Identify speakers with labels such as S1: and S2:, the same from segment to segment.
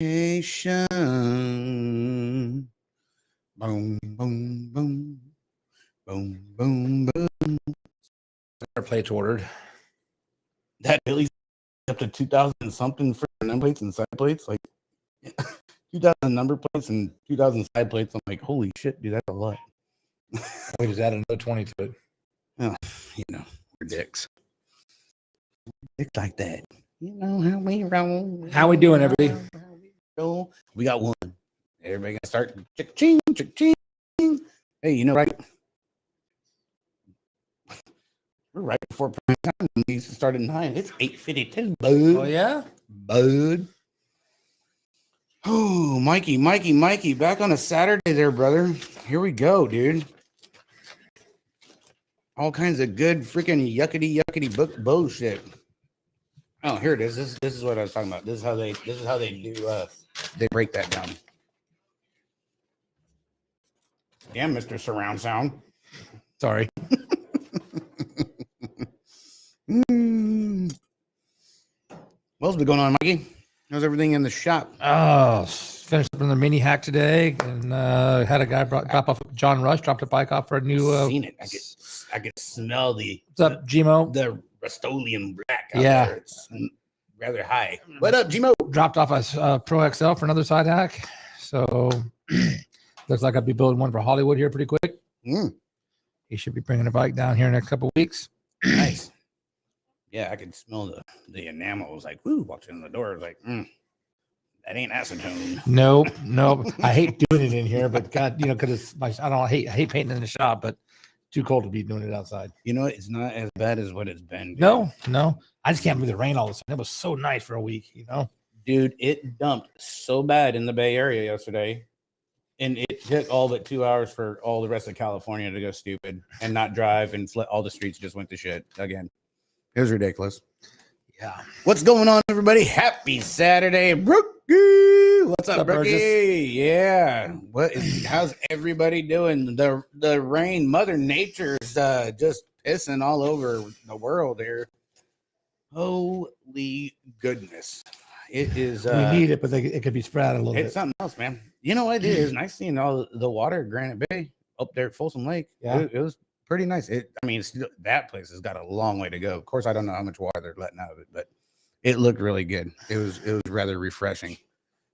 S1: Boom, boom, boom, boom, boom, boom.
S2: Our plates ordered.
S1: That Billy's up to 2,000 something for number plates and side plates, like 2,000 number plates and 2,000 side plates. I'm like, holy shit, dude, that's a lot.
S2: We just added another 20 to it.
S1: Oh, we're dicks. Dicks like that. You know how we roll.
S2: How we doing, everybody?
S1: We got one. Everybody gonna start ching, ching, ching. Hey, right? We're right before prime time. We used to start at 9. It's 8:52, bud.
S2: Oh, yeah?
S1: Bud. Oh, Mikey, back on a Saturday there, brother. Here we go, dude. All kinds of good freaking yuckety book bullshit. Oh, here it is. This is what I was talking about. This is how they do they break that down. Damn, Mr. Surround Sound.
S2: Sorry.
S1: What's been going on, Mikey? How's everything in the shop?
S2: Oh, finished up another mini hack today, and had a guy drop off. John Rush dropped a bike off for a new.
S1: Seen it. I could smell
S2: What's up, Gmo?
S1: The Rust-Oleum black.
S2: Yeah,
S1: there. It's rather high. What up, Gmo?
S2: Dropped off a Pro XL for another side hack. So looks like I'll be building one for Hollywood here pretty quick. He should be bringing a bike down here in the next couple of weeks.
S1: Nice. Yeah, I could smell the enamel. It was like, woo, walked in the door. It was like, that ain't acetone.
S2: No. I hate doing it in here, but God, because it's I hate painting in the shop, but too cold to be doing it outside.
S1: It's not as bad as what it's been. Dude.
S2: No. I just can't believe the rain all of a sudden. It was so nice for a week,
S1: Dude, it dumped so bad in the Bay Area yesterday. And it took all but 2 hours for all the rest of California to go stupid and not drive, and all the streets just went to shit again. It was ridiculous.
S2: Yeah.
S1: What's going on, everybody? Happy Saturday, Brookie. What's up, Brookie? Burgess? Yeah. How's everybody doing? The rain, Mother Nature's just pissing all over the world here. Holy goodness. It is.
S2: We need it, but it could be spread a little bit.
S1: It's something else, man. You know what? It is nice seeing all the water at Granite Bay up there at Folsom Lake.
S2: Yeah.
S1: It was pretty nice. That place has got a long way to go. Of course, I don't know how much water they're letting out of it, but it looked really good. It was rather refreshing.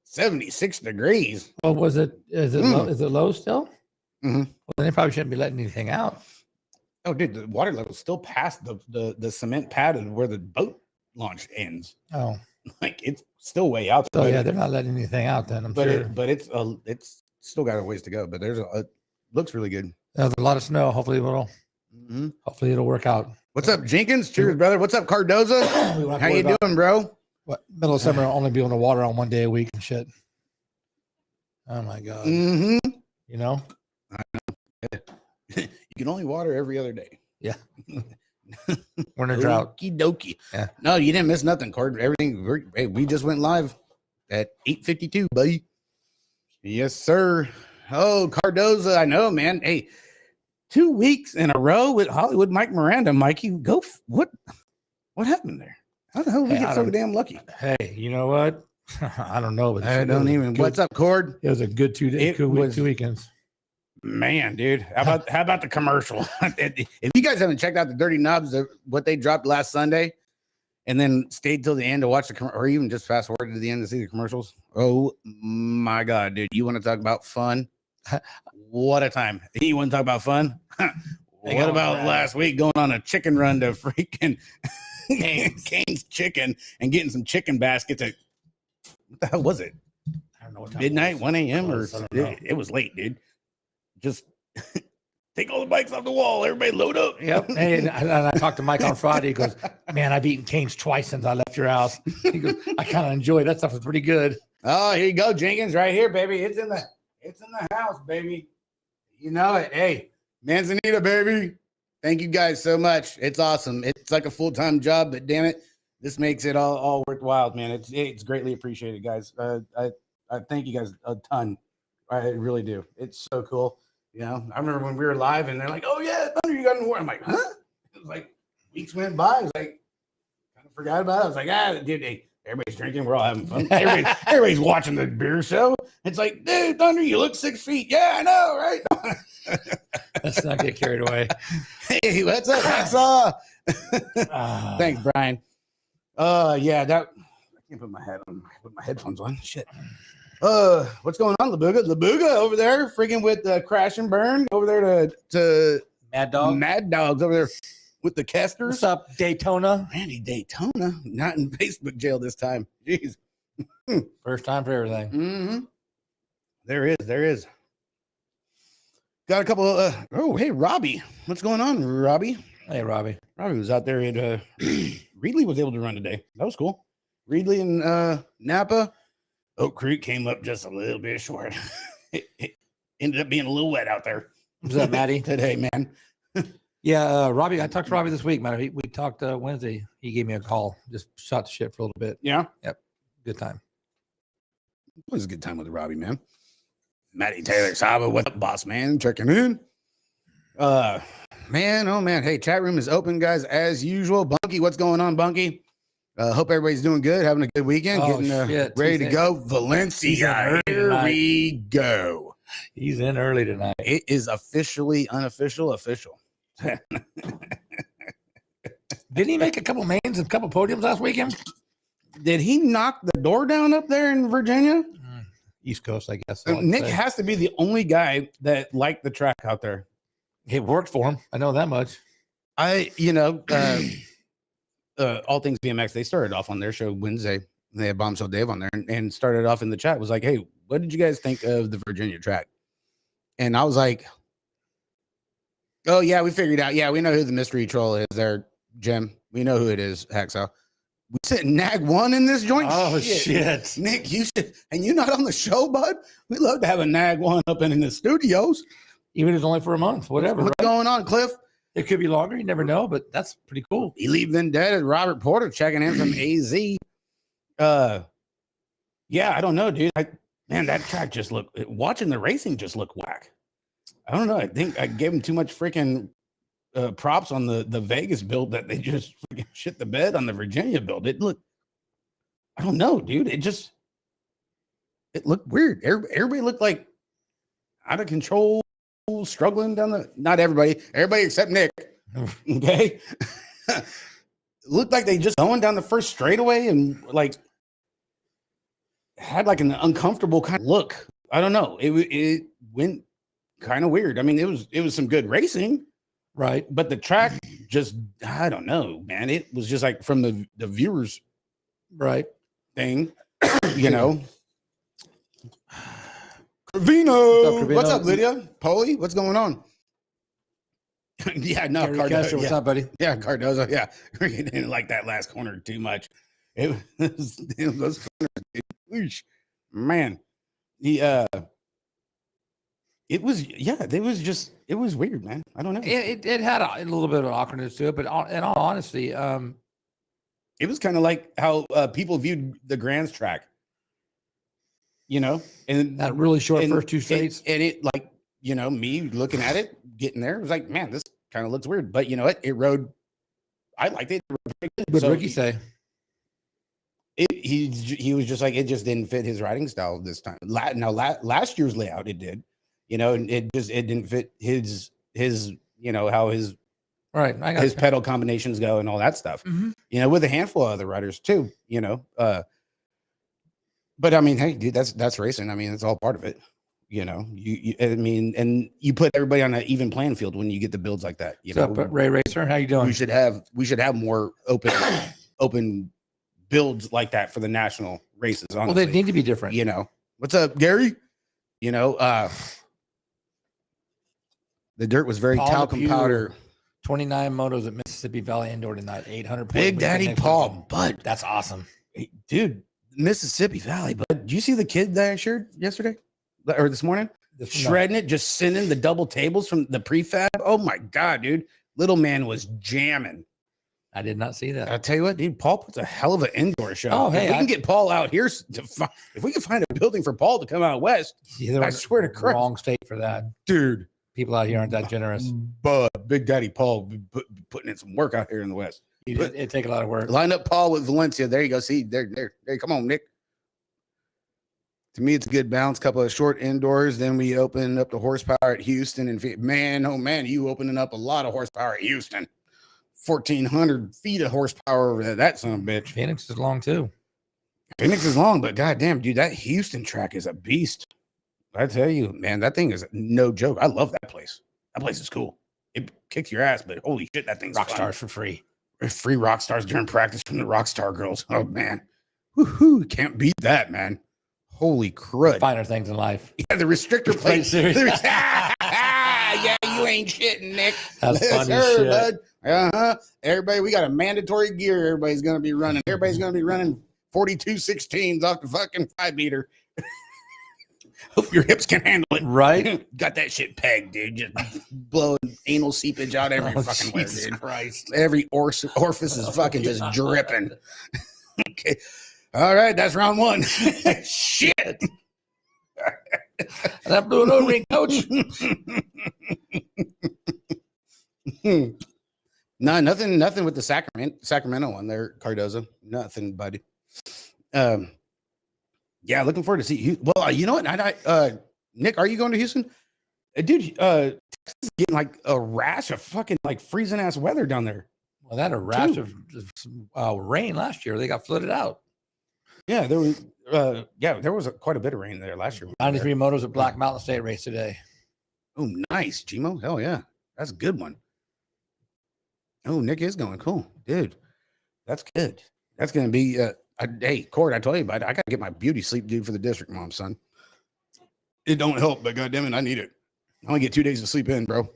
S1: 76 degrees.
S2: Well, is it low? Is it low still?
S1: Mm-hmm.
S2: Well, then they probably shouldn't be letting anything out.
S1: Oh, dude, the water level is still past the cement pad of where the boat launch ends.
S2: Oh,
S1: like it's still way out there.
S2: So yeah, they're not letting anything out then. I'm sure.
S1: But it's still got a ways to go. But looks really good.
S2: There's a lot of snow. Hopefully it'll work out.
S1: What's up, Jenkins? Cheers, brother. What's up, Cardoza? How you doing, bro?
S2: What, middle of summer, only be on the water on one day a week and shit. Oh my god.
S1: Mm-hmm.
S2: I know.
S1: You can only water every other day.
S2: Yeah. We're in a drought.
S1: Okie dokie.
S2: Yeah.
S1: No, you didn't miss nothing, Cord. Everything. We just went live at 8:52, buddy. Yes, sir. Oh, Cardoza, I know, man. Hey, 2 weeks in a row with Hollywood Mike Miranda. Mikey, what happened there? How the hell did we get so damn lucky?
S2: Hey, you know what? I don't know. But
S1: I don't even. What's up, Cord?
S2: It was a good 2 weekends.
S1: Man, dude, how about the commercial? If you guys haven't checked out the Dirty Knobs, what they dropped last Sunday, and then stayed till the end to watch or even just fast forward to the end to see the commercials. Oh my god, dude! You want to talk about fun? What a time! You want to talk about fun? What about last week going on a chicken run to freaking Cane's Chicken and getting some chicken baskets at what the hell was it?
S2: I don't know what time
S1: midnight, 1 a.m. or
S2: it
S1: was late, dude. Just take all the bikes off the wall. Everybody load up.
S2: Yep. And I talked to Mike on Friday. He goes, man, I've eaten Cane's twice since I left your house. He goes, I kind of enjoy it. That stuff is pretty good.
S1: Oh, here you go, Jenkins, right here, baby. It's in the house, baby. You know it. Hey, Manzanita, baby. Thank you guys so much. It's awesome. It's like a full-time job, but damn it, this makes it all worthwhile, man. It's greatly appreciated, guys. I thank you guys a ton. I really do. It's so cool. I remember when we were live and they're like, oh yeah, Thunder, you got in war. I'm like, huh? It was like weeks went by. I was like, kind of forgot about it. I was like, dude, Everybody's drinking. We're all having fun. Everybody's watching the beer show. It's like, dude, Thunder, you look 6 feet. Yeah, I know, right?
S2: Let's not get carried away.
S1: Hey, what's up? Thanks, Brian. Yeah, that I can't put my headphones on. Shit. What's going on, Labuga over there, freaking with Crash and Burn over there to
S2: Mad Dogs
S1: over there with the Kesters.
S2: What's up, Daytona?
S1: Randy Daytona, not in Facebook jail this time. Jeez.
S2: First time for everything.
S1: Mm-hmm. There is. Got a couple of, hey, Robbie. What's going on, Robbie?
S2: Hey, Robbie.
S1: Robbie was out there at, Reedley was able to run today. That was cool. Reedley and Napa. Oak Creek came up just a little bit short. It ended up being a little wet out there.
S2: Was that Maddie?
S1: Today, man.
S2: Yeah, Robbie. I talked to Robbie this week, man. We talked Wednesday. He gave me a call. Just shot the shit for a little bit.
S1: Yeah.
S2: Yep. Good time.
S1: It was a good time with Robbie, man. Matty Taylor Saba, what's up, boss man? Checking in. Man, oh man. Hey, chat room is open, guys, as usual. Bunky, what's going on, Bunky? Hope everybody's doing good, having a good weekend, getting ready to go. Valencia, here we go.
S2: He's in early tonight.
S1: It is officially official.
S2: Didn't he make a couple mains and a couple podiums last weekend?
S1: Did he knock the door down up there in Virginia?
S2: East Coast, I guess.
S1: Nick has to be the only guy that liked the track out there.
S2: It worked for him. I know that much.
S1: All Things BMX, they started off on their show Wednesday. They had Bombshell Dave on there and started off in the chat. Was like, hey, what did you guys think of the Virginia track? And I was like, oh, yeah, we figured out. Yeah, we know who the mystery troll is there, Jim. We know who it is, Hacksaw. We sit nag one in this joint.
S2: Oh, shit.
S1: Nick, you should. And you not on the show, bud? We love to have a nag one up in the studios.
S2: Even if it's only for a month, whatever.
S1: What's going on, Cliff?
S2: It could be longer. You never know, but that's pretty cool.
S1: Believe Then Dead. Robert Porter checking in from AZ. Yeah, I don't know, dude. Man, that track just looked, watching the racing just looked whack. I don't know. I think I gave him too much freaking props on the Vegas build that they just freaking shit the bed on the Virginia build. It looked, I don't know, dude. It looked weird. Everybody looked like out of control, struggling down not everybody except Nick. Okay. Looked like they just going down the first straightaway and like had like an uncomfortable kind of look. I don't know. It went kind of weird. I mean, it was some good racing,
S2: right?
S1: But the track just, I don't know, man. It was just like from the viewers,
S2: right,
S1: thing, you know. Cravino. What's up, Lydia? Polly, what's going on? Yeah, no,
S2: Cardozo. What's up, buddy?
S1: Yeah, Cardozo. Yeah, we didn't like that last corner too much. It was those corners, man. It was weird, man. I don't know.
S2: It had a little bit of awkwardness to it, but in all honesty,
S1: it was kind of like how people viewed the Grands track, you know, and
S2: that really short first two straights,
S1: and it like, you know, me looking at it, getting there, it was like, man, this kind of looks weird, but you know what? It rode. I liked it.
S2: What did Ricky say?
S1: He was just like, it just didn't fit his riding style this time. Now, last year's layout, it did, you know, and it didn't fit his, you know, how his pedal combinations go and all that stuff, you know, with a handful of other riders too, you know. But I mean, hey, dude, that's racing. I mean, it's all part of it, you know. I mean, and you put everybody on an even playing field when you get the builds like that. You know,
S2: Ray Racer, how you doing?
S1: We should have more open builds like that for the national races. Honestly.
S2: Well, they need to be different.
S1: You know, what's up, Gary? You know, the dirt was very talcum powder.
S2: 29 motos at Mississippi Valley Indoor tonight. 800.
S1: Big Daddy Paul, bud.
S2: That's awesome,
S1: hey, dude. Mississippi Valley, but did you see the kid that I shared yesterday or this morning? Shredding it, just sending the double tables from the prefab. Oh my God, dude. Little man was jamming.
S2: I did not see that.
S1: I'll tell you what, dude, Paul puts a hell of an indoor show.
S2: Oh,
S1: hey, if we can get Paul out here, if we can find a building for Paul to come out west, I swear to Christ.
S2: Wrong state for that.
S1: Dude.
S2: People out here aren't that generous.
S1: But Big Daddy Paul putting in some work out here in the west.
S2: It'd take a lot of work.
S1: Line up Paul with Valencia. There you go. See, there. Come on, Nick. To me, it's a good balance. Couple of short indoors. Then we open up the horsepower at Houston. And man, oh man, you opening up a lot of horsepower at Houston. 1,400 feet of horsepower over there. That son of a bitch.
S2: Phoenix is long too.
S1: Phoenix is long, but goddamn, dude, that Houston track is a beast. I tell you, man, that thing is no joke. I love that place. That place is cool. It kicks your ass, but holy shit, that thing's
S2: Rock
S1: fun.
S2: stars for free.
S1: Free rock stars during practice from the rock star girls. Oh man, woohoo! Can't beat that, man. Holy crud!
S2: Finer things in life.
S1: Yeah, the restrictor plate. Yeah, you ain't shitting, Nick.
S2: That's funny shit.
S1: Bud. Everybody, we got a mandatory gear. Everybody's gonna be running. Everybody's gonna be running 42-16s off the fucking 5-meter. Hope your hips can handle it.
S2: Right?
S1: Got that shit pegged, dude. Just blowing anal seepage out every fucking way,
S2: Jesus
S1: dude.
S2: Christ.
S1: Every orifice is fucking just dripping. Okay. All right, that's round one. Shit.
S2: That blew an O-ring, coach.
S1: No, nothing with the Sacramento one there, Cardozo. Nothing, buddy. Yeah, looking forward to see you. Well, you know what? Nick, are you going to Houston? Dude, Texas is getting like a rash of fucking like freezing ass weather down there.
S2: Well, that a rash of rain last year. They got flooded out.
S1: Yeah, there was quite a bit of rain there last year.
S2: 93 motos at Black Mountain State race today.
S1: Oh, nice, Gmo. Hell yeah, that's a good one. Oh, Nick is going. Cool, dude. That's good. That's gonna be. Hey, Cord, I told you about it. I gotta get my beauty sleep, dude, for the district, mom, son. It don't help, but goddamn it, I need it. I only get 2 days of sleep in, bro.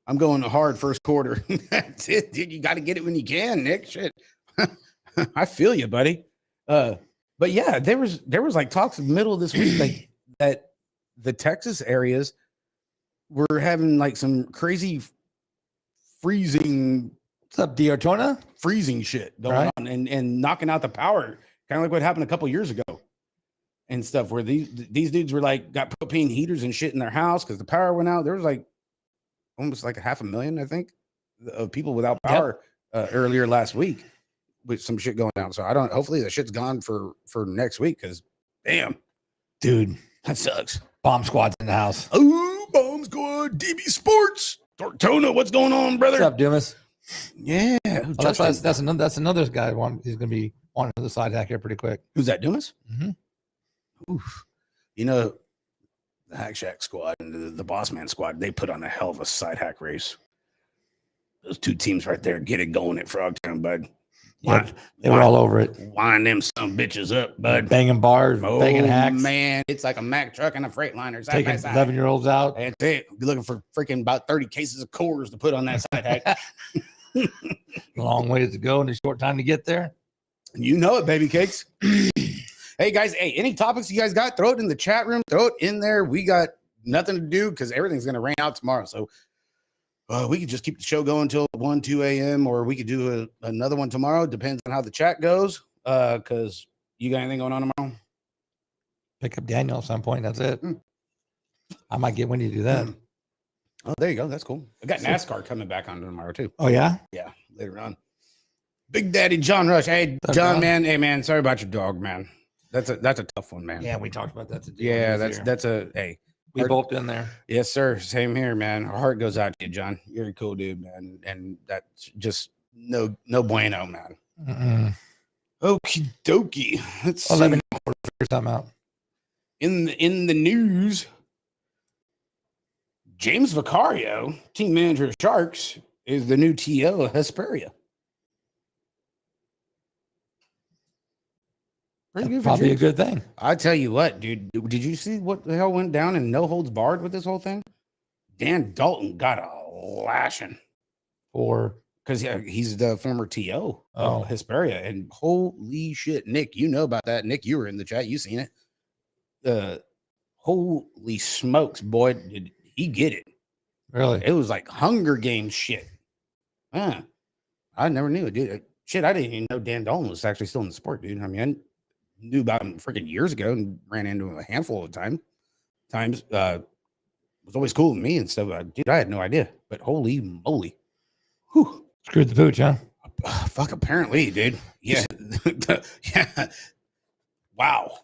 S1: I'm going hard first quarter. That's it, dude. You got to get it when you can, Nick. Shit. I feel you, buddy. But yeah, there was like talks in the middle of this week like that the Texas areas were having like some crazy freezing.
S2: What's up, Diortona?
S1: Freezing shit going on and knocking out the power, kind of like what happened a couple years ago and stuff, where these dudes were like got propane heaters and shit in their house because the power went out. There was like almost like 500,000, I think, of people without power earlier last week with some shit going down. So hopefully the shit's gone for next week because damn, dude, that sucks.
S2: Bomb squad's in the house.
S1: Oh, bomb squad, DB Sports. Tortona, what's going on, brother?
S2: What's up, Dumas?
S1: Yeah.
S2: That's another guy. He's going to be on the side hack here pretty quick.
S1: Who's that, Dumas?
S2: Mm-hmm.
S1: Oof. You know, the Hack Shack squad and the Boss Man squad, they put on a hell of a side hack race. Those two teams right there, get it going at Frogtown, bud.
S2: Yeah, they were all over it.
S1: Wind them some bitches up, bud.
S2: Banging bars, banging hacks.
S1: Man, it's like a Mack truck and a Freightliner.
S2: Taking 11-year-olds out.
S1: That's it. You're looking for freaking about 30 cases of Coors to put on that side hack.
S2: Long ways to go and a short time to get there.
S1: You know it, baby cakes. Hey, guys. Hey, any topics you guys got? Throw it in the chat room. Throw it in there. We got nothing to do because everything's going to rain out tomorrow. So we could just keep the show going until 1, 2 a.m. or we could do another one tomorrow. Depends on how the chat goes. Because you got anything going on tomorrow?
S2: Pick up Daniel at some point. That's it. I might get Wendy to do that.
S1: Oh, there you go. That's cool. I got NASCAR coming back on tomorrow too.
S2: Oh yeah?
S1: Yeah, later on. Big Daddy John Rush. Hey, John, man. Hey, man. Sorry about your dog, man. That's a tough one, man.
S2: Yeah, we talked about that today.
S1: Yeah, that's a hey.
S2: We both been there.
S1: Yes, sir. Same here, man. Our heart goes out to you, John. You're a cool dude, man. And that's just no bueno, man. Okie dokie. Let's see.
S2: Let me know if I figure something out.
S1: In the news, James Vicario, team manager of Sharks, is the new TO of Hesperia.
S2: Probably a good thing.
S1: I tell you what, dude. Did you see what the hell went down in No Holds Barred with this whole thing? Dan Dalton got a lashing because he's the former TO of Hesperia, and holy shit, Nick, you know about that. Nick, you were in the chat, you seen it. Holy smokes, boy, did he get it?
S2: Really?
S1: It was like Hunger Games shit. I never knew it, dude. Shit, I didn't even know Dan Dalton was actually still in the sport, dude. I mean, knew about him freaking years ago and ran into him a handful of times. It was always cool with me and stuff. Dude, I had no idea. But holy moly. Whew.
S2: Screwed the pooch, huh?
S1: Fuck, apparently, dude. Yeah. Yeah. Wow.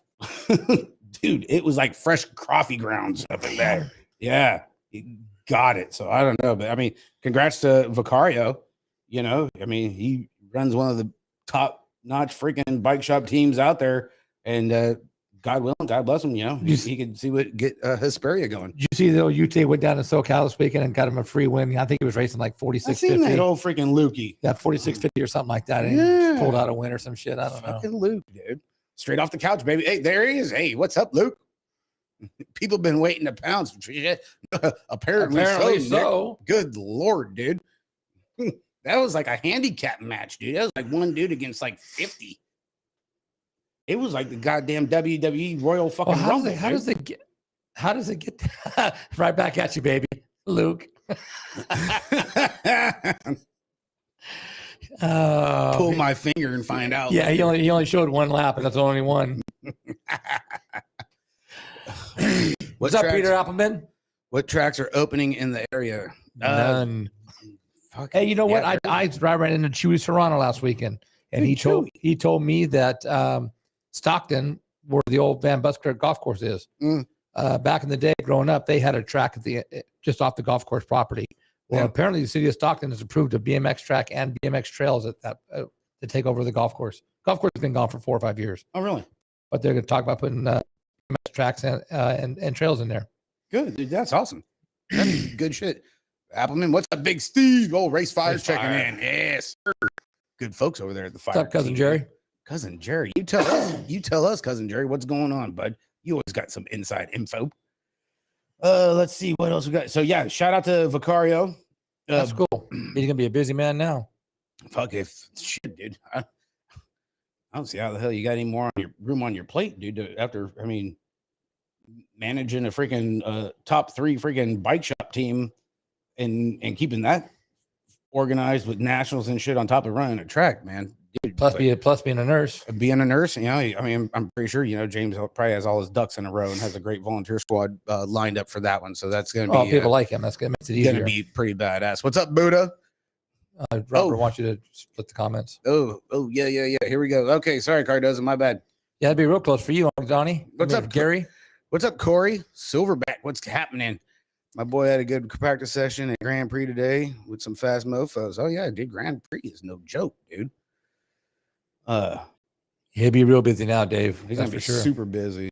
S1: Dude, it was like fresh coffee grounds up in there. Yeah. He got it. So I don't know. But I mean, congrats to Vicario. You know, I mean, he runs one of the top notch freaking bike shop teams out there. And God willing, God bless him, you know, he can see what get Hesperia going.
S2: Did you see though UT went down to SoCal this weekend and got him a free win? I think he was racing like 46.50.
S1: That old freaking Lukey.
S2: Yeah, 46.50 or something like that. And he pulled out a win or some shit. I don't know.
S1: Fucking Luke, dude. Straight off the couch, baby. Hey, there he is. Hey, what's up, Luke? People been waiting to pounce. Apparently so. Good Lord, dude. That was like a handicap match, dude. That was like one dude against like 50. It was like the goddamn WWE Royal fucking Rumble.
S2: How does it get right back at you, baby, Luke?
S1: Pull my finger and find out.
S2: Yeah, he only showed one lap, and that's the only one. What's up, Peter Appleman?
S1: What tracks are opening in the area?
S2: None. Hey, you know what? I ran into Chewy Serrano last weekend, and he told me that Stockton, where the old Van Busker golf course is, back in the day, growing up, they had a track at just off the golf course property. Well, apparently the city of Stockton has approved a BMX track and BMX trails at that to take over the golf course. Golf course has been gone for 4 or 5 years.
S1: Oh, really?
S2: But they're going to talk about putting BMX tracks and trails in there.
S1: Good, dude. That's awesome. That's good shit. Appleman, what's up, Big Steve? Oh, Race Fire's checking in. Yes, sir. Good folks over there at the fire.
S2: What's up, Cousin Jerry?
S1: Cousin Jerry, you tell us, Cousin Jerry, what's going on, bud? You always got some inside info. Let's see what else we got. So yeah, shout out to Vicario.
S2: That's cool. He's gonna be a busy man now.
S1: Fuck if shit, dude. I don't see how the hell you got any more on your room on your plate, dude. After managing a freaking top 3 freaking bike shop team and keeping that organized with nationals and shit on top of running a track, man. Dude,
S2: plus being a nurse.
S1: Being a nurse, you know, I mean, I'm pretty sure, you know, James probably has all his ducks in a row and has a great volunteer squad lined up for that one. So that's going to be.
S2: Oh, people like him. That's going to make it easier.
S1: Going to be pretty badass. What's up, Buddha?
S2: Robert wants you to split the comments.
S1: Oh, yeah. Here we go. Okay, sorry, Cardoza, my bad.
S2: Yeah, it'd be real close for you, Donnie.
S1: What's up,
S2: Gary?
S1: What's up, Corey? Silverback, what's happening? My boy had a good practice session at Grand Prix today with some fast mofos. Oh, yeah, dude, Grand Prix is no joke, dude.
S2: He'll be real busy now, Dave.
S1: He's gonna be super busy.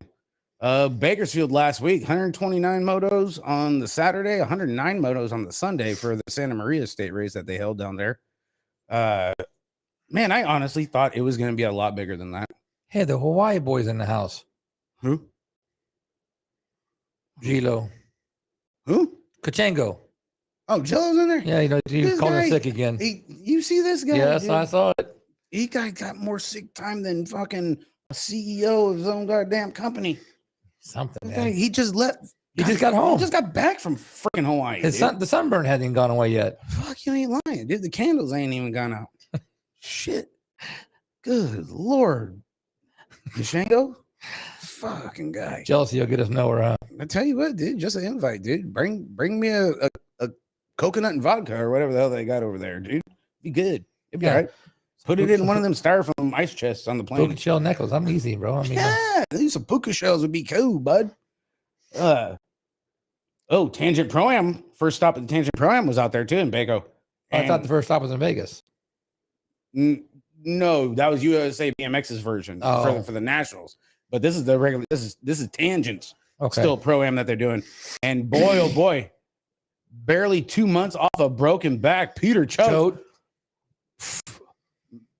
S1: Bakersfield last week, 129 motos on the Saturday, 109 motos on the Sunday for the Santa Maria State race that they held down there. Man, I honestly thought it was gonna be a lot bigger than that.
S2: Hey, the Hawaii boys in the house.
S1: Who?
S2: Gilo.
S1: Who?
S2: Kachango.
S1: Oh, Jello's in there?
S2: Yeah, you know, he called him sick again.
S1: You see this guy?
S2: Yes,
S1: dude?
S2: I saw it.
S1: He got more sick time than fucking a CEO of his own goddamn company.
S2: Something,
S1: okay,
S2: man.
S1: He just
S2: got home.
S1: He just got back from freaking Hawaii.
S2: The sunburn hadn't gone away yet.
S1: Fuck, you ain't lying, dude. The candles ain't even gone out. Shit. Good Lord. Shango? Fucking guy.
S2: Jealousy will get us nowhere, huh?
S1: I tell you what, dude, just an invite, dude. Bring me a coconut and vodka or whatever the hell they got over there, dude. Be good. It'd be all right. Put it in one of them styrofoam ice chests on the plane.
S2: Puka shell necklace. I'm easy, bro. I mean,
S1: yeah, these some puka shells would be cool, bud. Tangent Pro-Am. First stop at the Tangent Pro-Am was out there too in Baco.
S2: I thought the first stop was in Vegas.
S1: No, that was USA BMX's version for the nationals. But this is the regular. This is Tangent's still Pro-Am that they're doing. And boy, oh boy, barely 2 months off a broken back. Peter Choate.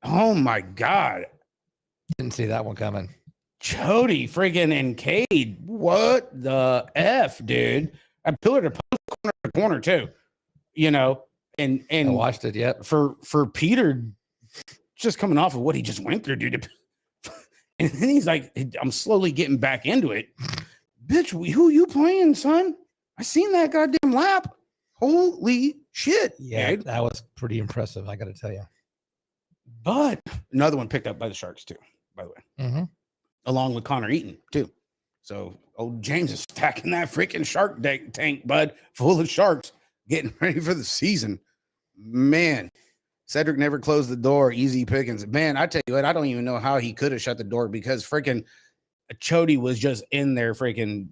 S1: Oh my God.
S2: Didn't see that one coming.
S1: Chody freaking and Cade. What the F, dude? I pillar to post, corner to corner too. You know, and
S2: I watched it yet.
S1: For Peter, just coming off of what he just went through, dude. And then he's like, I'm slowly getting back into it. Bitch, who you playing, son? I seen that goddamn lap. Holy shit.
S2: Yeah,
S1: dude.
S2: that was pretty impressive, I gotta tell you.
S1: But another one picked up by the Sharks too, by the way, along with Connor Eaton too. So old James is stacking that freaking shark tank, bud, full of sharks, getting ready for the season. Man, Cedric never closed the door. Easy pickings. Man, I tell you what, I don't even know how he could have shut the door because freaking Chody was just in there freaking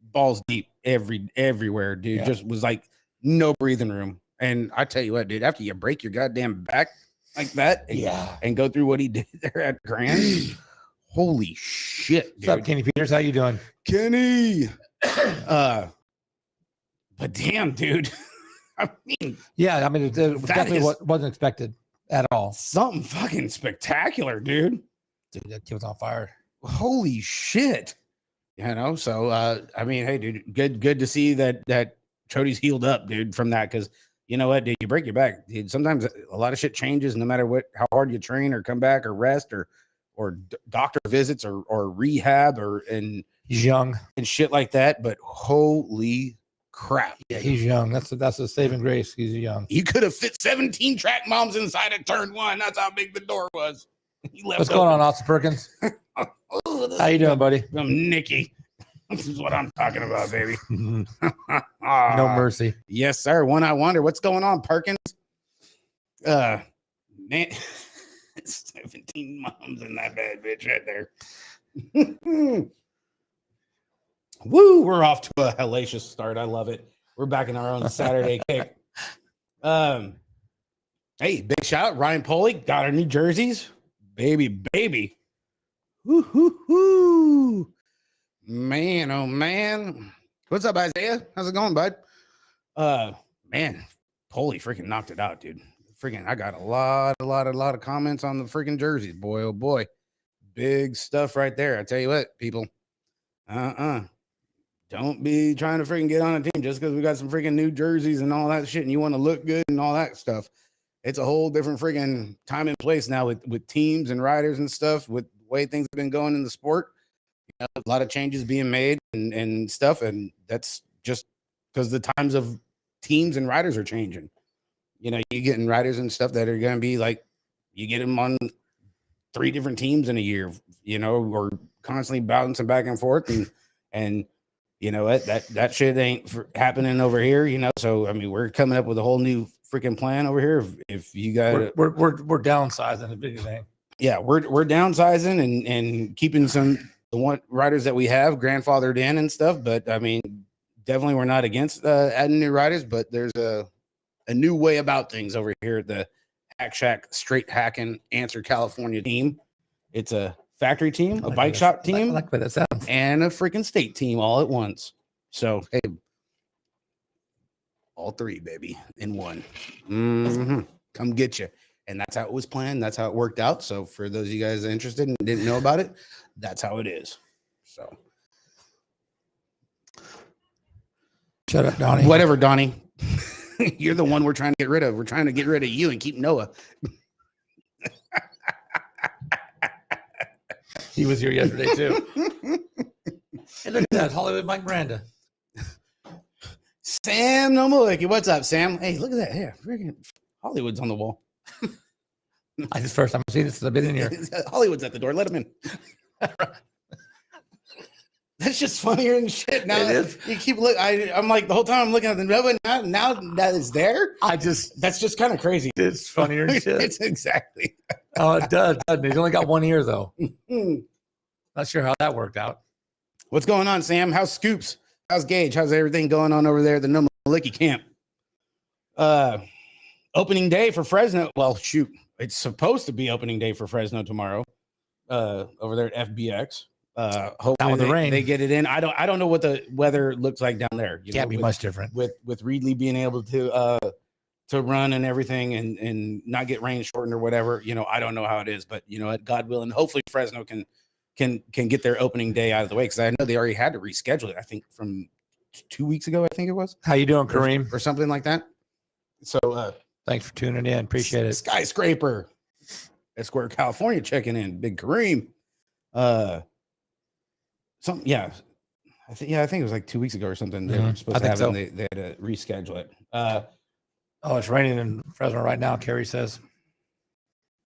S1: balls deep everywhere, dude. Just was like no breathing room. And I tell you what, dude, after you break your goddamn back like that and go through what he did there at Grand, holy shit, dude.
S2: What's up, Kenny Peters? How you doing?
S1: Kenny. But damn, dude. I mean,
S2: it definitely wasn't expected at all.
S1: Something fucking spectacular, dude.
S2: Dude, that kid was on fire.
S1: Holy shit. You know, so I mean, hey, dude, good to see that Chody's healed up, dude, from that. Because you know what, dude, you break your back, dude. Sometimes a lot of shit changes, no matter how hard you train or come back or rest or doctor visits or rehab and
S2: he's young
S1: and shit like that. But holy crap,
S2: yeah, he's young. That's a saving grace. He's young.
S1: You could have fit 17 track moms inside of turn one. That's how big the door was.
S2: What's going on, Austin Perkins? How you doing, buddy?
S1: I'm Nikki. This is what I'm talking about, baby.
S2: No mercy.
S1: Yes, sir. One I wonder what's going on, Perkins. Man, 17 moms in that bad bitch right there. Woo, we're off to a hellacious start. I love it. We're back in our own Saturday kick. Hey, big shout out. Ryan Poley got our new jerseys. Baby. Woo. Man, oh man. What's up, Isaiah? How's it going, bud? Man, Poley freaking knocked it out, dude. Freaking, I got a lot of comments on the freaking jerseys. Boy, oh boy. Big stuff right there. I tell you what, people. Don't be trying to freaking get on a team just because we got some freaking new jerseys and all that shit and you want to look good and all that stuff. It's a whole different freaking time and place now with teams and riders and stuff, with the way things have been going in the sport. You know, a lot of changes being made and stuff. And that's just because the times of teams and riders are changing. You know, you're getting riders and stuff that are going to be like, you get them on 3 different teams in a year, you know, or constantly bouncing back and forth. And you know what, that shit ain't happening over here, you know? So, I mean, we're coming up with a whole new freaking plan over here. If you got
S2: we're downsizing the big thing.
S1: Yeah, we're downsizing and keeping the one riders that we have grandfathered in and stuff. But I mean, definitely we're not against adding new riders, but there's a new way about things over here at the Hack Shack Straight Hacking Answer California team. It's a factory team, a bike shop team,
S2: I like what that sounds,
S1: and a freaking state team all at once. So, hey, all 3, baby, in one. Come get you. And that's how it was planned. That's how it worked out. So for those of you guys interested and didn't know about it, that's how it is. So
S2: shut up, Donnie.
S1: Whatever, Donnie. You're the one we're trying to get rid of. We're trying to get rid of you and keep Noah.
S2: He was here yesterday too. Hey, look at that, Hollywood Mike Miranda.
S1: Sam Nomoliki. What's up, Sam? Hey, look at that. Yeah, freaking Hollywood's on the wall.
S2: This is the first time I've seen this since I've been in here.
S1: Hollywood's at the door. Let him in. That's just funnier than shit. Now you keep looking. I'm like the whole time I'm looking at the Nova. Now that it's there, that's just kind of crazy.
S2: It's funnier than shit.
S1: It's exactly.
S2: Oh, it does, doesn't it? He's only got one ear though. Not sure how that worked out.
S1: What's going on, Sam? How's Scoops? How's Gage? How's everything going on over there at the Nomoliki camp? Opening day for Fresno. Well, shoot, it's supposed to be opening day for Fresno tomorrow. Over there at FBX. Hopefully
S2: with the rain,
S1: they get it in. I don't know what the weather looks like down there.
S2: Can't be much different
S1: with Reedley being able to run and everything and not get rain shortened or whatever. You know, I don't know how it is, but you know, God willing, hopefully Fresno can get their opening day out of the way, because I know they already had to reschedule it. I think from 2 weeks ago. I think it was.
S2: How you doing, Kareem?
S1: Or something like that. So
S2: thanks for tuning in. Appreciate it.
S1: Skyscraper, Esquire, California, checking in. Big Kareem. I think it was like 2 weeks ago or something. They were supposed to have it, and they had to reschedule it.
S2: It's raining in Fresno right now, Carrie says.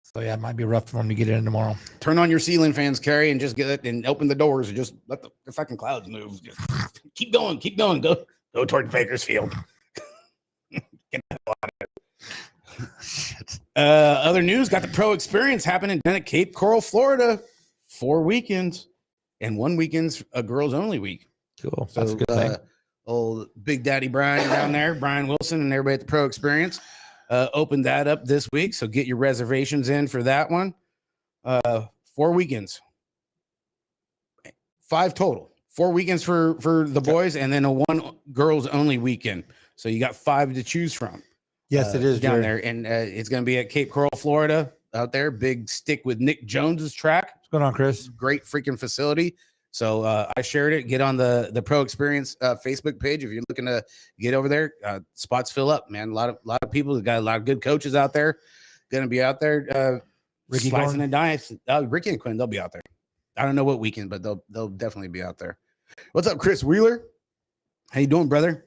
S2: So yeah, it might be rough for them to get in tomorrow.
S1: Turn on your ceiling fans, Carrie, and just get it and open the doors and just let the fucking clouds move. Just keep going. Go toward Bakersfield. Get the hell out of Other news, got the pro experience happening down at Cape Coral, Florida. 4 weekends and 1 weekend's a girls only week.
S2: Cool.
S1: So
S2: that's a good thing.
S1: Old Big Daddy Brian down there, Brian Wilson, and everybody at the pro experience opened that up this week. So get your reservations in for that one. 4 weekends, 5 total. 4 weekends for the boys, and then a 1 girls only weekend. So you got 5 to choose from.
S2: Yes, it is
S1: down there, and it's going to be at Cape Coral, Florida. Out there, big stick with Nick Jones's track.
S2: What's going on, Chris?
S1: Great freaking facility. So I shared it. Get on the Pro Experience Facebook page if you're looking to get over there. Spots fill up, man. A lot of people. Got a lot of good coaches out there. Going to be out there.
S2: Ricky
S1: slicing and dicing. Ricky and Quinn, they'll be out there. I don't know what weekend, but they'll definitely be out there. What's up, Chris Wheeler? How you doing, brother?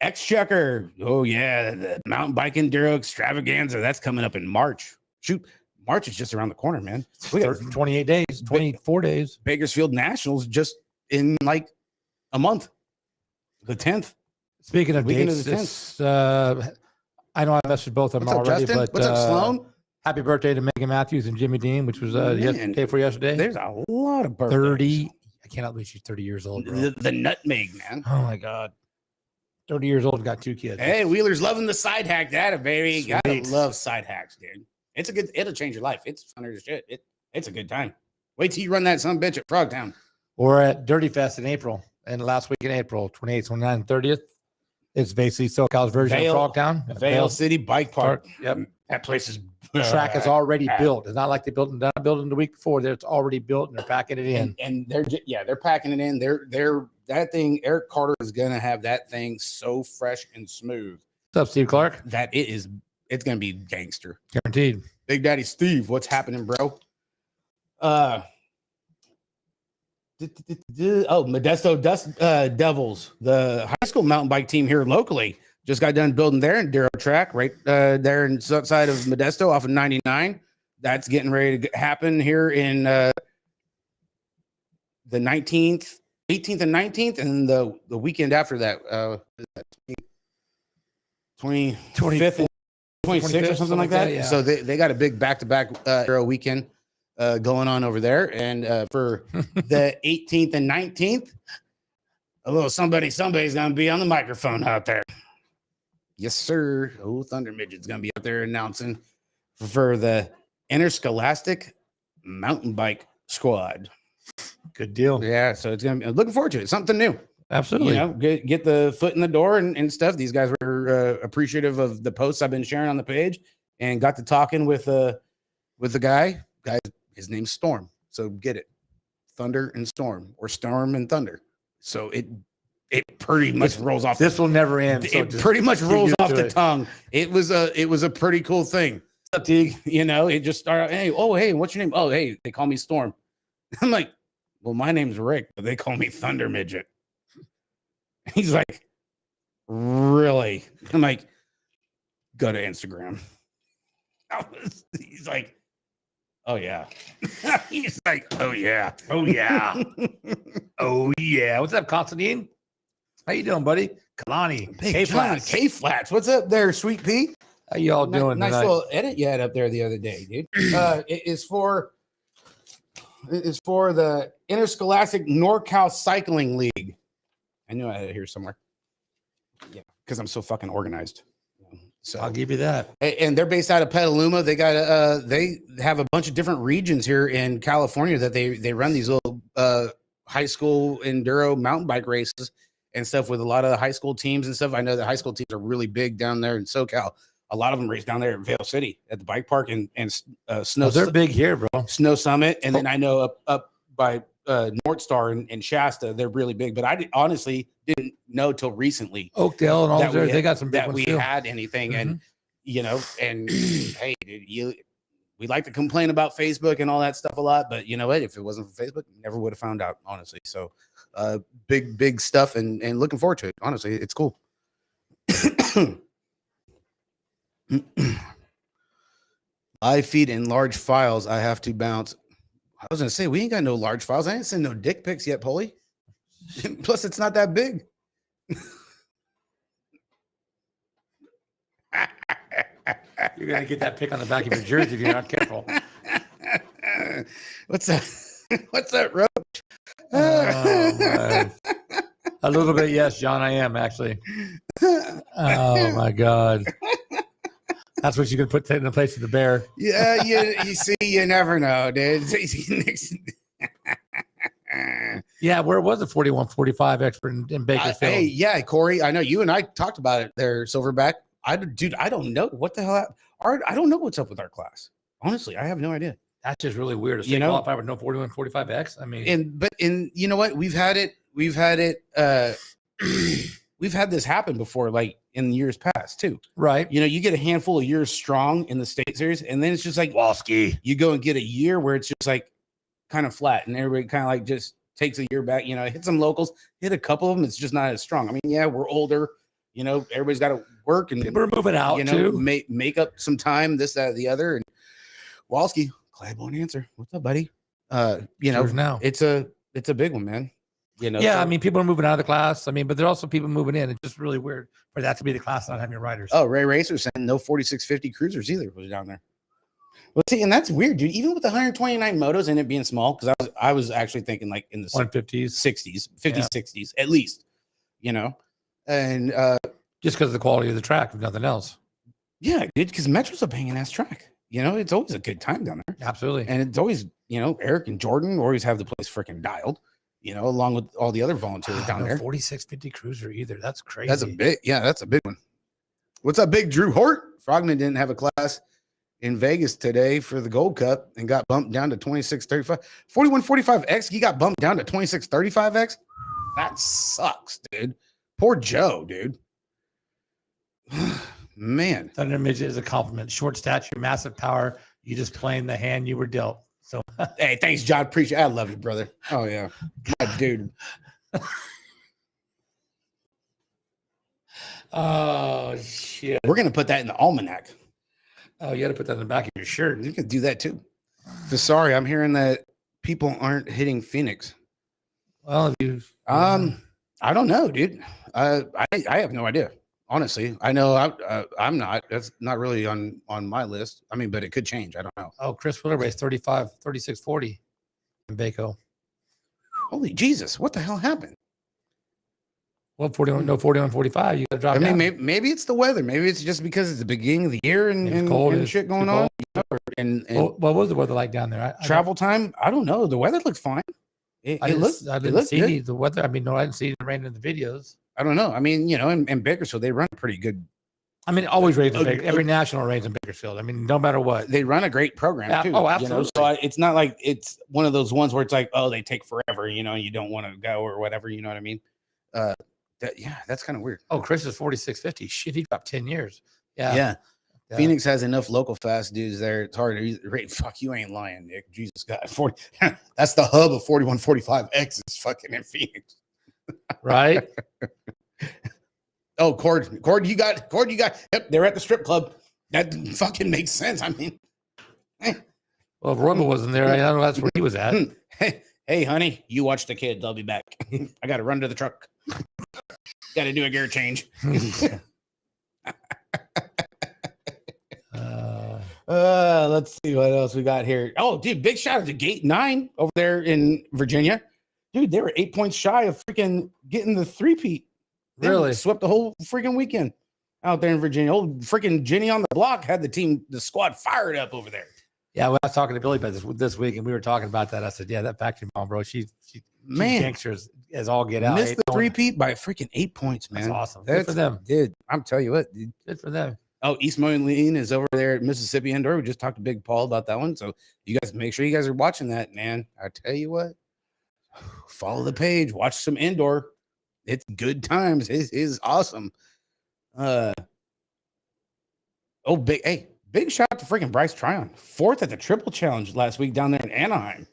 S1: Exchequer. Oh yeah, the mountain bike enduro extravaganza. That's coming up in March. Shoot, March is just around the corner, man. We got
S2: 28 days, 24 days.
S1: Bakersfield Nationals just in like a month. The 10th.
S2: Speaking of
S1: Weekend
S2: dates,
S1: of the 10th.
S2: I know I messaged both of them
S1: What's up,
S2: already,
S1: Justin?
S2: but
S1: What's up, Sloan?
S2: happy birthday to Megan Matthews and Jimmy Dean, which was day for yesterday.
S1: There's a lot of birthdays.
S2: 30. I cannot believe she's 30 years old, bro.
S1: The nutmeg, man.
S2: Oh my God. 30 years old and got 2 kids.
S1: Hey, Wheeler's loving the side hack data, baby.
S2: Sweet.
S1: Gotta love side hacks, dude. It'll change your life. It's funner as shit. It's a good time. Wait till you run that son bitch at Frogtown.
S2: We're at Dirty Fest in April, and last week in April, 28th, 29th, 30th. It's basically SoCal's version of Frogtown.
S1: Vale City Bike Park.
S2: Yep.
S1: That place is
S2: The track is already built. It's not like they built it the week before. It's already built and they're packing it in.
S1: And they're packing it in. They're that thing. Eric Carter is gonna have that thing so fresh and smooth.
S2: What's up, Steve Clark?
S1: That it's gonna be gangster.
S2: Guaranteed.
S1: Big Daddy Steve, what's happening, bro? Modesto Devils, the high school mountain bike team here locally, just got done building their enduro track right there outside of Modesto off of 99. That's getting ready to happen here in the 19th, 18th, and 19th, and the weekend after that, 25th and 26th or something like that.
S2: Yeah.
S1: So they got a big back-to-back enduro weekend going on over there, and for the 18th and 19th, a little somebody's gonna be on the microphone out there. Yes, sir. Oh, Thunder Midget's gonna be out there announcing for the Interscholastic Mountain Bike Squad.
S2: Good deal.
S1: Yeah, so it's gonna be looking forward to it. Something new.
S2: Absolutely.
S1: You know, get the foot in the door and stuff. These guys were appreciative of the posts I've been sharing on the page, and got to talking with the guy. His name's Storm. So get it. Thunder and Storm, or Storm and Thunder. So it pretty much rolls off.
S2: This will never end.
S1: It pretty much rolls off the tongue. It was a pretty cool thing. You know, it just started, hey, what's your name? Oh, hey, they call me Storm. I'm like, well, my name's Rick, but they call me Thunder Midget. He's like, really? I'm like, go to Instagram. He's like, oh yeah. He's like, oh yeah.
S2: Oh yeah. Oh yeah. What's up, Constantine? How you doing, buddy? Kalani.
S1: K-Flats. K-Flats. What's up there, Sweet Pea?
S2: How y'all doing?
S1: Nice little edit you had up there the other day, dude. It is for the Interscholastic NorCal Cycling League. I knew I had it here somewhere. Yeah, because I'm so fucking organized. So
S2: I'll give you that.
S1: And they're based out of Petaluma. They got they have a bunch of different regions here in California that they run these little high school enduro mountain bike races and stuff with a lot of the high school teams and stuff. I know the high school teams are really big down there in SoCal. A lot of them race down there in Vale City at the bike park and Snow.
S2: They're big here, bro.
S1: Snow Summit, and then I know up by North Star and Shasta, they're really big. But I honestly didn't know till recently.
S2: Oakdale and all there, they got some big ones
S1: we
S2: too.
S1: had anything, and you know, and hey, dude, we like to complain about Facebook and all that stuff a lot, but you know what? If it wasn't for Facebook, never would have found out, honestly. So, big stuff, and looking forward to it. Honestly, it's cool. Live feed in large files. I have to bounce. I was gonna say we ain't got no large files. I ain't send no dick pics yet, Polly. Plus, it's not that big.
S2: You're gonna get that pick on the back of your jersey if you're not careful.
S1: What's that? What's that, Roach?
S2: Oh, a little bit, yes, John. I am actually. Oh my God. That's what you can put in the place of the bear.
S1: Yeah, you see, you never know, dude.
S2: Yeah, where was the 41-45 expert in Bakersfield?
S1: Hey, yeah, Corey, I know you and I talked about it there, Silverback. I don't know what the hell. I don't know what's up with our class. Honestly, I have no idea.
S2: That's just really weird. To stay qualified with no 41-45X. I mean,
S1: but you know what? We've had it. We've had this happen before, like in years past too.
S2: Right.
S1: You know, you get a handful of years strong in the state series, and then it's just like Walski. You go and get a year where it's just like kind of flat, and everybody kind of like just takes a year back. You know, hit some locals, hit a couple of them. It's just not as strong. I mean, yeah, we're older. You know, everybody's got to work, and
S2: we're moving out.
S1: You know, make up some time. This, that, or the other. And Walski, Clyde won't answer. What's up, buddy? You know,
S2: now
S1: it's a big one, man. You know,
S2: yeah, so, I mean, people are moving out of the class. I mean, but there are also people moving in. It's just really weird for that to be the class not having riders.
S1: Oh, Ray Racer saying no 4650 cruisers either was down there. Well, see, and that's weird, dude. Even with the 129 motos and it being small, because I was actually thinking like in the
S2: 150s,
S1: 60s, 50s, 60s at least, you know, and
S2: just because of the quality of the track, if nothing else.
S1: Yeah, dude, because Metro's a banging ass track. You know, it's always a good time down there.
S2: Absolutely,
S1: and it's always, you know, Eric and Jordan always have the place freaking dialed. You know, along with all the other volunteers down there.
S2: 4650 cruiser either. That's crazy.
S1: That's a big, that's a big one. What's up, big Drew Hort? Frogman didn't have a class in Vegas today for the Gold Cup and got bumped down to 2635. 4145X, he got bumped down to 2635X. That sucks, dude. Poor Joe, dude. Man.
S2: Thunder Midget is a compliment. Short stature, massive power. You just playing the hand you were dealt. So
S1: hey, thanks, John. Appreciate it. I love you, brother. Oh yeah. God, dude.
S2: Oh shit.
S1: We're gonna put that in the almanac.
S2: Oh, you gotta put that in the back of your shirt.
S1: You can do that too. So sorry, I'm hearing that people aren't hitting Phoenix.
S2: Well, if you
S1: I don't know, dude. I have no idea. Honestly, I know I'm not. That's not really on my list. I mean, but it could change. I don't know.
S2: Oh, Chris Wheeler raced 3640 in Baco.
S1: Holy Jesus! What the hell happened?
S2: Well, 4145. You got to drop.
S1: I mean, maybe it's the weather. Maybe it's just because it's the beginning of the year and cold and shit going on. And
S2: what was the weather like down there?
S1: Travel time? I don't know. The weather looks fine. I didn't see
S2: the weather. I mean, no, I didn't see the rain in the videos.
S1: I don't know. I mean, you know, in Bakersfield, they run pretty good.
S2: I mean, always rains in Bakersfield. Every national rains in Bakersfield. I mean, no matter what.
S1: They run a great program, too.
S2: Oh, absolutely.
S1: You know? So it's not like it's one of those ones where it's like, oh, they take forever, you know, you don't want to go or whatever, you know what I mean? That's kind of weird.
S2: Oh, Chris is 4650. Shit, he dropped 10 years. Yeah.
S1: Phoenix has enough local fast dudes there. It's hard to rate. Fuck, you ain't lying, Nick. Jesus God. 40. That's the hub of 4145X is fucking in Phoenix.
S2: Right?
S1: Oh, Cord, you got. Yep, they're at the strip club. That fucking makes sense. I mean,
S2: well, if Robo wasn't there, I know that's where he was at.
S1: Hey, honey, you watch the kids. I'll be back. I got to run to the truck. Got to do a gear change. Let's see what else we got here. Oh, dude, big shout out to Gate 9 over there in Virginia. Dude, they were 8 points shy of freaking getting the three-peat. They
S2: really
S1: swept the whole freaking weekend out there in Virginia. Old freaking Jenny on the block had the squad fired up over there.
S2: Yeah, well, I was talking to Billy about this week, and we were talking about that. I said, "Yeah, that factory mom, bro, she's gangsters as all get out."
S1: Missed the three-peat by freaking 8 points, man.
S2: That's awesome. Good for them,
S1: dude. I'm telling you what, dude.
S2: Good for them.
S1: Oh, East Moline is over there at Mississippi Indoor. We just talked to Big Paul about that one. So you guys make sure you guys are watching that, man. I tell you what, follow the page, watch some indoor. It's good times. It is awesome. Big shout out to freaking Bryce Tryon. 4th at the Triple Challenge last week down there in Anaheim.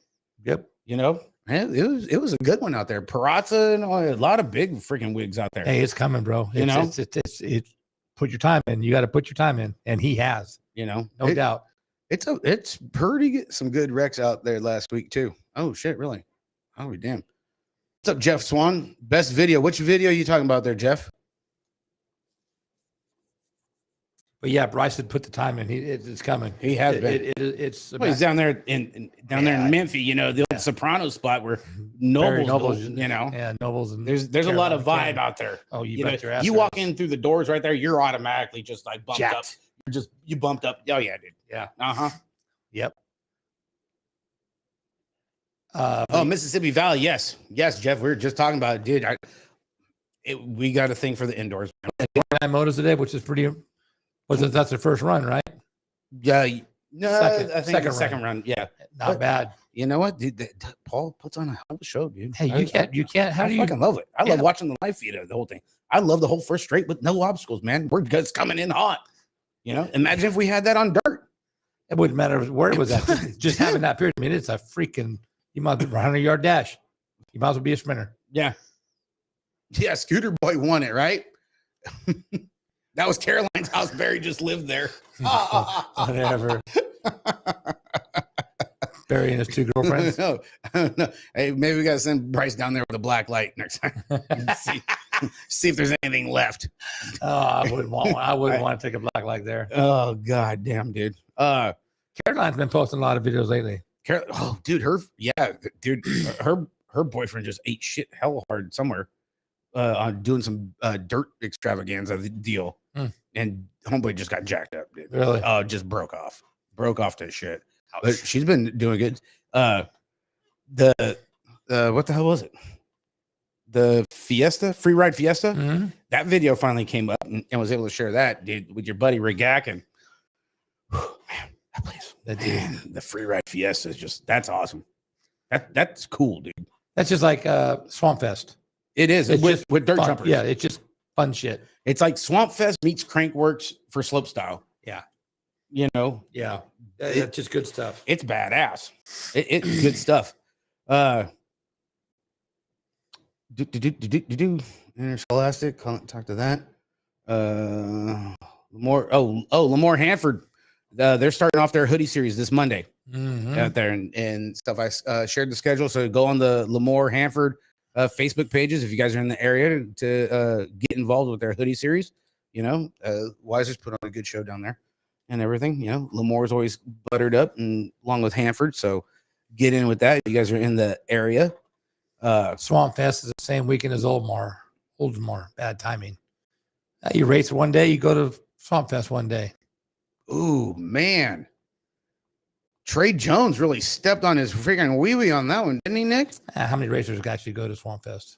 S2: Yep.
S1: You know, man, it was a good one out there. Perazza and a lot of big freaking wigs out there.
S2: Hey, it's coming, bro. It's put your time in. You got to put your time in, and he has.
S1: You know,
S2: no doubt.
S1: It's pretty some good wrecks out there last week too. Oh shit, really? Oh damn. What's up, Jeff Swan? Best video. Which video are you talking about there, Jeff?
S2: But yeah, Bryce had put the time in. It's coming.
S1: He has been.
S2: It's
S1: he's down there in Memphis, you know, the old Soprano spot where Nobles, you know.
S2: Yeah, Nobles. And
S1: there's a lot of vibe out there.
S2: Oh, you bet your ass.
S1: You walk in through the doors right there, you're automatically just like bumped
S2: Jacked.
S1: up. You bumped up. Oh yeah, dude.
S2: Yeah.
S1: Yep.
S2: Oh,
S1: Mississippi Valley. Yes, Jeff. We were just talking about it, dude. We got a thing for the indoors.
S2: 9 motos today, which is pretty. That's the first run, right?
S1: Yeah. No, I think second run. Yeah,
S2: not bad.
S1: You know what, dude? Paul puts on a hell of a show, dude.
S2: Hey, you can't. How do you?
S1: I fucking love it. I love watching the live feed of the whole thing. I love the whole first straight with no obstacles, man. We're just coming in hot. You know, imagine if we had that on dirt.
S2: It wouldn't matter where it was at. Just having that period. I mean, it's a freaking. You might be 100-yard dash. You might as well be a sprinter.
S1: Yeah. Yeah. Scooter Boy won it, right? That was Caroline's house. Barry just lived there.
S2: Whatever. Barry and his 2 girlfriends.
S1: No. Hey, maybe we gotta send Bryce down there with a black light next time. see if there's anything left.
S2: I wouldn't want to take a black light there.
S1: Oh god damn, dude.
S2: Caroline's been posting a lot of videos lately.
S1: Dude, her boyfriend just ate shit hell hard somewhere on doing some dirt extravaganza deal. And homeboy just got jacked up, dude.
S2: Really?
S1: Just broke off to shit. But she's been doing good. What the hell was it? The Fiesta, Freeride Fiesta.
S2: Mm-hmm.
S1: That video finally came up and was able to share that, dude, with your buddy Rigak. And man, that place, the Freeride Fiesta is just, that's awesome. That's cool, dude.
S2: That's just like Swamp Fest.
S1: It is.
S2: It's
S1: with dirt
S2: fun.
S1: jumpers.
S2: Yeah, it's just fun shit.
S1: It's like Swamp Fest meets Crankworks for slopestyle.
S2: Yeah.
S1: You know?
S2: Yeah. It's just good stuff.
S1: It's badass. It's good stuff. Interscholastic. Talk to that. Lamore Hanford. They're starting off their hoodie series this Monday out there and stuff. I shared the schedule. So go on the Lamore Hanford Facebook pages if you guys are in the area to get involved with their hoodie series. You know, Weiser's put on a good show down there and everything. You know, Lamore's always buttered up and along with Hanford. So get in with that. If you guys are in the area.
S2: Swamp Fest is the same weekend as Oldmar. Bad timing. You race one day, you go to Swamp Fest one day.
S1: Ooh, man. Trey Jones really stepped on his freaking wee-wee on that one, didn't he, Nick?
S2: How many racers actually go to Swamp Fest?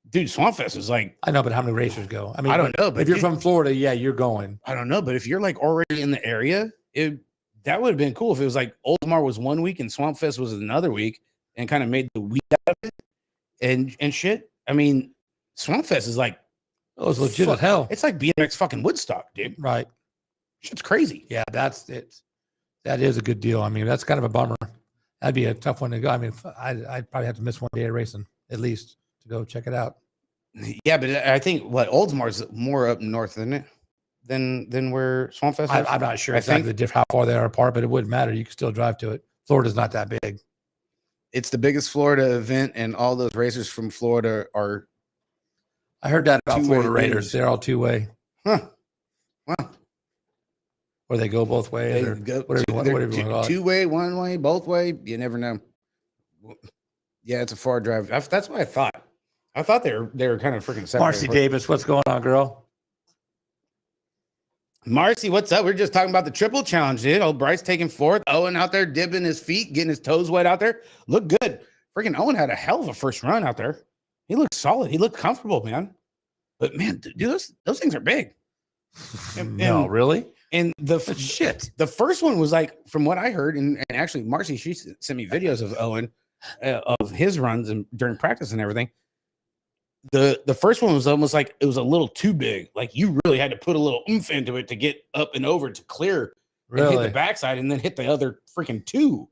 S1: Dude, Swamp Fest is like...
S2: I know, but how many racers go? I mean,
S1: I don't know. But
S2: if you're from Florida, yeah, you're going.
S1: I don't know, but if you're like already in the area, that would have been cool if it was like Oldmar was one week and Swamp Fest was another week and kind of made the week out of it and shit. I mean, Swamp Fest is like...
S2: Oh, it's legit as hell.
S1: It's like BMX fucking Woodstock, dude.
S2: Right.
S1: Shit's crazy.
S2: Yeah, that's it. That is a good deal. I mean, that's kind of a bummer. That'd be a tough one to go. I mean, I'd probably have to miss one day of racing at least to go check it out.
S1: Yeah, but I think Oldsmar's more up north, isn't it? Than where Swamp Fest is?
S2: I'm not sure exactly how far they are apart, but it wouldn't matter. You can still drive to it. Florida's not that big.
S1: It's the biggest Florida event, and all those racers from Florida are...
S2: I heard that about Florida Raiders. They're all two-way.
S1: Huh. Wow.
S2: Or they go both ways. Whatever you want to call it.
S1: Two-way, one-way, both way. You never know. Yeah, it's a far drive. That's what I thought. I thought they were kind of freaking separate.
S2: Marcy Davis, what's going on, girl?
S1: Marcy, what's up? We're just talking about the triple challenge, dude. Old Bryce taking fourth. Owen out there dipping his feet, getting his toes wet out there. Look good. Freaking Owen had a hell of a first run out there. He looked solid. He looked comfortable, man. But man, dude, those things are big.
S2: No, really?
S1: And the first one was like, from what I heard, and actually Marcy, she sent me videos of Owen, of his runs and during practice and everything. The first one was almost like it was a little too big. Like you really had to put a little oomph into it to get up and over to clear and hit the backside and then hit the other freaking two,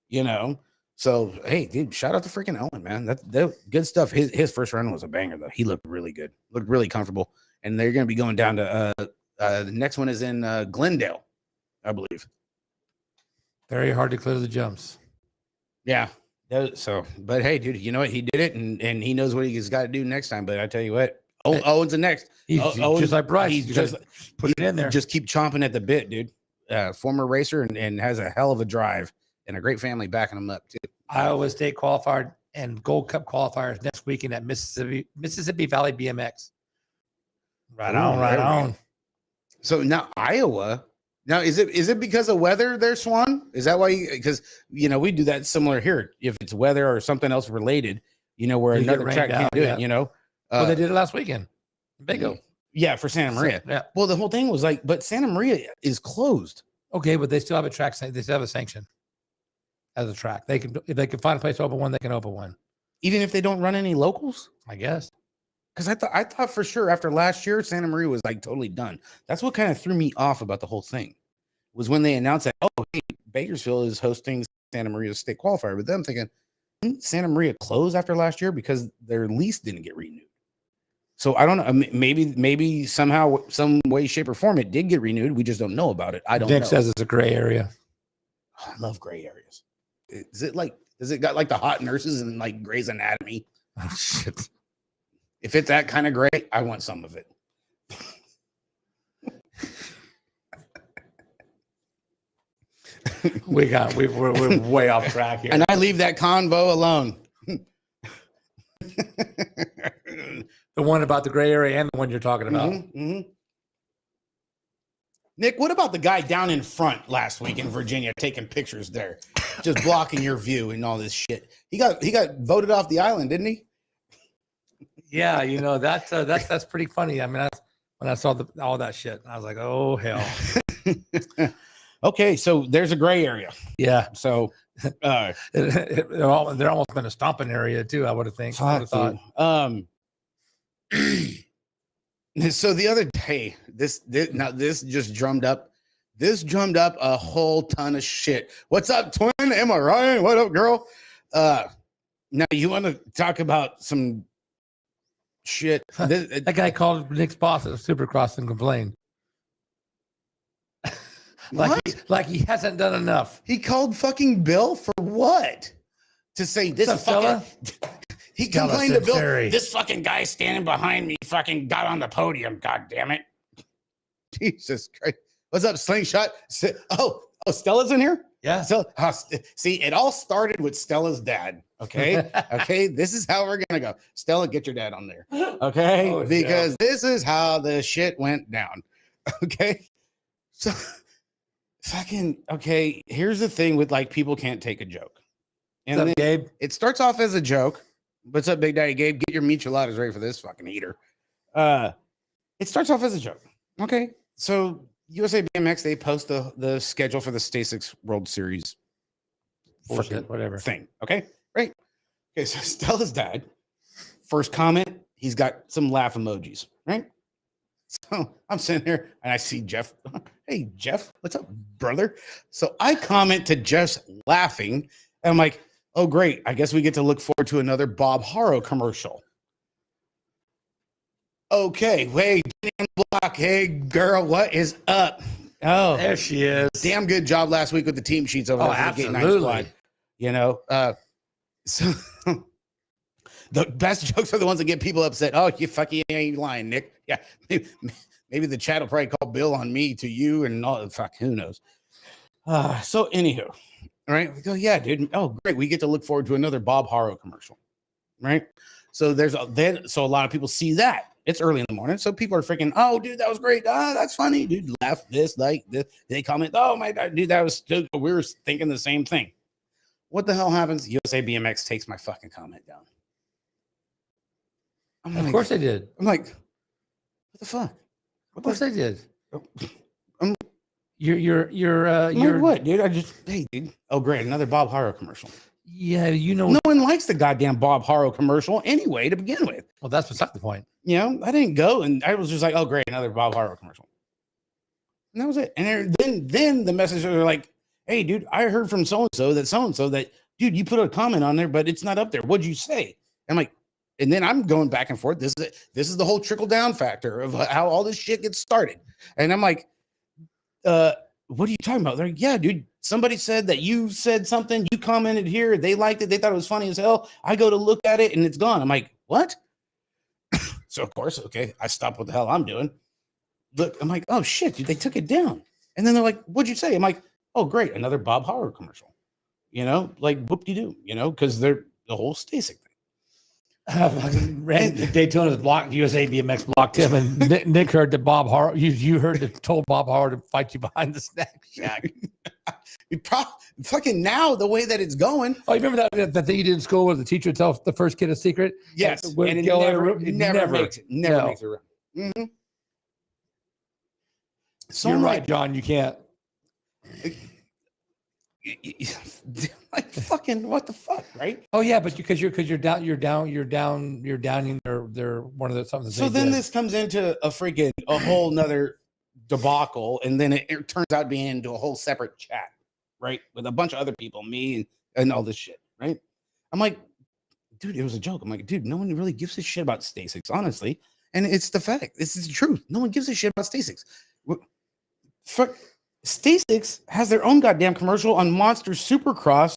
S1: you know? So, hey, dude, shout out to freaking Owen, man. That's good stuff. His first run was a banger, though. He looked really good. Looked really comfortable. And they're going to be going down to the next one is in Glendale, I believe.
S2: Very hard to clear the jumps.
S1: Yeah. So, but hey, dude, you know what? He did it, and he knows what he's got to do next time. But I tell you what, Owen's the next.
S2: He's just like Bryce.
S1: He's just
S2: put it in there.
S1: Just keep chomping at the bit, dude. Former racer and has a hell of a drive and a great family backing him up too.
S2: Iowa State qualifier and Gold Cup qualifiers next weekend at Mississippi Valley BMX. Right on. So
S1: now Iowa. Now is it because of weather there, Swan? Is that why? Because we do that similar here. If it's weather or something else related, where another track can't do it.
S2: Well, they did it last weekend. Bingo.
S1: Yeah, for Santa Maria.
S2: Yeah.
S1: Well, the whole thing was like, but Santa Maria is closed.
S2: Okay, but they still have a track. They still have a sanction as a track. If they can find a place to open one, they can open one.
S1: Even if they don't run any locals?
S2: I guess.
S1: Because I thought for sure after last year, Santa Maria was like totally done. That's what kind of threw me off about the whole thing. Was when they announced that, hey, Bakersfield is hosting Santa Maria State qualifier. But them thinking, didn't Santa Maria close after last year because their lease didn't get renewed? So I don't know. Maybe somehow, some way, shape, or form, it did get renewed. We just don't know about it. I don't know.
S2: Nick says it's a gray area.
S1: Oh, I love gray areas. Does it got like the hot nurses and like Grey's Anatomy?
S2: Oh shit.
S1: If it's that kind of gray, I want some of it.
S2: We're way off track here.
S1: And I leave that convo alone.
S2: The one about the gray area and the one you're talking about.
S1: Nick, what about the guy down in front last week in Virginia taking pictures there, just blocking your view and all this shit? He got voted off the island, didn't he?
S2: Yeah, that's pretty funny. I mean, when I saw all that shit, I was like, oh hell.
S1: Okay, so there's a gray area.
S2: Yeah.
S1: So
S2: they're almost been a stomping area too, I would have thought.
S1: So the other day, this just drummed up a whole ton of shit. What's up, twin? Am I right? What up, girl? Now you want to talk about some shit?
S2: That guy called Nick's boss at Supercross and complained. Like he hasn't done enough.
S1: He called fucking Bill for what? To say this fucking. He complained to Bill. This fucking guy standing behind me fucking got on the podium. God damn it! Jesus Christ! What's up, Slingshot? Oh, Stella's in here.
S2: Yeah.
S1: So see, it all started with Stella's dad. Okay. Okay. This is how we're gonna go. Stella, get your dad on there. Okay. Because this is how the shit went down. Okay. So. Fucking okay. Here's the thing with like people can't take a joke, and
S2: what's up, Gabe?
S1: It starts off as a joke. What's up, Big Daddy Gabe? Get your micheladas ready for this fucking eater. It starts off as a joke. Okay, so USA BMX they post the schedule for the STASIX World Series.
S2: Whatever
S1: thing. Okay, right. Okay, so Stella's dad. First comment, he's got some laugh emojis. Right. So I'm sitting here and I see Jeff. Hey, Jeff, what's up, brother? So I comment to Jeff's laughing. And I'm like, oh, great. I guess we get to look forward to another Bob Haro commercial. Okay. Hey, Jenny Block. Hey, girl, what is up? Oh,
S2: there she is.
S1: Damn good job last week with the team sheets over there.
S2: Absolutely.
S1: So the best jokes are the ones that get people upset. Oh, you fucking ain't lying, Nick. Yeah. Maybe the chat will probably call Bill on me to you and all. Fuck, who knows? So anywho, all right. We go, yeah, dude. Oh, great. We get to look forward to another Bob Haro commercial. Right. So so a lot of people see that. It's early in the morning. So people are freaking, oh, dude, that was great. Oh, that's funny, dude. Laugh this, like this. They comment, oh my God, dude, that was stupid. We were thinking the same thing. What the hell happens? USA BMX takes my fucking comment down.
S2: Of course they did.
S1: I'm like, what the fuck?
S2: Of course they did.
S1: You're what, dude? Hey, dude. Oh, great. Another Bob Haro commercial.
S2: Yeah,
S1: no one likes the goddamn Bob Haro commercial anyway to begin with.
S2: Well, that's beside the point.
S1: I didn't go and I was just like, oh, great. Another Bob Haro commercial. And that was it. And then the messages are like, hey, dude, I heard from so-and-so that, dude, you put a comment on there, but it's not up there. What'd you say? I'm like, and then I'm going back and forth. This is the whole trickle down factor of how all this shit gets started. And I'm like, what are you talking about? They're like, yeah, dude, somebody said that you said something, you commented here, they liked it, they thought it was funny as hell. I go to look at it and it's gone. I'm like, what? So of course, okay, I stopped what the hell I'm doing. Look, I'm like, oh shit, dude, they took it down. And then they're like, what'd you say? I'm like, oh great, another Bob Howard commercial. You know, like whoop-de-doo, you know, because they're the whole Stasek thing.
S2: Daytona's blocked. USA BMX blocked him, and Nick heard that Bob Howard. You heard that told Bob Howard to fight you behind the snack shack.
S1: Fucking now the way that it's going.
S2: Oh, you remember that thing you did in school where the teacher would tell the first kid a secret?
S1: Yes,
S2: and
S1: it never makes it around. Mm-hmm. So
S2: you're
S1: I'm
S2: right,
S1: like,
S2: John. You can't.
S1: Like fucking what the fuck, right?
S2: Oh yeah, but because you're downing their one of the something.
S1: So then this comes into a whole nother debacle, and then it turns out being into a whole separate chat, right, with a bunch of other people, me and all this shit, right? I'm like, dude, it was a joke. I'm like, dude, no one really gives a shit about Staseks, honestly, and it's the fact. This is the truth. No one gives a shit about Staseks. Fuck. Staseks has their own goddamn commercial on Monster Energy Supercross.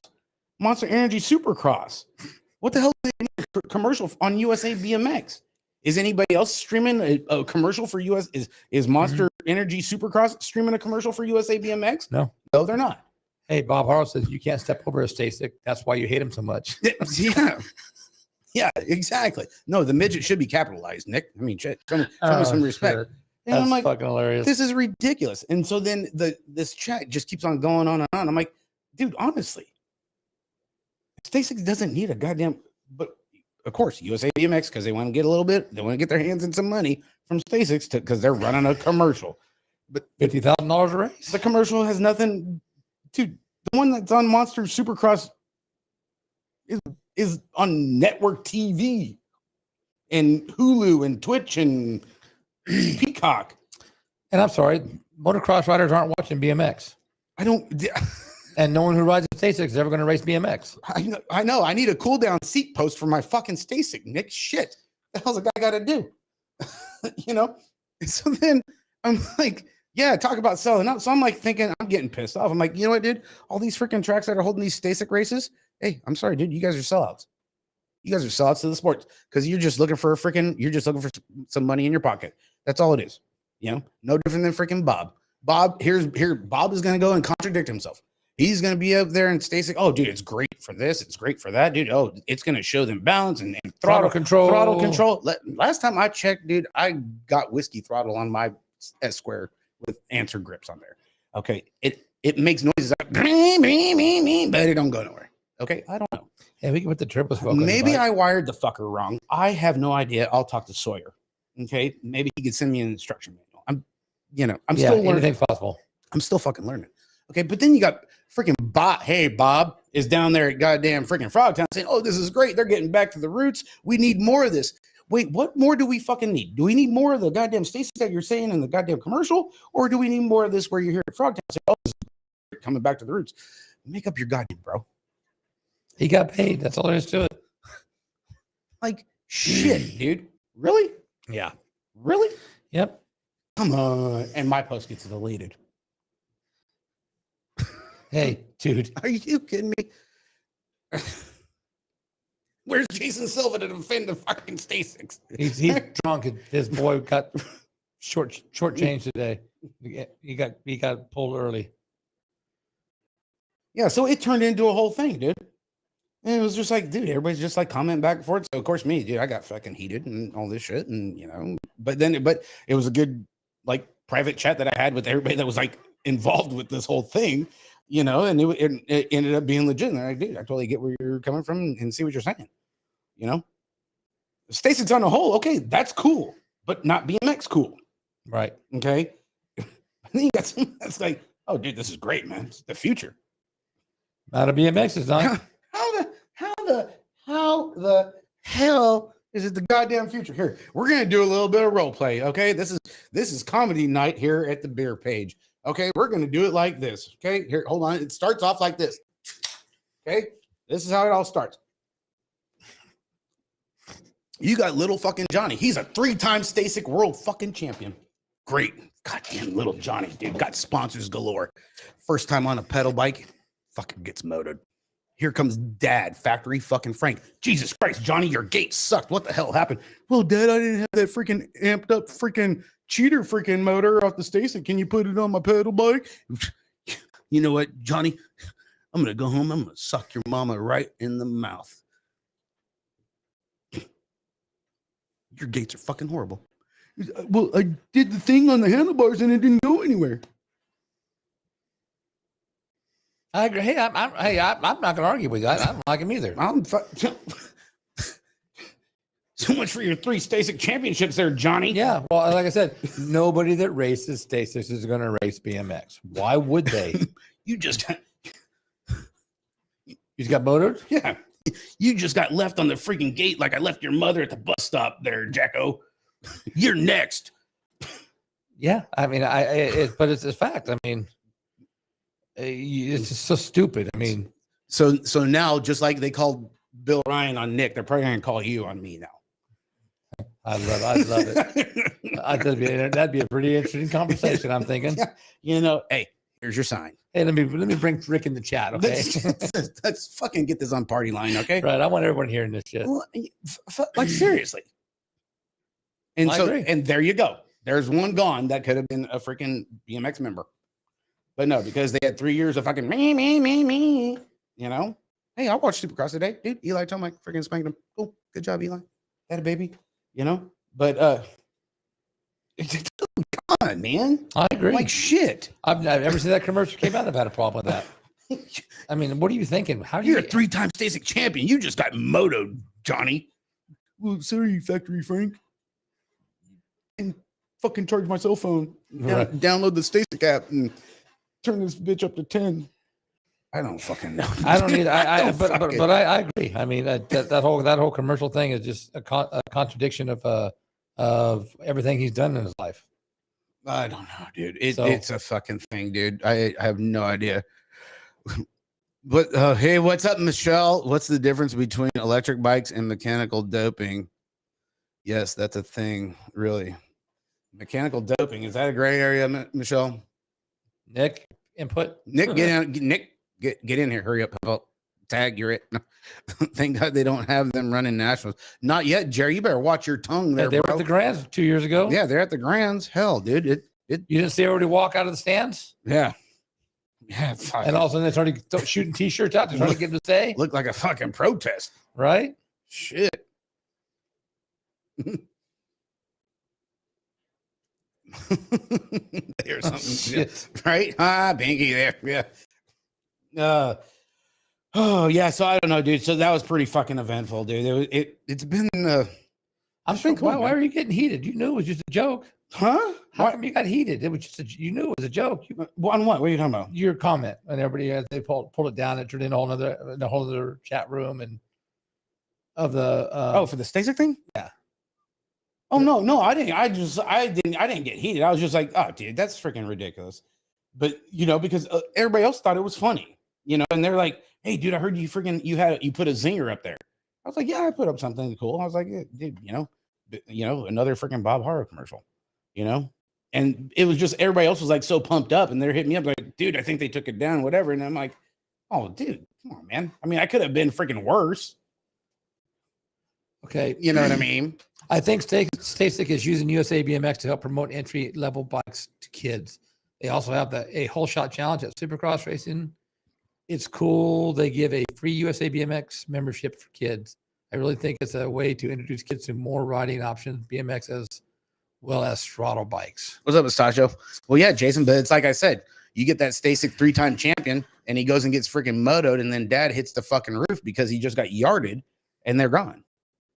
S1: What the hell is a commercial on USA BMX? Is anybody else streaming a commercial for US? Is Monster Energy Supercross streaming a commercial for USA BMX?
S2: No,
S1: they're not.
S2: Hey, Bob Harrell says you can't step over a Stasek. That's why you hate him so much.
S1: Yeah, exactly. No, the midget should be capitalized, Nick. I mean, shit, show me some respect.
S2: Shit.
S1: And
S2: That's
S1: I'm like,
S2: fucking hilarious.
S1: This is ridiculous. And so then this chat just keeps on going on and on. I'm like, dude, honestly, Staseks doesn't need a goddamn, but of course, USA BMX, because they want to get a little bit, they want to get their hands in some money from Staseks because they're running a commercial. But
S2: $50,000 a race.
S1: The commercial has nothing, dude. The one that's on Monster Supercross is on network TV and Hulu and Twitch and Peacock.
S2: And I'm sorry, motocross riders aren't watching BMX.
S1: I don't.
S2: And no one who rides a Stasek is ever going to race BMX.
S1: I know. I need a cool down seat post for my fucking Stasek, Nick. Shit. The hell's a guy got to do? You know? So then I'm like, yeah, talk about selling out. So I'm like thinking, I'm getting pissed off. I'm like, you know what, dude? All these freaking tracks that are holding these Stasek races. Hey, I'm sorry, dude. You guys are sellouts. You guys are sellouts to the sport because you're just looking for some money in your pocket. That's all it is. You know, no different than freaking Bob. Bob is going to go and contradict himself. He's going to be up there and Stasek. Oh, dude, it's great for this. It's great for that, dude. Oh, it's going to show them balance and throttle control. Last time I checked, dude, I got whiskey throttle on my S Square with answer grips on there. Okay. It makes noises like, but it don't go nowhere. Okay. I don't know.
S2: Yeah, we can put the turbo smoke.
S1: Maybe I wired the fucker wrong. I have no idea. I'll talk to Sawyer. Okay. Maybe he could send me an instruction manual. I'm still learning.
S2: Anything's possible.
S1: I'm still fucking learning. Okay. But then you got freaking Bob. Hey, Bob is down there at goddamn freaking Frogtown saying, oh, this is great. They're getting back to the roots. We need more of this. Wait, what more do we fucking need? Do we need more of the goddamn Staseks that you're saying in the goddamn commercial? Or do we need more of this where you're here at Frogtown saying, oh, this is great, coming back to the roots? Make up your goddamn, bro.
S2: He got paid. That's all there is to it.
S1: Like, shit, dude. Really?
S2: Yeah.
S1: Really?
S2: Yep.
S1: Come on. And my post gets deleted.
S2: Hey, dude.
S1: Are you kidding me? Where's Jason Silva to defend the fucking Staseks?
S2: He's drunk. His boy got short change today. He got pulled early.
S1: Yeah, so it turned into a whole thing, dude. And it was just like, dude, everybody's just like commenting back and forth. So of course me, dude, I got fucking heated and all this shit. And but it was a good like private chat that I had with everybody that was like involved with this whole thing, and it ended up being legit. And I'm like, dude, I totally get where you're coming from and see what you're saying. Stacy's on the whole, okay, that's cool, but not BMX cool.
S2: Right.
S1: Okay. And then you got some that's like, oh dude, this is great, man. It's the future.
S2: Not a BMX is not.
S1: How the hell is it the goddamn future? Here, we're gonna do a little bit of role play. Okay, this is comedy night here at the beer page. Okay, we're gonna do it like this. Okay, here, hold on. It starts off like this. Okay, this is how it all starts. You got little fucking Johnny. He's a 3-time Stasek world fucking champion. Great, goddamn little Johnny, dude. Got sponsors galore. First time on a pedal bike, fucking gets motored. Here comes Dad, factory fucking Frank. Jesus Christ, Johnny, your gate sucked. What the hell happened? Well, Dad, I didn't have that freaking amped up freaking cheater freaking motor off the station. Can you put it on my pedal bike? You know what, Johnny? I'm going to go home. I'm going to suck your mama right in the mouth. Your gates are fucking horrible. Well, I did the thing on the handlebars and it didn't go anywhere.
S2: I agree. Hey, I'm not going to argue with you. I don't like him either.
S1: So much for your 3 Stasic championships there, Johnny.
S2: Yeah. Well, like I said, nobody that races Stasics is going to race BMX. Why would they?
S1: You just
S2: got motored?
S1: Yeah. You just got left on the freaking gate like I left your mother at the bus stop there, Jacko. You're next.
S2: Yeah. I mean, but it's a fact. I mean, it's just so stupid. I mean,
S1: so now, just like they called Bill Ryan on Nick, they're probably going to call you on me now.
S2: I'd love it. That'd be a pretty interesting conversation. I'm thinking.
S1: Yeah. You know, hey, here's your sign.
S2: Hey, let me bring Rick in the chat. Okay,
S1: let's fucking get this on party line. Okay,
S2: right. I want everyone hearing this shit.
S1: Well, like seriously. And and there you go. There's one gone that could have been a freaking BMX member, but no, because they had 3 years of fucking me. You know, hey, I watched Supercross today, dude. Eli Tomac freaking spanked him. Cool, good job, Eli. Had a baby. You know, but come on, man.
S2: I agree.
S1: Like shit.
S2: I've ever seen that commercial came out. I've had a problem with that. I mean, what are you thinking? How do
S1: You're a 3-time Stasic champion. You just got motoed, Johnny. Well, sorry, factory Frank. And fucking charge my cell phone.
S2: Right.
S1: Download the Stasic app and turn this bitch up to 10. I don't fucking know.
S2: I don't need. But I agree. I mean, that whole commercial thing is just a contradiction of everything he's done in his life.
S1: I don't know, dude. It's a fucking thing, dude. I have no idea. But hey, what's up, Michelle? What's the difference between electric bikes and mechanical doping? Yes, that's a thing, really. Mechanical doping, is that a gray area, Michelle?
S2: Nick, input.
S1: Nick, get in here. Hurry up. Help. Tag, you're it. Thank God they don't have them running nationals. Not yet, Jerry. You better watch your tongue there.
S2: They were at the Grands 2 years ago.
S1: Yeah, they're at the Grands. Hell, dude. You
S2: didn't see everybody walk out of the stands?
S1: Yeah. Yeah. Fuck.
S2: And all of a sudden they started shooting t-shirts out to try to get them to stay.
S1: Looked like a fucking protest.
S2: Right?
S1: Shit. There's something. Shit. Right? Binky there. Yeah. Oh yeah, so I don't know, dude. So that was pretty fucking eventful, dude. It's been.
S2: I'm thinking, why are you getting heated? You knew it was just a joke,
S1: huh?
S2: How come you got heated? It was just you knew it was a joke.
S1: On what? What are you talking about?
S2: Your comment, and everybody they pulled it down. It turned into a whole other chat room and of the
S1: for the Stasic thing.
S2: Yeah.
S1: Oh no, I didn't. I didn't get heated. I was just like, oh, dude, that's freaking ridiculous. But because everybody else thought it was funny, and they're like, hey, dude, I heard you put a zinger up there. I was like, yeah, I put up something cool. I was like, yeah, dude, another freaking Bob Harrow commercial, and it was just everybody else was like so pumped up, and they're hitting me up like, dude, I think they took it down, whatever. And I'm like, oh, dude, come on, man. I mean, I could have been freaking worse.
S2: Okay,
S1: you know what I mean?
S2: I think Stasic is using USA BMX to help promote entry-level bikes to kids. They also have a whole shot challenge at Supercross racing. It's cool. They give a free USA BMX membership for kids. I really think it's a way to introduce kids to more riding options, BMX as well as throttle bikes.
S1: What's up, Pistacho? Well, yeah, Jason, but it's like I said, you get that Stasic 3-time champion and he goes and gets freaking motoed, and then Dad hits the fucking roof because he just got yarded and they're gone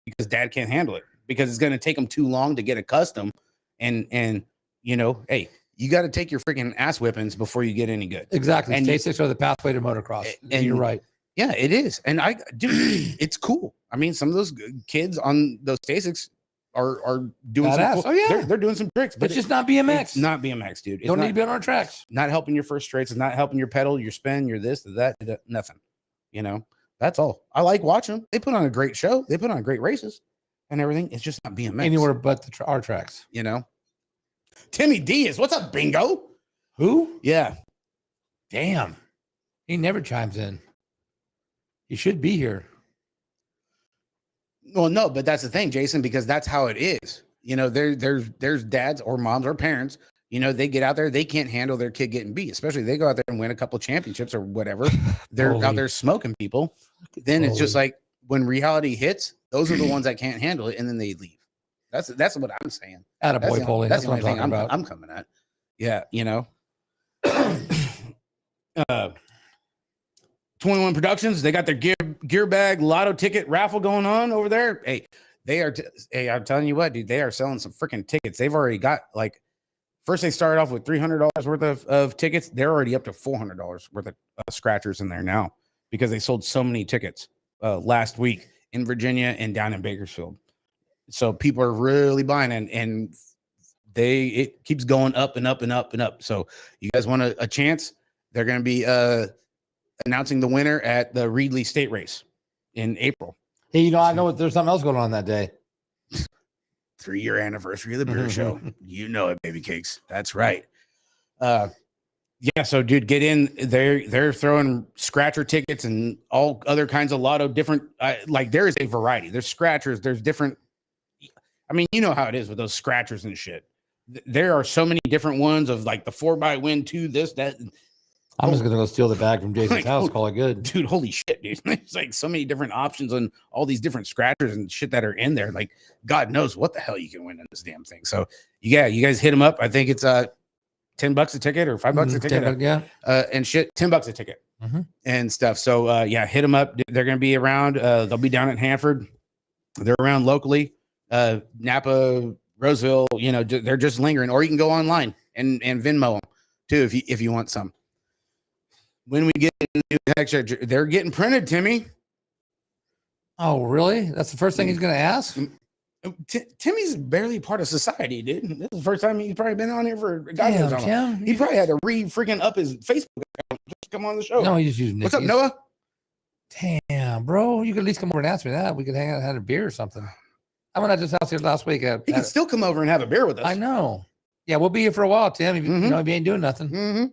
S1: because Dad can't handle it because it's going to take them too long to get accustomed. And hey, you got to take your freaking ass whippings before you get any good.
S2: Exactly. And Stasics are the pathway to motocross. And you're right.
S1: Yeah, it is. And dude, it's cool. I mean, some of those kids on those Stasics are doing some cool, they're doing some tricks, but
S2: it's just not BMX.
S1: It's not BMX, dude. It's
S2: don't need to be on our tracks.
S1: Not helping your first straights. It's not helping your pedal, your spin, your this, that, nothing. That's all. I like watching them. They put on a great show. They put on great races and everything. It's just not BMX.
S2: Anywhere but our tracks.
S1: Timmy Diaz, what's up, Bingo?
S2: Who?
S1: Yeah.
S2: Damn. He never chimes in. He should be here.
S1: Well, no, but that's the thing, Jason, because that's how it is. You know, there's dads or moms or parents, you know, they get out there, they can't handle their kid getting beat, especially they go out there and win a couple championships or whatever. They're out there smoking people. Then it's just like when reality hits, those are the ones that can't handle it, and then they leave. That's what I'm saying.
S2: Attaboy, Paulie.
S1: That's the only thing I'm coming at. Yeah, you know. 21 Productions, they got their gear bag lotto ticket raffle going on over there. Hey, I'm telling you what, dude, they are selling some freaking tickets. They've already got, like, first they started off with $300 worth of tickets. They're already up to $400 worth of scratchers in there now because they sold so many tickets last week in Virginia and down in Bakersfield. So people are really buying, and it keeps going up and up and up and up. So you guys want a chance? They're going to be announcing the winner at the Reedley State Race in April.
S2: Hey, you know, I know there's something else going on that day.
S1: 3-year anniversary of the beer show. You know it, baby cakes. That's right. Yeah, so dude, get in. They're throwing scratcher tickets and all other kinds of lotto different. Like there is a variety. There's scratchers. There's different. I mean, you know how it is with those scratchers and shit. There are so many different ones of like the 4x win 2, this, that.
S2: I'm just gonna go steal the bag from Jason's house. Call it good,
S1: dude. Holy shit, dude! There's like so many different options on all these different scratchers and shit that are in there. Like God knows what the hell you can win in this damn thing. So yeah, you guys hit them up. I think it's $10 a ticket or $5 a ticket.
S2: Yeah,
S1: and shit, $10 a ticket and stuff. So yeah, hit them up. They're gonna be around. They'll be down at Hanford. They're around locally, Napa, Roseville. You know, they're just lingering. Or you can go online and Venmo them too if you want some. When we get new extra, they're getting printed, Timmy.
S2: Oh, really? That's the first thing he's going to ask?
S1: Timmy's barely part of society, dude. This is the first time he's probably been on here for God knows how long. He probably had to freaking up his Facebook account just to come on the show.
S2: No, he's just using
S1: What's up, Noah?
S2: Damn, bro. You could at least come over and ask me that. We could hang out and have a beer or something. I went out to his house here last week.
S1: He can still come over and have a beer with us.
S2: I know. Yeah, we'll be here for a while, Tim. If you know, if you ain't doing nothing.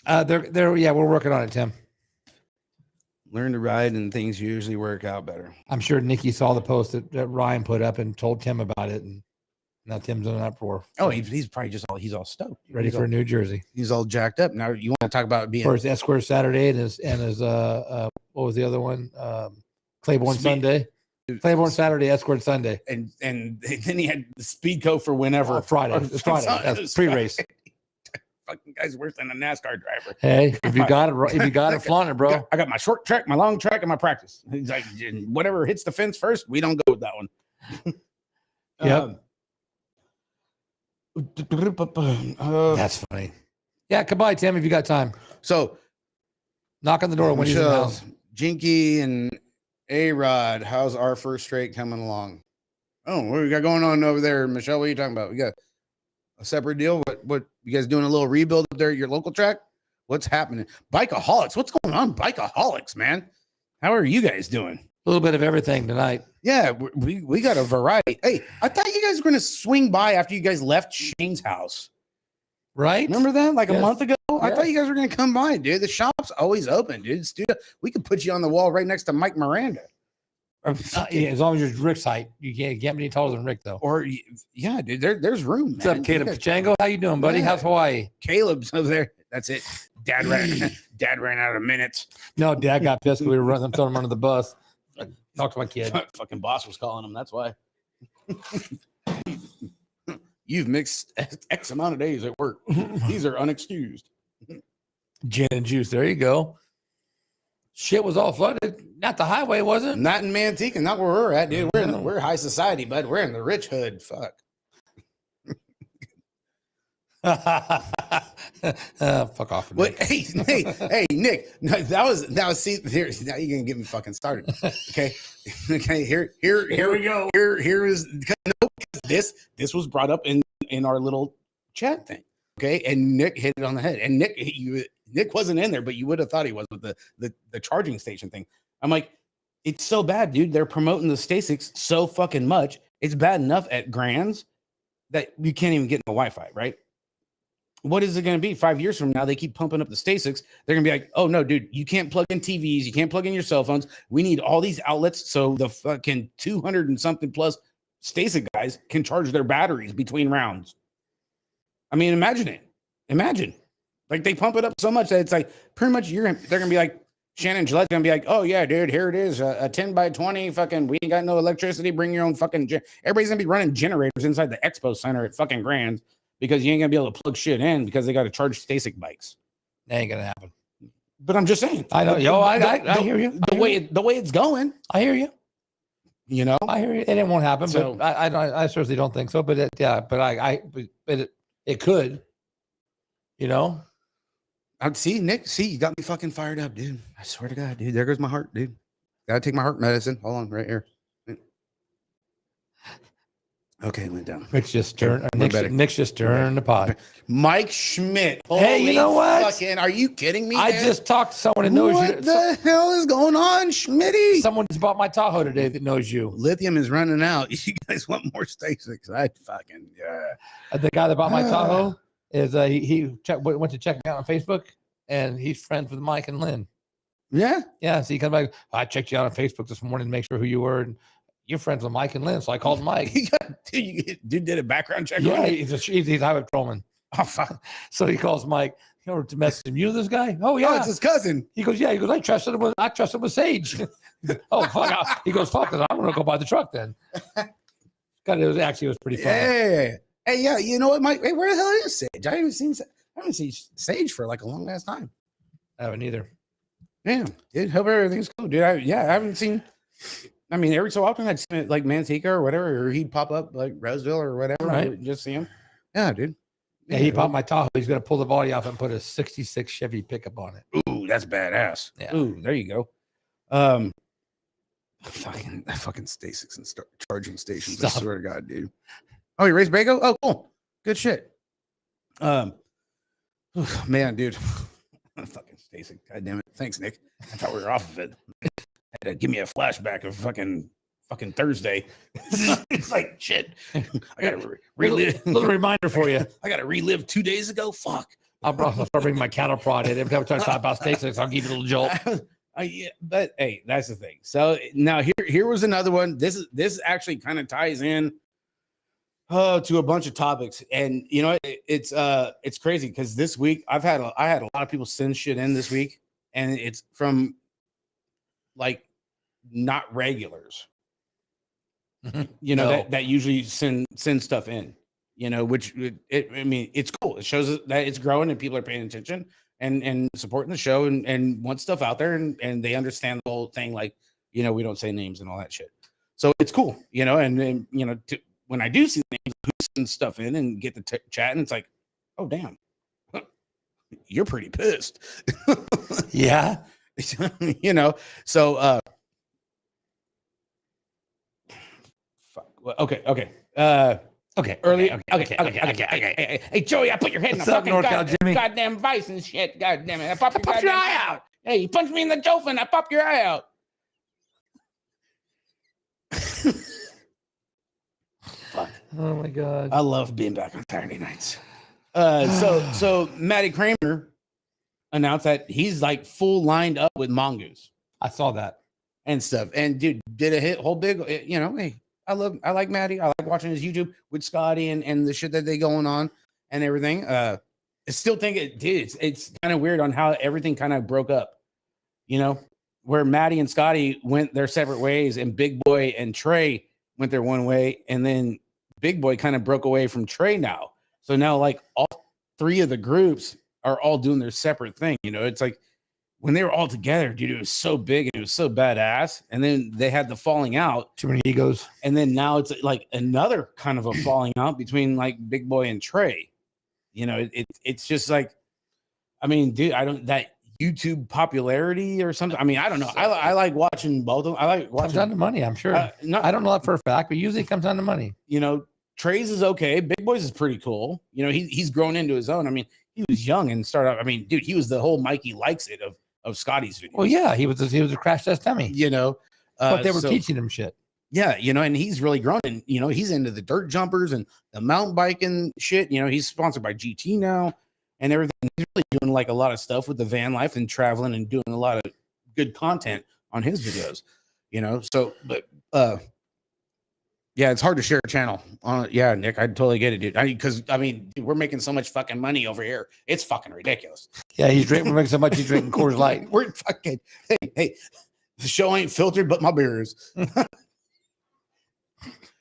S2: We're working on it, Tim.
S1: Learn to ride and things usually work out better.
S2: I'm sure Nikki saw the post that Ryan put up and told Tim about it, and now Tim's in an uproar.
S1: Oh, he's probably he's all stoked.
S2: Ready for New Jersey.
S1: He's all jacked up. Now you want to talk about being
S2: first Esquire Saturday and his what was the other one? Claiborne Sunday. Claiborne Saturday, Esquire Sunday.
S1: And then he had the Speedco for whenever.
S2: Friday. It's Friday. That's pre-race.
S1: Fucking guy's worse than a NASCAR driver.
S2: Hey, if you got it, flaunt it, bro.
S1: I got my short track, my long track, and my practice. He's like, whatever hits the fence first, we don't go with that one.
S2: Yep. That's funny. Yeah, goodbye, Tim, if you got time.
S1: So,
S2: knock on the door when he's in the house.
S1: Jinky and A-Rod, how's our first straight coming along? Oh, what we got going on over there, Michelle? What are you talking about? We got a separate deal. What you guys doing a little rebuild up there at your local track? What's happening? Bikeaholics, what's going on? Bikeaholics, man. How are you guys doing?
S2: A little bit of everything tonight.
S1: Yeah, we got a variety. Hey, I thought you guys were going to swing by after you guys left Shane's house.
S2: Right?
S1: Remember that? Like a month ago? Yeah. I thought you guys were going to come by, dude. The shop's always open, dude. We could put you on the wall right next to Mike Miranda.
S2: Yeah, as long as you're Rick's height. You can't get any taller than Rick, though.
S1: Or, yeah, dude, there's room, man.
S2: What's up, Caleb Pachango? How you doing, buddy? Yeah. How's Hawaii?
S1: Caleb's over there. That's it. Dad ran out of minutes.
S2: No, Dad got pissed. We were throwing him under the bus. Talk to my kid.
S1: Fucking boss was calling him. That's why. You've mixed X amount of days at work. These are unexcused.
S2: Gin and juice. There you go. Shit was all flooded. Not the highway, was it?
S1: Not in Manteca. Not where we're at, dude. We're high society, bud. We're in the rich hood. Fuck.
S2: Fuck off.
S1: Wait, hey, Nick. No, that was. See, here. Now you're gonna get me fucking started. Okay. Here we go. Here is this was brought up in our little chat thing. Okay, and Nick hit it on the head. And Nick wasn't in there, but you would have thought he was with the charging station thing. I'm like, it's so bad, dude. They're promoting the Stasics so fucking much. It's bad enough at Grands that you can't even get in the Wi-Fi, right? what is it going to be 5 years from now? They keep pumping up the STACYCs. They're going to be like, oh no, dude, you can't plug in TVs. You can't plug in your cell phones. We need all these outlets. So the fucking 200 and something plus STACYC guys can charge their batteries between rounds. I mean, imagine it. Imagine. Like they pump it up so much that it's like pretty much they're going to be like, Shannon Gillette's going to be like, oh yeah, dude, here it is. A 10 by 20 fucking, we ain't got no electricity. Bring your own fucking, everybody's going to be running generators inside the expo center at fucking Grand because you ain't going to be able to plug shit in because they got to charge STACYC bikes.
S2: That ain't going to happen.
S1: But I'm just saying.
S2: I know. I hear you.
S1: The way it's going.
S2: I hear you.
S1: You know?
S2: I hear you. And it won't happen, so, but I certainly don't think so. But it could, you know?
S1: I'd see Nick. See, you got me fucking fired up, dude. I swear to God, dude. There goes my heart, dude. Gotta take my heart medicine. Hold on, right here. Okay, it went down.
S2: Nick's just turned the pot.
S1: Mike Schmidt.
S2: Hey, you know what?
S1: Fucking, are you kidding me?
S2: I just talked to someone that knows you.
S1: What the hell is going on, Schmitty?
S2: Someone just bought my Tahoe today that knows you.
S1: Lithium is running out. You guys want more STACYCs? I fucking
S2: The guy that bought my Tahoe is went to check me out on Facebook, and he's friends with Mike and Lynn.
S1: Yeah.
S2: So he comes back. I checked you out on Facebook this morning to make sure who you were, and you're friends with Mike and Lynn. So I called Mike.
S1: Dude did a background check.
S2: Yeah, he's highway patrolman.
S1: Oh fuck.
S2: So he calls Mike. You know, to message him. You know this guy? Oh yeah,
S1: it's his cousin.
S2: He goes, yeah. He goes, I trusted him with Sage. Oh fuck. He goes, fuck. I'm gonna go buy the truck then. God, it was pretty fun.
S1: Hey, yeah. You know what, Mike? Hey, where the hell is Sage? I haven't seen Sage for like a long ass time.
S2: I haven't either.
S1: Yeah, dude. Hope everything's cool, dude. I haven't seen. I mean, every so often I'd see it like Manteca or whatever, or he'd pop up like Roseville or whatever.
S2: Right.
S1: I would just see him. Yeah, dude.
S2: Yeah, he bought my Tahoe. He's gonna pull the body off and put a '66 Chevy pickup on it.
S1: Ooh, that's badass.
S2: Yeah.
S1: Ooh, there you go. Fucking STACYCs and charging stations. Stop. I swear to God, dude. Oh, you raised Bago? Oh, cool. Good shit. Man, dude. Fucking STACYC. God damn it. Thanks, Nick. I thought we were off of it. Had to give me a flashback of fucking Thursday. It's like shit. I gotta relive.
S2: Little reminder for you.
S1: I gotta relive 2 days ago. Fuck.
S2: I'll start bringing my cattle prod in. Every time I talk about STACYCs, I'll give you a little jolt.
S1: Yeah, but hey, that's the thing. So now here was another one. This actually kind of ties in to a bunch of topics, and you know it's crazy because this week I had a lot of people send shit in this week, and it's from like not regulars. You know, that usually send stuff in, you know, which I mean, it's cool. It shows that it's growing and people are paying attention and supporting the show and want stuff out there and they understand the whole thing. Like, you know, we don't say names and all that shit. So it's cool, you know, and you know, when I do see names, who send stuff in and get the chat, and it's like, oh, damn, you're pretty pissed.
S2: Yeah.
S1: You know, so, okay. Hey, Joey, I put your head in the fucking goddamn vice and shit. God damn it. I pop your eye out. Hey, you punch me in the jofa and I pop your eye out. Fuck.
S2: Oh my God.
S1: I love being back on Saturday nights. So Matty Kramer announced that he's like full lined up with Mongoose.
S2: I saw that
S1: and stuff. And dude, did a whole big, you know, hey, I like Matty. I like watching his YouTube with Scotty and the shit that they going on and everything. I still think it's kind of weird on how everything kind of broke up, you know, where Matty and Scotty went their separate ways and Big Boy and Trey went their one way. And then Big Boy kind of broke away from Trey now. So now like all three of the groups are all doing their separate thing. You know, it's like when they were all together, dude, it was so big and it was so badass. And then they had the falling out.
S2: Too many egos.
S1: And then now it's like another kind of a falling out between like Big Boy and Trey. You know, it's just like, I mean, dude, that YouTube popularity or something. I mean, I don't know. I like watching both of them. I like watching.
S2: Comes down to money, I'm sure. I don't know that for a fact, but usually it comes down to money.
S1: You know, Trey's is okay. Big Boy's is pretty cool. You know, he's grown into his own. I mean, he was young and started out. I mean, dude, he was the whole Mikey likes it of Scotty's videos.
S2: Well, yeah, he was a crash test dummy.
S1: You know,
S2: but they were teaching him shit.
S1: Yeah, you know, and he's really grown, and you know, he's into the dirt jumpers and the mountain biking shit. You know, he's sponsored by GT now. and everything. He's really doing like a lot of stuff with the van life and traveling and doing a lot of good content on his videos, so, but, yeah, it's hard to share a channel. Yeah, Nick, I totally get it, dude. Because dude, we're making so much fucking money over here. It's fucking ridiculous.
S2: Yeah, we're making so much. He's drinking Coors Light.
S1: We're fucking. Hey, the show ain't filtered, but my beer is.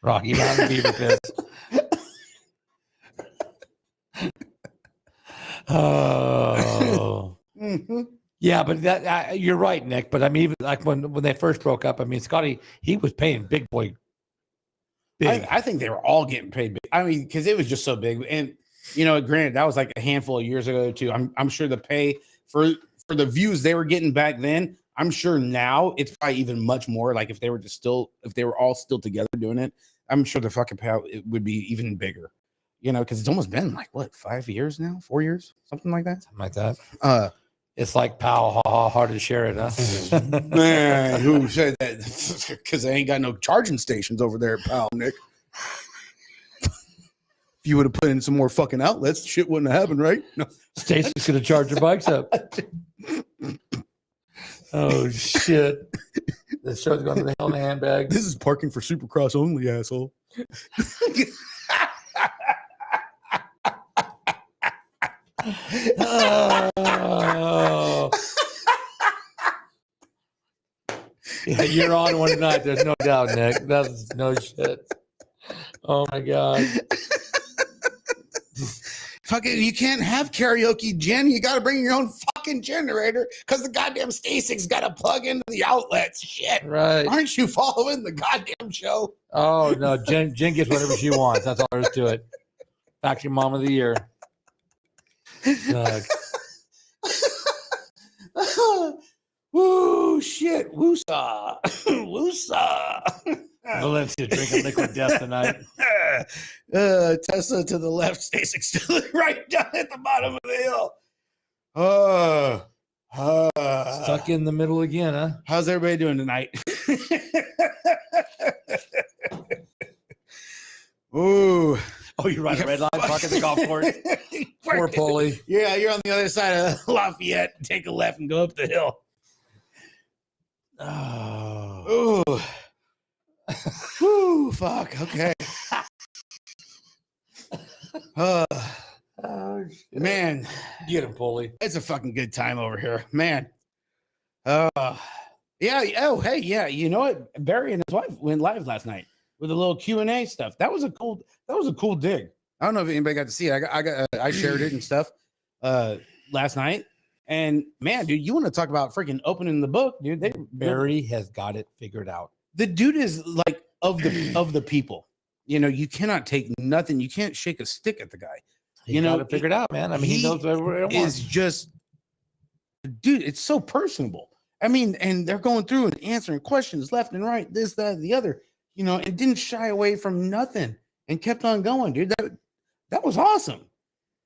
S2: Rocky Mountain Beaver Piss. Oh. Mm-hmm. Yeah, but that you're right, Nick. But even like when they first broke up, Scotty, he was paying big boy.
S1: I think they were all getting paid big. Because it was just so big. And granted, that was like a handful of years ago too. I'm sure the pay for the views they were getting back then, I'm sure now it's probably even much more. Like if they were all still together doing it, I'm sure the fucking payout it would be even bigger. Because it's almost been like what, 5 years now, 4 years, something like that.
S2: Something like that. It's like, pal, hard to share it, huh?
S1: Man, who said that? Because they ain't got no charging stations over there, pal, Nick. If you would have put in some more fucking outlets, shit wouldn't have happened, right? No.
S2: Stacy's gonna charge their bikes up. Oh shit! The show's going to the hell in a handbag.
S1: This is parking for Supercross only, asshole.
S2: Oh. Yeah, you're on one tonight. There's no doubt, Nick. That's no shit. Oh my god.
S1: Fucking, you can't have karaoke, Jen. You got to bring your own fucking generator because the goddamn Stacy's got to plug into the outlets. Shit.
S2: Right.
S1: Aren't you following the goddamn show?
S2: Oh no, Jen gets whatever she wants. That's all there is to it. Factory Mom of the Year.
S1: Woo, shit. Woosah. Woosah.
S2: Valencia drinking liquid death tonight.
S1: Tesla to the left, Stacy to the right, down at the bottom of the hill.
S2: Stuck in the middle again, huh?
S1: How's everybody doing tonight? Ooh.
S2: Oh, you're right. Red line, park at the golf course. Poor Polly.
S1: Yeah, you're on the other side of Lafayette. Take a left and go up the hill. Oh. Ooh. Whew, fuck. Okay. Man.
S2: Get him, Polly.
S1: It's a fucking good time over here. Man. Yeah. Oh, hey, yeah. You know what? Barry and his wife went live last night with a little Q&A stuff. That was a cool dig. I don't know if anybody got to see it. I shared it and stuff last night. And man, dude, you want to talk about freaking opening the book, dude?
S2: Barry has got it figured out.
S1: The dude is like of the people. You cannot take nothing. You can't shake a stick at the guy.
S2: He got it figured out, man. He knows everywhere it wants.
S1: Is just, dude, it's so personable. And they're going through and answering questions left and right, this, that, and the other. It didn't shy away from nothing and kept on going, dude. That was awesome.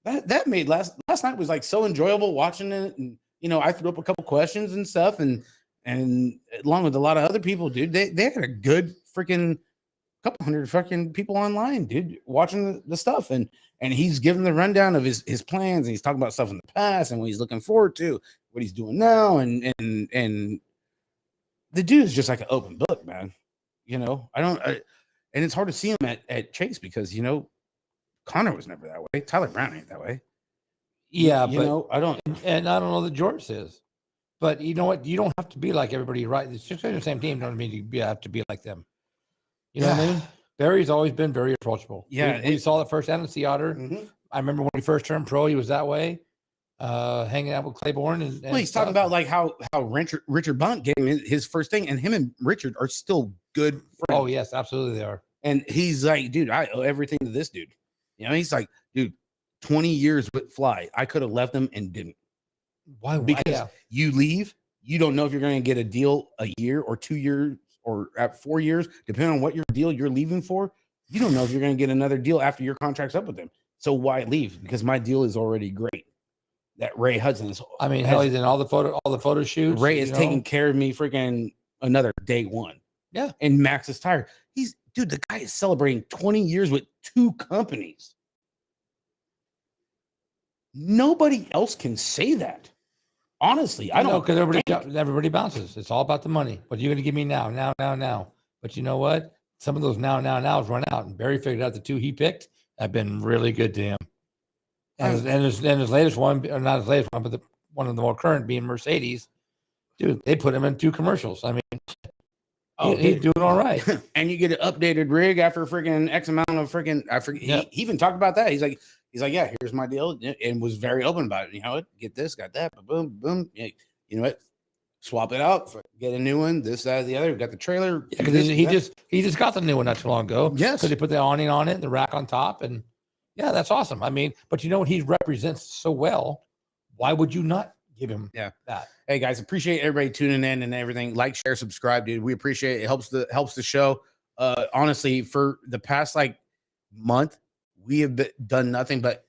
S1: That made last night was like so enjoyable watching it. And I threw up a couple questions and stuff, and along with a lot of other people, dude, they had a good freaking couple hundred fucking people online, dude, watching the stuff. And he's giving the rundown of his plans, and he's talking about stuff in the past and what he's looking forward to, what he's doing now. And the dude is just like an open book, man. And it's hard to see him at Chase because, Connor was never that way. Tyler Brown ain't that way.
S2: Yeah,
S1: I don't
S2: know that George is. But you know what? You don't have to be like everybody, right? It's just the same team. Don't mean you have to be like them. You know what I mean? Barry's always been very approachable.
S1: Yeah,
S2: we saw it firsthand in Seattle.
S1: Mm-hmm.
S2: I remember when he first turned pro, he was that way, hanging out with Claiborne. And
S1: he's talking about like how Richard Bunt gave him his first thing, and him and Richard are still good friends.
S2: Oh yes, absolutely they are. And
S1: he's like, dude, I owe everything to this dude. He's like, dude, 20 years with Fly. I could have left them and didn't.
S2: Why?
S1: Because you leave, you don't know if you're going to get a deal a year or 2 years or at 4 years, depending on what your deal you're leaving for. You don't know if you're going to get another deal after your contract's up with them. So why leave? Because my deal is already great. That Ray Hudson is.
S2: Hell, he's in all the photo shoots.
S1: Ray is taking care of me freaking another day one.
S2: Yeah.
S1: And Max is tired. Dude, the guy is celebrating 20 years with 2 companies. Nobody else can say that. Honestly, I don't,
S2: because everybody bounces. It's all about the money. But you're going to give me now. But you know what? Some of those nows run out. And Barry figured out the 2 he picked have been really good to him. And his latest one, or not his latest one, but one of the more current being Mercedes. Dude, they put him in 2 commercials. I mean, he's doing all right.
S1: And you get an updated rig after freaking X amount of freaking. I forget. Yep. He even talked about that. He's like, yeah, here's my deal, and was very open about it. You know what? Get this, got that, boom, boom. Yeah, you know what? Swap it out, get a new one. This, that, the other. Got the trailer.
S2: Yeah, because he just got the new one not too long ago.
S1: Yes,
S2: because he put the awning on it, the rack on top, and yeah, that's awesome. I mean, but you know what? He represents so well. Why would you not give him that?
S1: Hey guys, appreciate everybody tuning in and everything. Like, share, subscribe, dude. We appreciate it. It helps the show. Honestly, for the past like month, we have done nothing but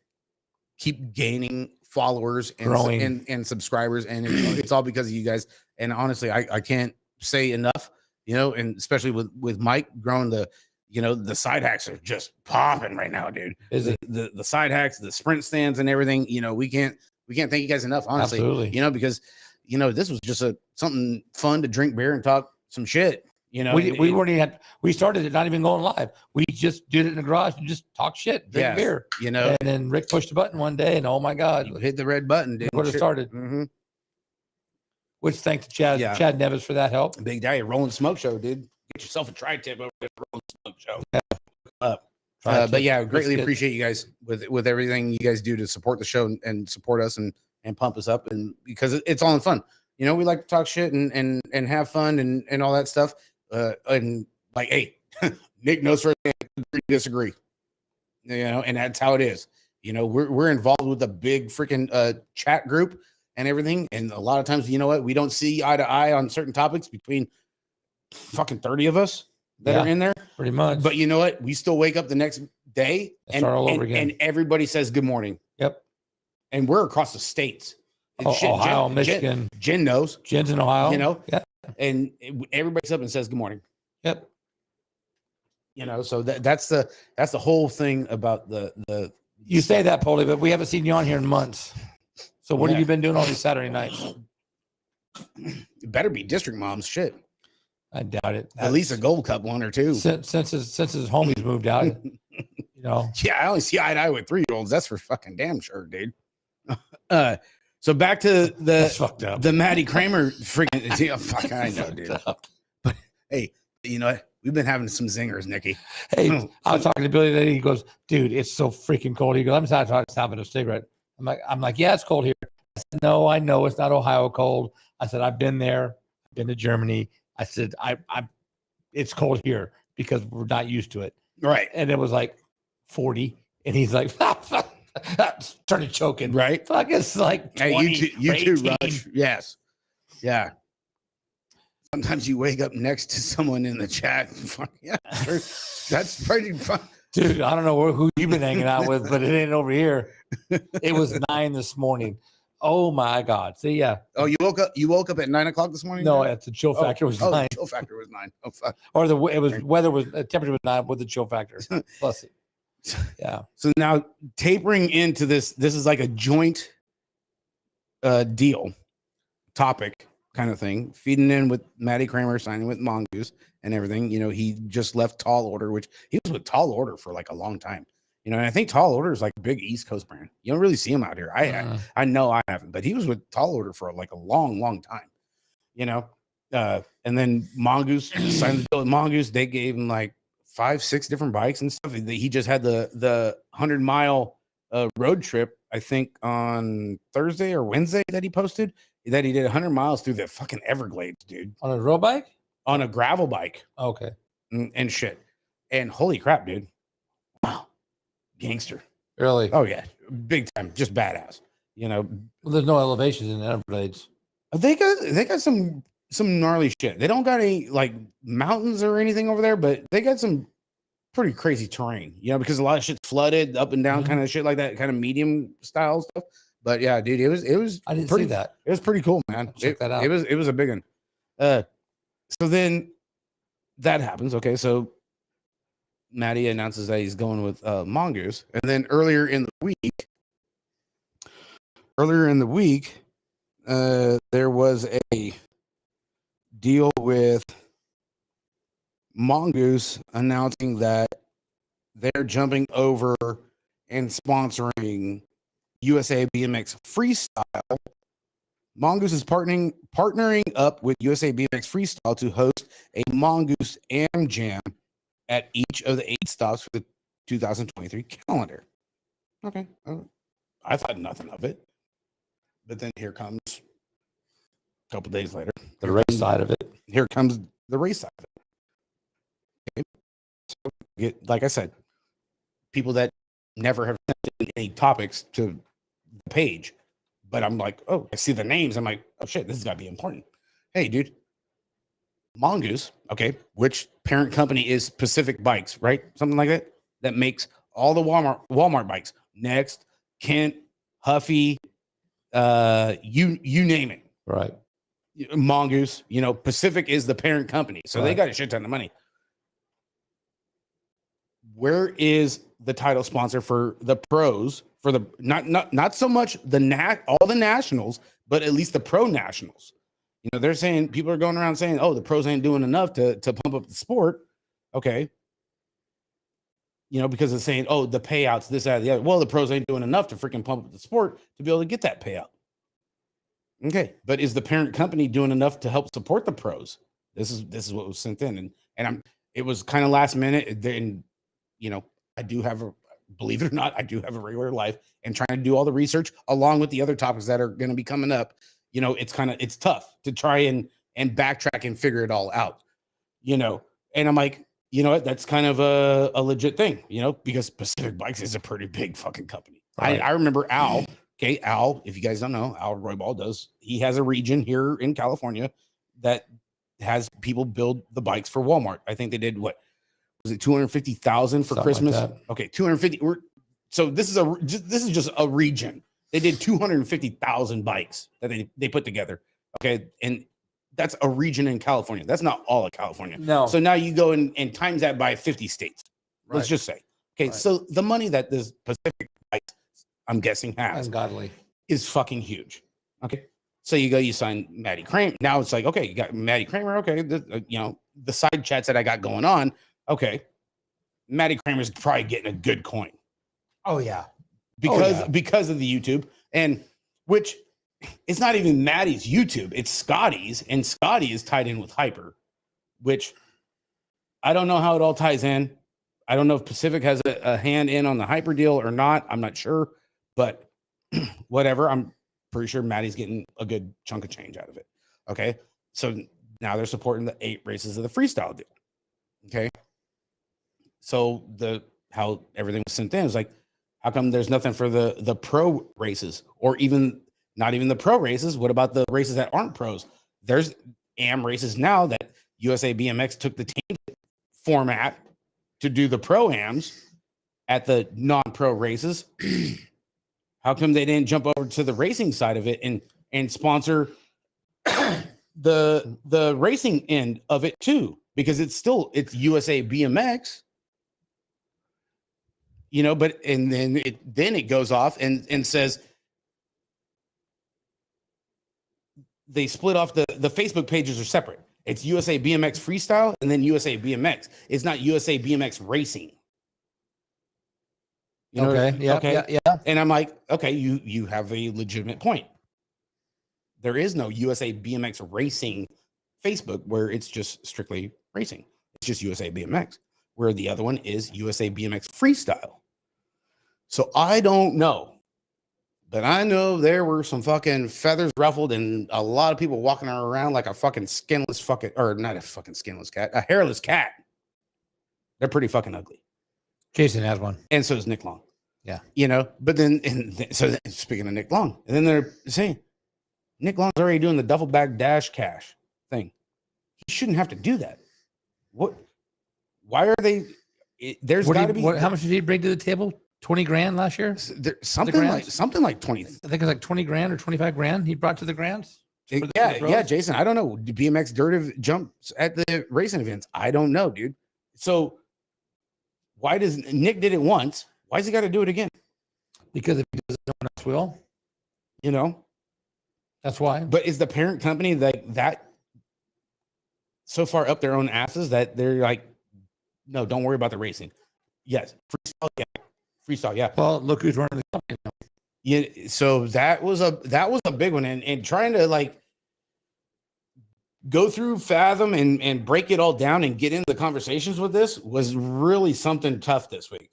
S1: keep gaining followers and subscribers, and it's all because of you guys. And honestly, I can't say enough, and especially with Mike growing the side hacks are just popping right now, dude. Is it the side hacks, the sprint stands and everything, we can't thank you guys enough, honestly.
S2: Absolutely.
S1: Because this was just something fun to drink beer and talk some shit.
S2: We started it not even going live. We just did it in the garage and just talk shit, drink beer. And then Rick pushed the button one day, and oh my God,
S1: hit the red button, dude.
S2: What it started.
S1: Mm-hmm.
S2: Which thanks to Chad Nevis for that help.
S1: Big Daddy Rolling Smoke Show, dude. Get yourself a tri-tip over there, Rolling Smoke Show. But yeah, greatly appreciate you guys with everything you guys do to support the show and support us and pump us up, and because it's all in fun. We like to talk shit and have fun and all that stuff. And like, hey, Nick knows for disagree, and that's how it is. We're involved with a big freaking chat group and everything, and a lot of times, we don't see eye to eye on certain topics between fucking 30 of us that are in there, pretty much. But you know what? We still wake up the next day and start all over again, and everybody says good morning.
S2: Yep.
S1: And we're across the states.
S2: Ohio, Michigan.
S1: Jen knows.
S2: Jen's in Ohio.
S1: Yeah. And everybody's up and says good morning.
S2: Yep.
S1: So that's the whole thing about the.
S2: You say that, Polly, but we haven't seen you on here in months. So what have you been doing all these Saturday nights?
S1: It better be district moms. Shit.
S2: I doubt it.
S1: At least a Gold Cup one or two.
S2: Since his homies moved out,
S1: Yeah, I only see eye to eye with 3-year-olds. That's for fucking damn sure, dude. So back to the Maddie Kramer freaking. Fuck, I know, dude. But hey, we've been having some zingers, Nikki.
S2: Hey, I was talking to Billy today. He goes, "Dude, it's so freaking cold." He goes, "I'm just having a cigarette." I'm like, "Yeah, it's cold here." I said, "No, I know it's not Ohio cold." I said, "I've been there. I've been to Germany." I said, it's cold here because we're not used to it.
S1: Right.
S2: And it was like 40. And he's like, started choking.
S1: Right.
S2: Fuck, it's like 20,
S1: hey, you too, Rush. Yes. Yeah. Sometimes you wake up next to someone in the chat. Yeah, sure. That's pretty fun.
S2: Dude, I don't know who you've been hanging out with, but it ain't over here. It was 9 this morning. Oh my God! See, yeah.
S1: Oh, you woke up at 9 o'clock this morning?
S2: No, the chill factor was 9.
S1: The chill factor was 9. Oh fuck.
S2: Or temperature was 9 with the chill factor plus it. Yeah.
S1: So now tapering into this is like a joint deal topic kind of thing. Feeding in with Maddie Kramer, signing with Mongoose and everything. He just left Tall Order, which he was with Tall Order for like a long time. And I think Tall Order is like a big East Coast brand. You don't really see him out here. I know I haven't, but he was with Tall Order for like a long, long time. And then Mongoose signed the deal with Mongoose. They gave him like 5-6 different bikes and stuff. He just had the 100-mile road trip, I think on Thursday or Wednesday that he posted that he did 100 miles through the fucking Everglades, dude.
S2: On a road bike?
S1: On a gravel bike.
S2: Okay.
S1: And shit. And holy crap, dude. Wow. Gangster.
S2: Really?
S1: Oh yeah, big time, just badass.
S2: Well, there's no elevations in the Everglades.
S1: They got some gnarly shit. They don't got any like mountains or anything over there, but they got some pretty crazy terrain. Because a lot of shit's flooded up and down, kind of shit like that, kind of medium style stuff. But yeah, dude, it was.
S2: I didn't see that.
S1: It was pretty cool, man.
S2: Check that out.
S1: It was a big one. So then that happens. Okay, so Maddie announces that he's going with Mongoose, and then earlier in the week, earlier in the week, there was a deal with Mongoose announcing that they're jumping over and sponsoring USA BMX Freestyle. Mongoose is partnering up with USA BMX Freestyle to host a Mongoose Am Jam at each of the 8 stops for the 2023 calendar. Okay. I thought nothing of it. But then here comes a couple days later,
S2: the race side of it.
S1: Here comes the race side of it. Okay. So, like I said, people that never have sent any topics to the page, but I'm like, oh, I see the names. I'm like, oh shit, this has got to be important. Hey, dude, Mongoose, okay, which parent company is Pacific Bikes, right? Something like that, that makes all the Walmart bikes. Next, Kent, Huffy, you name it.
S2: Right.
S1: Mongoose, Pacific is the parent company, so they got a shit ton of money. Where is the title sponsor for the pros, for the not so much all the nationals, but at least the pro nationals? They're saying, people are going around saying, oh, the pros ain't doing enough to pump up the sport. Okay. Because it's saying, oh, the payouts, this, that, the other. Well, the pros ain't doing enough to freaking pump up the sport to be able to get that payout. Okay. But is the parent company doing enough to help support the pros? This is what was sent in. And it was kind of last minute. Then, I do have believe it or not, I do have a regular life, and trying to do all the research along with the other topics that are going to be coming up. It's tough to try and backtrack and figure it all out, and I'm like, what, that's kind of a legit thing, because Pacific Bikes is a pretty big fucking company. Right. I remember Al, if you guys don't know, Al Roybal he has a region here in California that has people build the bikes for Walmart. I think they did, what was it, 250,000 for Christmas? Like okay, 250. So this is just a region. They did 250,000 bikes that they put together. Okay. And that's a region in California. That's not all of California.
S2: No.
S1: So now you go and times that by 50 states. Right. Let's just say. Okay. Right. So the money that this Pacific Bikes, I'm guessing, has
S2: ungodly
S1: is fucking huge. Okay. So you sign Maddie Kramer. Now it's like, okay, you got Maddie Kramer. Okay. The side chats that I got going on. Okay. Maddie Kramer's probably getting a good coin.
S2: Oh yeah.
S1: Because of the YouTube, and which it's not even Maddie's YouTube, it's Scotty's, and Scotty is tied in with Hyper, which I don't know how it all ties in. I don't know if Pacific has a hand in on the Hyper deal or not. I'm not sure, but whatever. I'm pretty sure Maddie's getting a good chunk of change out of it. Okay. So now they're supporting the 8 races of the freestyle deal. Okay. So how everything was sent in is like, how come there's nothing for the pro races, or not even the pro races? What about the races that aren't pros? There's AM races now that USA BMX took the team format to do the pro AMs at the non-pro races. How come they didn't jump over to the racing side of it and sponsor the racing end of it too? Because it's USA BMX. But and then it goes off and says they split off the Facebook pages are separate. It's USA BMX Freestyle and then USA BMX. It's not USA BMX Racing.
S2: Okay. Yeah.
S1: Okay.
S2: Yeah.
S1: And I'm like, okay, you have a legitimate point. There is no USA BMX Racing Facebook where it's just strictly racing. It's just USA BMX, where the other one is USA BMX Freestyle. So I don't know, but I know there were some fucking feathers ruffled and a lot of people walking around like a fucking skinless or not a fucking skinless cat, a hairless cat. They're pretty fucking ugly.
S2: Jason has one.
S1: And so is Nick Long.
S2: Yeah.
S1: But so speaking of Nick Long, and then they're saying Nick Long's already doing the duffel bag dash cash thing. He shouldn't have to do that. Why are they? There's got to be.
S2: How much did he bring to the table? 20 grand last year?
S1: Something like 20.
S2: I think it's like 20 grand or 25 grand he brought to the grands.
S1: Yeah, Jason. I don't know. BMX dirt jumps at the racing events. I don't know, dude. So why does Nick did it once? Why has he got to do it again?
S2: Because if he does it, no one else will.
S1: You know,
S2: that's why.
S1: But is the parent company like that so far up their own asses that they're like, no, don't worry about the racing. Yes, freestyle, yeah.
S2: Well, look who's running the company now.
S1: Yeah, so that was a big one, and trying to like go through Fathom and break it all down and get into the conversations with this was really something tough this week.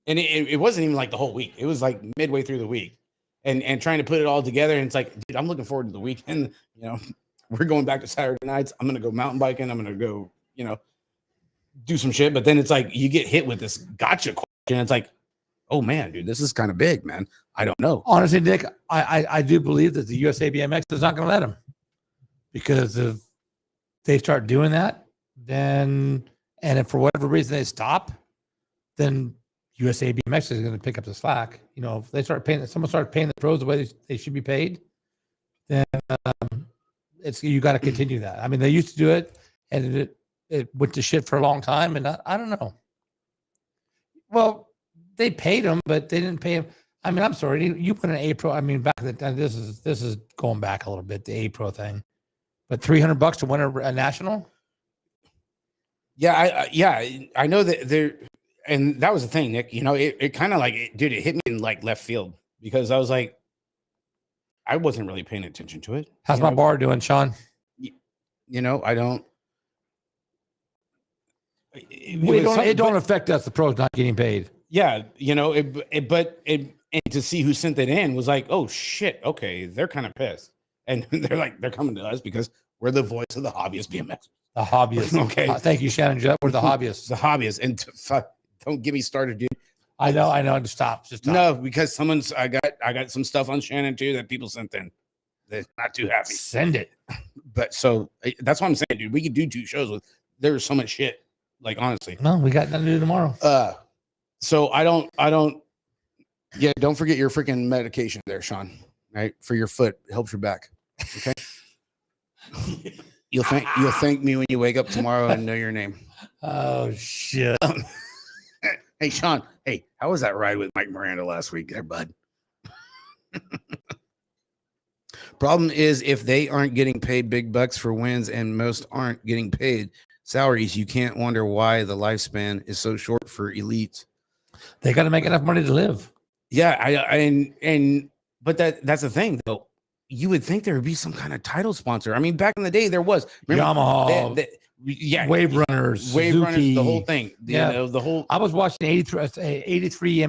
S1: And it wasn't even like the whole week. It was like midway through the week, and trying to put it all together. And it's like, dude, I'm looking forward to the weekend. You know, we're going back to Saturday nights. I'm gonna go mountain biking. I'm gonna go, you know, do some shit. But then it's like you get hit with this gotcha question. It's like, oh man, dude, this is kind of big, man. I don't know.
S2: Honestly, Nick, I do believe that the USA BMX is not going to let them, because if they start doing that, then, and if for whatever reason they stop, then USA BMX is going to pick up the slack. You know, if they start paying, someone starts paying the pros the way they should be paid, then it's, you got to continue that. I mean, they used to do it, and it went to shit for a long time, and I don't know. Well, they paid them, but they didn't pay them. I mean, I'm sorry, you put an A Pro. I mean, back then, this is going back a little bit, the A Pro thing, but $300 to win a national.
S1: Yeah, I know that there, and that was the thing, Nick. You know, it kind of like, dude, it hit me in like left field, because I was like, I wasn't really paying attention to it.
S2: How's my bar doing, Sean?
S1: You know, I don't.
S2: It don't affect us. The pros not getting paid.
S1: Yeah, you know, and to see who sent it in was like, oh shit, okay, they're kind of pissed, and they're coming to us because we're the voice of the hobbyist BMX.
S2: The hobbyist.
S1: Okay,
S2: thank you, Shannon Jett. We're the hobbyists.
S1: The hobbyists, and don't get me started, dude.
S2: I know. Just stop.
S1: No, because I got some stuff on Shannon too that people sent in. They're not too happy.
S2: Send it.
S1: But so that's what I'm saying, dude. We could do 2 shows with. There's so much shit. Like honestly,
S2: no, we got nothing to do tomorrow.
S1: So I don't. Yeah, don't forget your freaking medication there, Sean. Right, for your foot, it helps your back. Okay. You'll thank me when you wake up tomorrow and know your name.
S2: Oh shit.
S1: Hey Sean. Hey, how was that ride with Mike Miranda last week, there, bud? Problem is, if they aren't getting paid big bucks for wins, and most aren't getting paid salaries, you can't wonder why the lifespan is so short for elites.
S2: They got to make enough money to live.
S1: Yeah, but that's the thing though. You would think there would be some kind of title sponsor. I mean, back in the day there was. Remember,
S2: Yamaha,
S1: yeah,
S2: Wave Runners, Suzuki,
S1: the whole thing.
S2: Yeah,
S1: you know, the whole.
S2: I was watching 83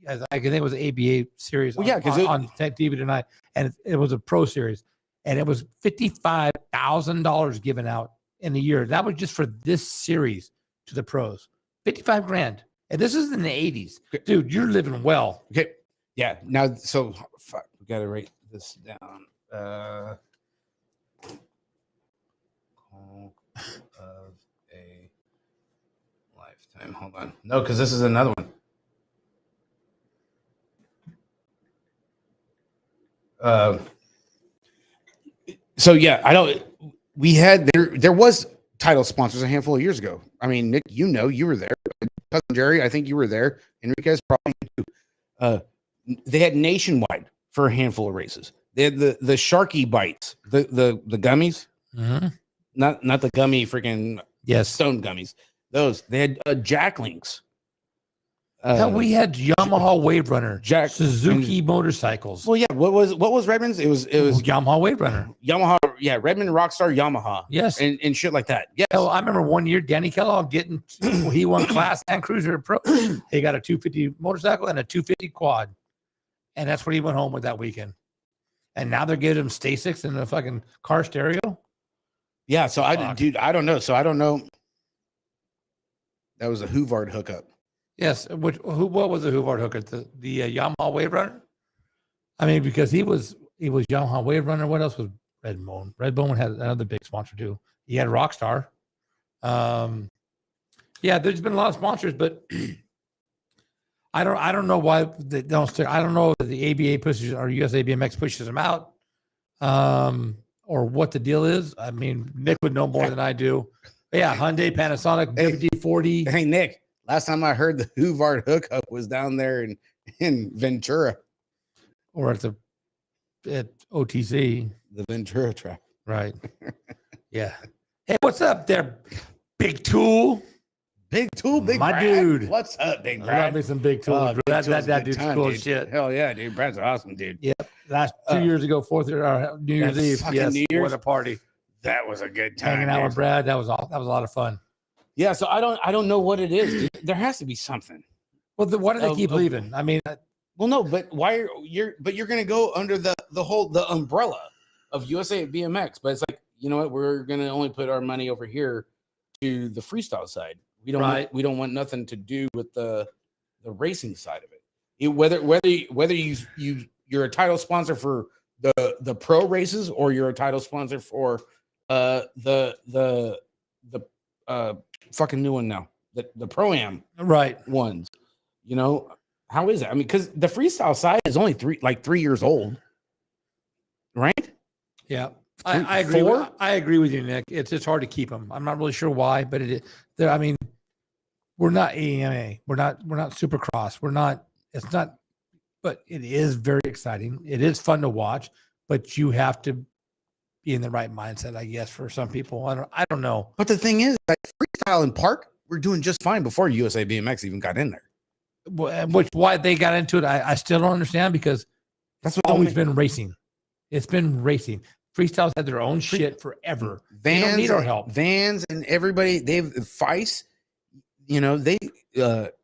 S2: I think it was an ABA series.
S1: Well, yeah, because
S2: on TV tonight, and it was a pro series, and it was $55,000 given out in a year. That was just for this series to the pros. $55,000, and this is in the 80s, dude. You're living well.
S1: Okay, yeah. Now, so fuck, we got to write this down. Call of a lifetime. Hold on. No, because this is another one. So yeah, I don't. We had there was title sponsors a handful of years ago. I mean, Nick, you know, you were there. Cousin Jerry, I think you were there. Enriquez, probably too. They had Nationwide for a handful of races. They had the Sharky Bites, the gummies, not the gummy freaking stone gummies. Those they had Jacklings.
S2: We had Yamaha Wave Runner, Suzuki motorcycles.
S1: Well, yeah. What was Redmond's? It was
S2: Yamaha Wave Runner.
S1: Yamaha, yeah. Redmond Rockstar Yamaha.
S2: Yes,
S1: and shit like that. Yeah.
S2: Hell, I remember one year Danny Kellogg he won class and cruiser pro. He got a 250 motorcycle and a 250 quad, and that's what he went home with that weekend. And now they're giving him Stasics and a fucking car stereo.
S1: Yeah. So I don't know. So I don't know. That was a Hoovard hookup.
S2: Yes, what was the Hoovard hooker? The Yamaha Wave Runner? I mean, because he was Yamaha Wave Runner. What else was Redbone? Redbone had another big sponsor too. He had Rockstar. Yeah, there's been a lot of sponsors, but I don't know why they don't stick. I don't know if the ABA pushes or USA BMX pushes them out, or what the deal is. I mean, Nick would know more than I do. But yeah, Hyundai, Panasonic, WD-40.
S1: Hey, Nick. Last time I heard the Hoovard hookup was down there in Ventura.
S2: or at OTC,
S1: the Ventura track.
S2: Right. Yeah. Hey, what's up there, Big Tool?
S1: Big Tool, Big
S2: my
S1: Brad.
S2: dude.
S1: What's up, Big
S2: I
S1: Brad?
S2: love me some Big Tool.
S1: Oh,
S2: that dude's
S1: time,
S2: cool
S1: dude.
S2: as shit.
S1: Hell yeah, dude. Brad's awesome, dude.
S2: Yep. Last 2 years ago, New Year's Eve. Yes.
S1: New Year's?
S2: What a party.
S1: That was a good time.
S2: Hanging out with Brad. That was a lot of fun.
S1: Yeah. So I don't know what it is. Dude. There has to be something.
S2: Well, why do they keep leaving? I mean,
S1: well, no, but why you're going to go under the umbrella of USA BMX, but it's like, you know what? We're going to only put our money over here to the freestyle side. We don't want nothing to do with the racing side of it. Whether you're a title sponsor for the pro races or you're a title sponsor for the fucking new one now, the pro-am ones. You know, how is it? I mean, because the freestyle side is only 3 years old, right?
S2: Yeah. I agree. I agree with you, Nick. It's just hard to keep them. I'm not really sure why, but it is. I mean, we're not AMA. We're not Supercross. We're not. It's not. But it is very exciting. It is fun to watch. But you have to be in the right mindset, I guess, for some people. I don't know.
S1: But the thing is, like freestyle and park, we're doing just fine before USA BMX even got in there.
S2: Which why they got into it, I still don't understand, because
S1: that's
S2: what always been racing. It's been racing. Freestyles had their own shit forever. They don't need our help.
S1: Vans and everybody, they've FICE, you know, they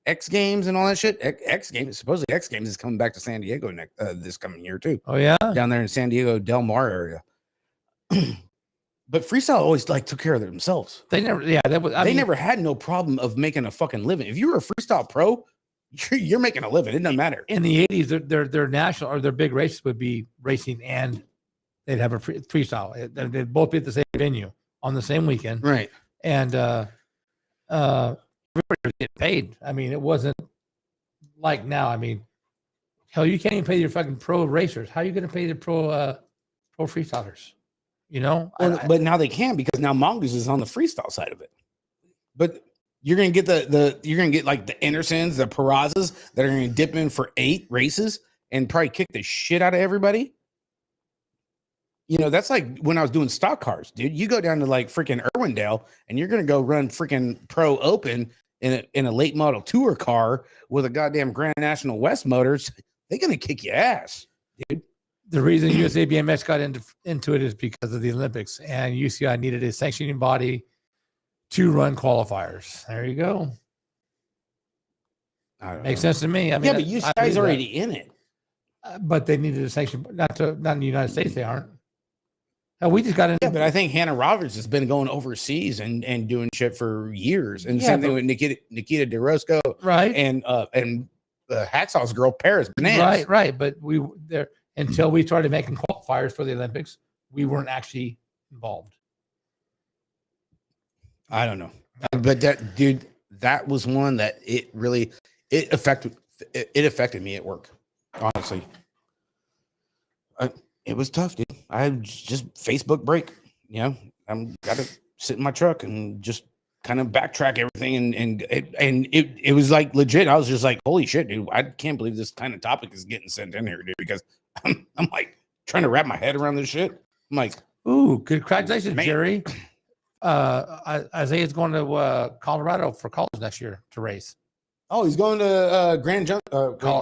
S1: X Games and all that shit. X Games, supposedly X Games is coming back to San Diego this coming year too.
S2: Oh yeah,
S1: down there in San Diego Del Mar area. But freestyle always took care of themselves.
S2: They never, yeah,
S1: they never had no problem of making a fucking living. If you were a freestyle pro, you're making a living. It doesn't matter.
S2: In the 80s, their national or their big races would be racing, and they'd have a freestyle. They'd both be at the same venue on the same weekend,
S1: right?
S2: And everybody was getting paid. I mean, it wasn't like now. I mean, hell, you can't even pay your fucking pro racers. How are you going to pay the pro freestylers? You know,
S1: but now they can, because now Mongoose is on the freestyle side of it. But you're gonna get you're gonna get like the Andersons, the Perazzas that are gonna dip in for 8 races and probably kick the shit out of everybody. You know, that's like when I was doing stock cars, dude. You go down to like freaking Irwindale and you're gonna go run freaking Pro Open in a late model tour car with a goddamn Grand National West motors. They're gonna kick your ass, dude.
S2: The reason USA BMX got into it is because of the Olympics, and UCI needed a sanctioning body to run qualifiers. There you go. Makes sense to me. I mean,
S1: yeah, but UCI's already in it.
S2: But they needed a sanction, not in the United States. They aren't. And we just got in.
S1: Yeah, but I think Hannah Roberts has been going overseas and doing shit for years. And same thing with Nikita DeRosco,
S2: right?
S1: And Hacksaw's girl Paris Bananas.
S2: Right. But we there. Until we started making qualifiers for the Olympics, we weren't actually involved.
S1: I don't know, but that was one that it affected me at work. Honestly, it was tough, dude. I just Facebook break. You know, I'm got to sit in my truck and just kind of backtrack everything, and it was like legit. I was just like, holy shit, dude! I can't believe this kind of topic is getting sent in here, dude, because I'm like trying to wrap my head around this shit. I'm like,
S2: ooh, congratulations, man. Jerry. Isaiah's going to Colorado for college next year to race.
S1: Oh, he's going to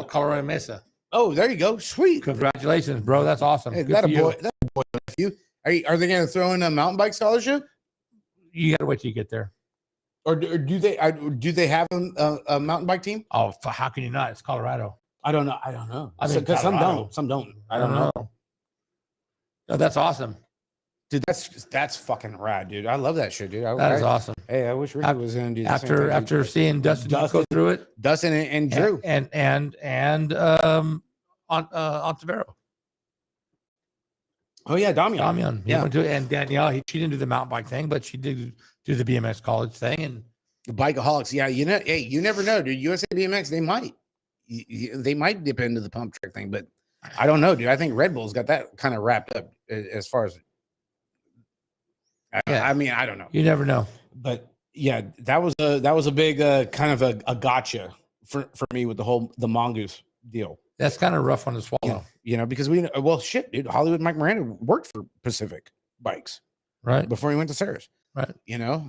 S2: Colorado Mesa.
S1: Oh, there you go. Sweet.
S2: Congratulations, bro. That's awesome.
S1: Hey, that's a boy with you. Are they going to throw in a mountain bike scholarship?
S2: You got to wait till you get there.
S1: Or do they have a mountain bike team?
S2: Oh, how can you not? It's Colorado.
S1: I don't know. I mean, because some don't. I don't know.
S2: No, that's awesome,
S1: dude. That's fucking rad, dude. I love that shit, dude.
S2: That is awesome.
S1: Hey, I wish Ricky was going to do that
S2: after seeing Dustin go through it.
S1: Dustin and Drew
S2: and Ontivero.
S1: Oh yeah, Damian.
S2: Yeah, and Danielle. She didn't do the mountain bike thing, but she did do the BMX college thing and
S1: the Bikeaholics. Yeah, you know, hey, you never know, dude. USA BMX, they might dip into the pump track thing, but I don't know, dude. I think Red Bull's got that kind of wrapped up as far as. I mean, I don't know.
S2: You never know.
S1: But yeah, that was a big kind of a gotcha for me with the Mongoose deal.
S2: That's kind of rough one to swallow.
S1: Because shit, dude, Hollywood Mike Miranda worked for Pacific Bikes,
S2: right,
S1: before he went to Sarah's,
S2: right.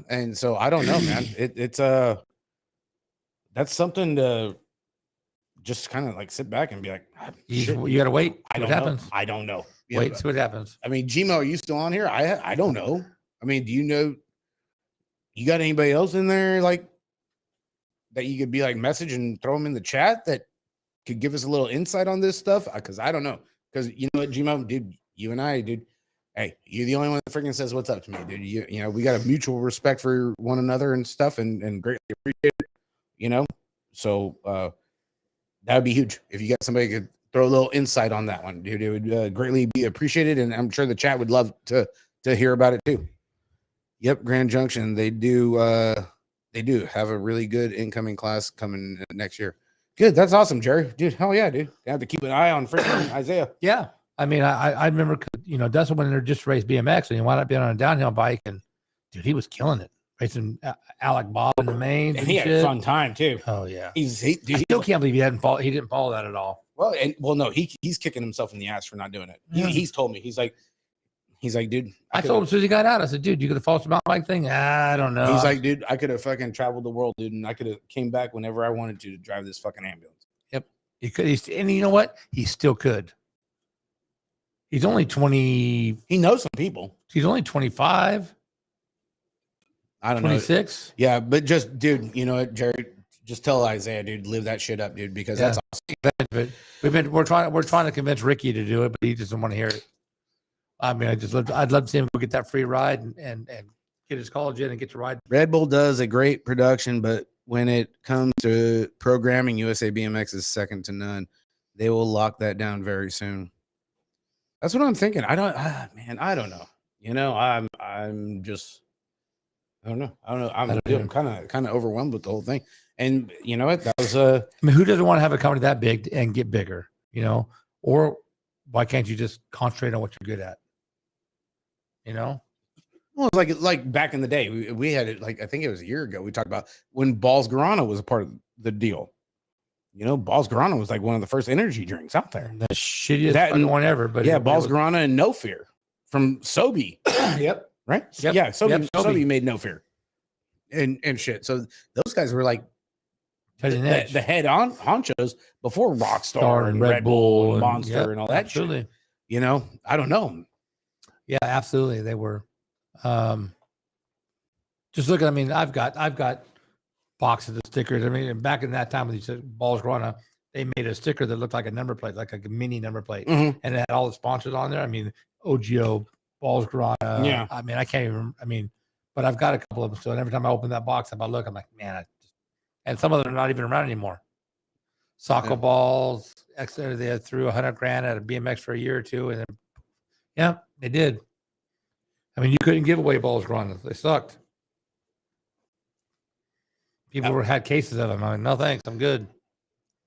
S1: And so I don't know, man. It's that's something to just kind of like sit back and be like,
S2: you got to wait.
S1: What happens? I don't know.
S2: Wait, see what happens.
S1: I mean, Gmo, are you still on here? I don't know. I mean, do you know? You got anybody else in there like that you could be like message and throw them in the chat that could give us a little insight on this stuff? Because I don't know. Because you know what, Gmo, dude, you and I, dude. Hey, you're the only one that freaking says what's up to me, dude. You know, we got a mutual respect for one another and stuff, and greatly appreciate it. So that would be huge if you got somebody who could throw a little insight on that one, dude. It would greatly be appreciated, and I'm sure the chat would love to hear about it too. Yep, Grand Junction, they do have a really good incoming class coming next year. Good, that's awesome, Jerry, dude. Hell yeah, dude. I have to keep an eye on freaking Isaiah.
S2: Yeah, I mean, I remember, Dustin went in there just raced BMX, and he wound up being on a downhill bike, and dude, he was killing it. Racing Alec Bob in the mains.
S1: And he had a fun time too.
S2: Oh yeah,
S1: I
S2: still can't believe he didn't follow that at all.
S1: Well, no, he's kicking himself in the ass for not doing it.
S2: Yeah.
S1: He's told me, he's like, dude.
S2: I told him as soon as he got out, I said, dude, you could have followed the mountain bike thing. I don't know.
S1: He's like, dude, I could have fucking traveled the world, dude, and I could have came back whenever I wanted to drive this fucking ambulance.
S2: Yep, he could. And you know what? He still could. He's only 20.
S1: He knows some people.
S2: He's only 25.
S1: I don't
S2: 26.
S1: know. Yeah, but just, dude, you know what, Jerry? Just tell Isaiah, dude, live that shit up, dude, because that's awesome.
S2: We're trying to convince Ricky to do it, but he doesn't want to hear it. I mean, I'd love to see him go get that free ride and get his college in and get to ride.
S1: Red Bull does a great production, but when it comes to programming, USA BMX is second to none. They will lock that down very soon. That's what I'm thinking. I don't know. I'm just. I don't know. I'm kind of overwhelmed with the whole thing. And you know what? That was
S2: I mean, who doesn't want to have a company that big and get bigger? Or why can't you just concentrate on what you're good at?
S1: Well, it's like back in the day, we had it. Like I think it was a year ago. We talked about when Balls Guarana was a part of the deal. Balls Guarana was like one of the first energy drinks out there.
S2: The shittiest one ever. But
S1: yeah, Balls Guarana and No Fear from Sobe.
S2: Yep.
S1: Right?
S2: Yep.
S1: Yeah, Sobe made No Fear. And shit. So those guys were like the head honchos before Rockstar and Red Bull and Monster and all that shit. I don't know.
S2: Yeah, absolutely. They were. Just look at, I mean, I've got boxes of stickers. I mean, back in that time when you said Balls Guarana, they made a sticker that looked like a number plate, like a mini number plate.
S1: Mm-hmm.
S2: And it had all the sponsors on there. I mean, OGO, Balls Guarana.
S1: Yeah.
S2: I mean, I can't even, but I've got a couple of them. So every time I open that box, I'm like, man, and some of them are not even around anymore. Soccer balls, they threw $100,000 at a BMX for a year or two. And then, yeah, they did. I mean, you couldn't give away Balls Guarana. They sucked. People had cases of them. I mean, no thanks. I'm good.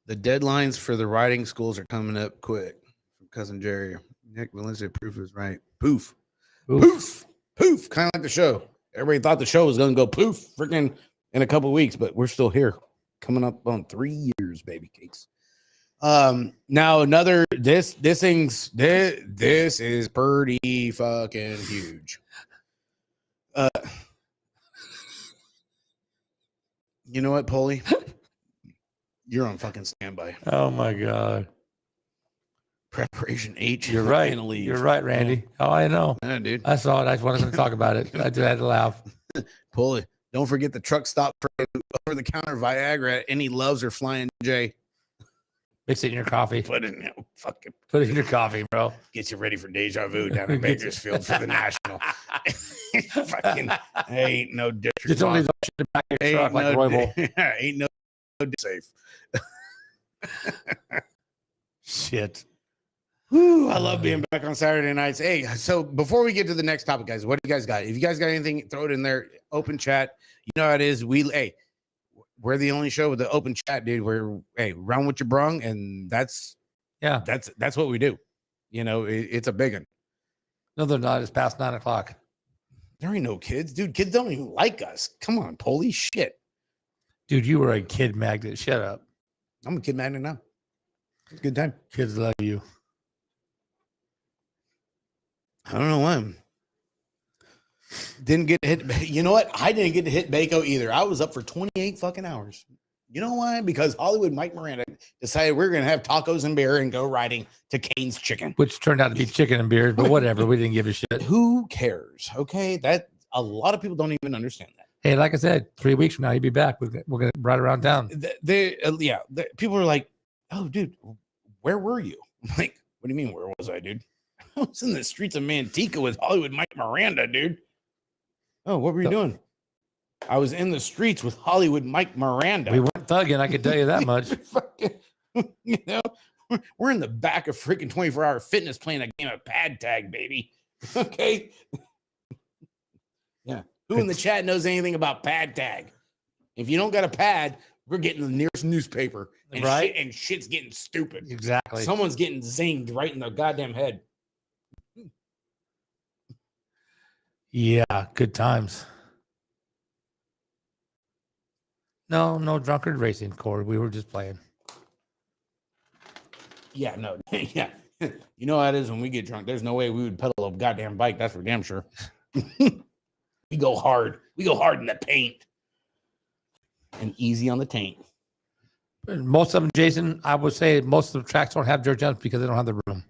S1: The deadlines for the riding schools are coming up quick. From Cousin Jerry. Nick Valencia proof is right. Poof. Poof. Poof. Kind of like the show. Everybody thought the show was going to go poof freaking in a couple of weeks, but we're still here. Coming up on 3 years, baby cakes. Now this is pretty fucking huge. You know what, Polly? You're on fucking standby.
S2: Oh my God.
S1: Preparation H.
S2: You're right. You're right, Randy. Oh, I know.
S1: Yeah, dude.
S2: I saw it. I just wanted to talk about it. I just had to laugh.
S1: Polly, don't forget the truck stop over the counter Viagra. Any loves or Flying J.
S2: Mix it in your coffee.
S1: Put it
S2: in your coffee, bro.
S1: Get you ready for deja vu down in Bakersfield for the national. Fucking ain't no district.
S2: Just only the back of your truck like Royal.
S1: Ain't no safe.
S2: Shit.
S1: Whew, I love being back on Saturday nights. Hey, so before we get to the next topic, guys, what do you guys got? If you guys got anything, throw it in there. Open chat. You know how it is. We're the only show with the open chat, dude. We're run with your brung, and that's what we do. It's a big one.
S2: No, they're not. It's past 9 o'clock.
S1: There ain't no kids, dude. Kids don't even like us. Come on, holy shit,
S2: dude. You were a kid magnet. Shut up.
S1: I'm a kid magnet now. It's a good time.
S2: Kids love you.
S1: I don't know why. Didn't get to hit. You know what? I didn't get to hit Baco either. I was up for 28 fucking hours. You know why? Because Hollywood Mike Miranda decided we're going to have tacos and beer and go riding to Cane's Chicken.
S2: Which turned out to be chicken and beer, but whatever. We didn't give a shit.
S1: Who cares? Okay. That a lot of people don't even understand that.
S2: Hey, like I said, 3 weeks from now, you'll be back. We're going to ride around town.
S1: People are like, oh, dude, where were you? I'm like, what do you mean, where was I, dude? I was in the streets of Manteca with Hollywood Mike Miranda, dude. Oh, what were you doing? I was in the streets with Hollywood Mike Miranda.
S2: We weren't thugging, I can tell you that much.
S1: You know, we're in the back of freaking 24-hour fitness playing a game of pad tag, baby. Okay. Yeah. Who in the chat knows anything about pad tag? If you don't got a pad, we're getting the nearest newspaper, and
S2: right?
S1: Shit's getting stupid.
S2: Exactly.
S1: Someone's getting zinged right in the goddamn head.
S2: Yeah, good times. No drunkard racing, Corey. We were just playing.
S1: Yeah, no. Yeah. You know how it is when we get drunk. There's no way we would pedal a goddamn bike. That's for damn sure. We go hard. We go hard in the paint. And easy on the taint.
S2: Most of them, Jason, I would say most of the tracks don't have dirt jumps because they don't have the room.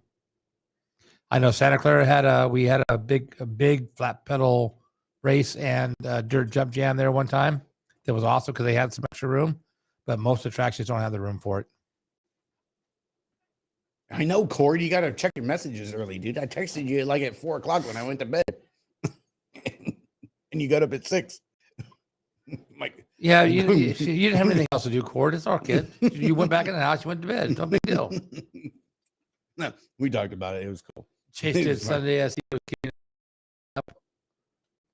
S2: I know Santa Clara we had a big flat pedal race and dirt jump jam there one time. That was awesome because they had some extra room, but most of the tracks just don't have the room for it.
S1: I know, Corey, you got to check your messages early, dude. I texted you like at 4:00 when I went to bed. And you got up at 6. Like,
S2: yeah, you didn't have anything else to do, Cord. It's our kid. You went back in the house, you went to bed. No big deal.
S1: No, we talked about it. It was cool.
S2: Chased it Sunday as he was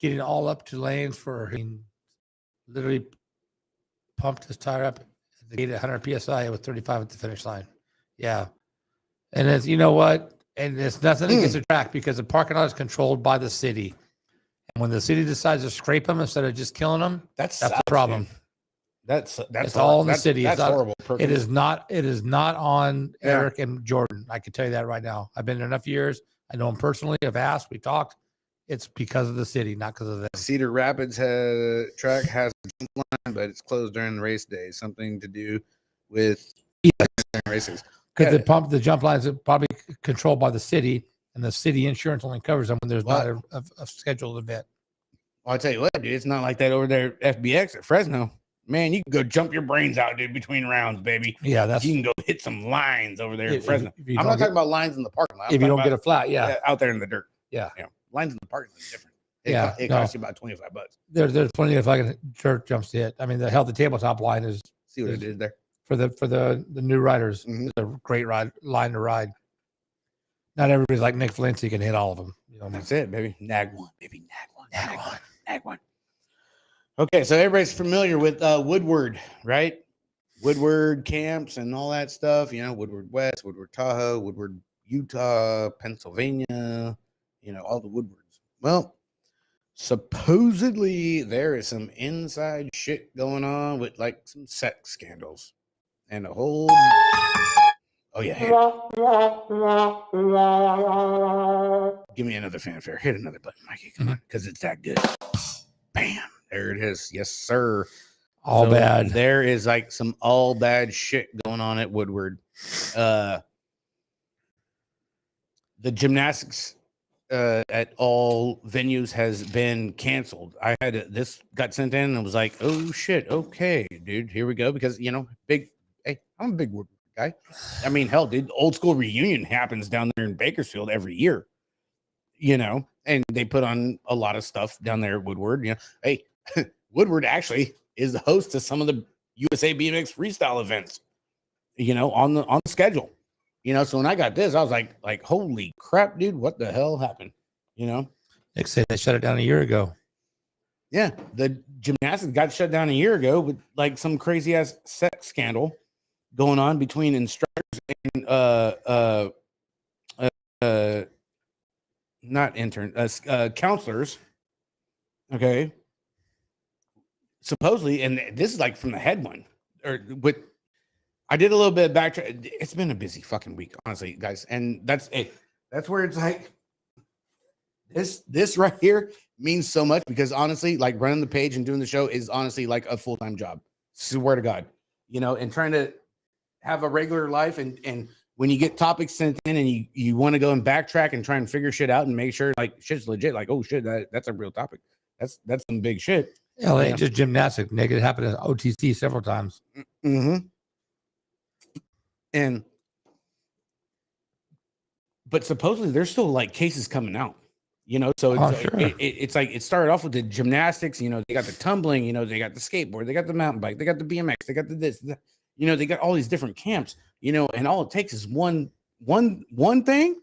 S2: getting all up to lanes for him. Literally pumped his tire up at the gate at 100 psi. It was 35 at the finish line. Yeah, and it's, you know what? And it's nothing against the track because the parking lot is controlled by the city. And when the city decides to scrape them instead of just killing them, that's the problem.
S1: Dude. That's
S2: it's all in the city.
S1: That's horrible.
S2: It is not on Eric and Jordan. I can tell you that right now. I've been there enough years. I know them personally. I've asked. We talked. It's because of the city, not because of them.
S1: Cedar Rapids track has a jump line, but it's closed during the race day. Something to do with races.
S2: Because the jump lines are probably controlled by the city, and the city insurance only covers them when there's not a scheduled event.
S1: Well, I'll tell you what, dude, it's not like that over there at FBX at Fresno. Man, you can go jump your brains out, dude, between rounds, baby.
S2: Yeah,
S1: you can go hit some lines over there at Fresno. I'm not talking about lines in the parking lot.
S2: If you don't get a flat,
S1: out there in the dirt.
S2: Yeah.
S1: Lines in the parking lot is different. It costs you about $25.
S2: There's plenty of fucking dirt jumps to hit. I mean, the tabletop line is.
S1: See what it did there
S2: for the new riders. Mm-hmm. It's a great line to ride. Not everybody's like Nick Valencia can hit all of them. You know,
S1: that's it, baby. Nag one, baby. Nag one. Okay, so everybody's familiar with Woodward, right? Woodward camps and all that stuff. You know, Woodward West, Woodward Tahoe, Woodward Utah, Pennsylvania. You know, all the Woodwards. Well, supposedly there is some inside shit going on with like some sex scandals and a whole. Oh yeah. Give me another fanfare. Hit another button, Mikey. Come on, because it's that good. Bam. There it is. Yes, sir.
S2: All bad.
S1: There is like some all bad shit going on at Woodward. The gymnastics at all venues has been canceled. I had this got sent in and was like, oh shit, okay, dude, here we go. Because I'm a big Woodward guy. I mean, hell, dude, old school reunion happens down there in Bakersfield every year. And they put on a lot of stuff down there at Woodward. Hey, Woodward actually is the host to some of the USA BMX freestyle events, on the schedule. So when I got this, I was like, holy crap, dude, what the hell happened?
S2: They said they shut it down a year ago.
S1: Yeah, the gymnastics got shut down a year ago with like some crazy ass sex scandal going on between instructors and not interns, counselors. Okay. Supposedly, and this is like from the head one, or with I did a little bit of backtrack. It's been a busy fucking week, honestly, guys. And that's where it's like this right here means so much because honestly, like running the page and doing the show is honestly like a full-time job. Swear to God, and trying to have a regular life and when you get topics sent in and you want to go and backtrack and try and figure shit out and make sure like shit's legit, like, oh shit, that's a real topic. That's some big shit.
S2: Yeah, it ain't just gymnastics, Nick. It happened at OTC several times.
S1: Mm-hmm. But supposedly there's still like cases coming out, so it's like it started off with the gymnastics, they got the tumbling, they got the skateboard, they got the mountain bike, they got the BMX, they got they got all these different camps, and all it takes is one thing,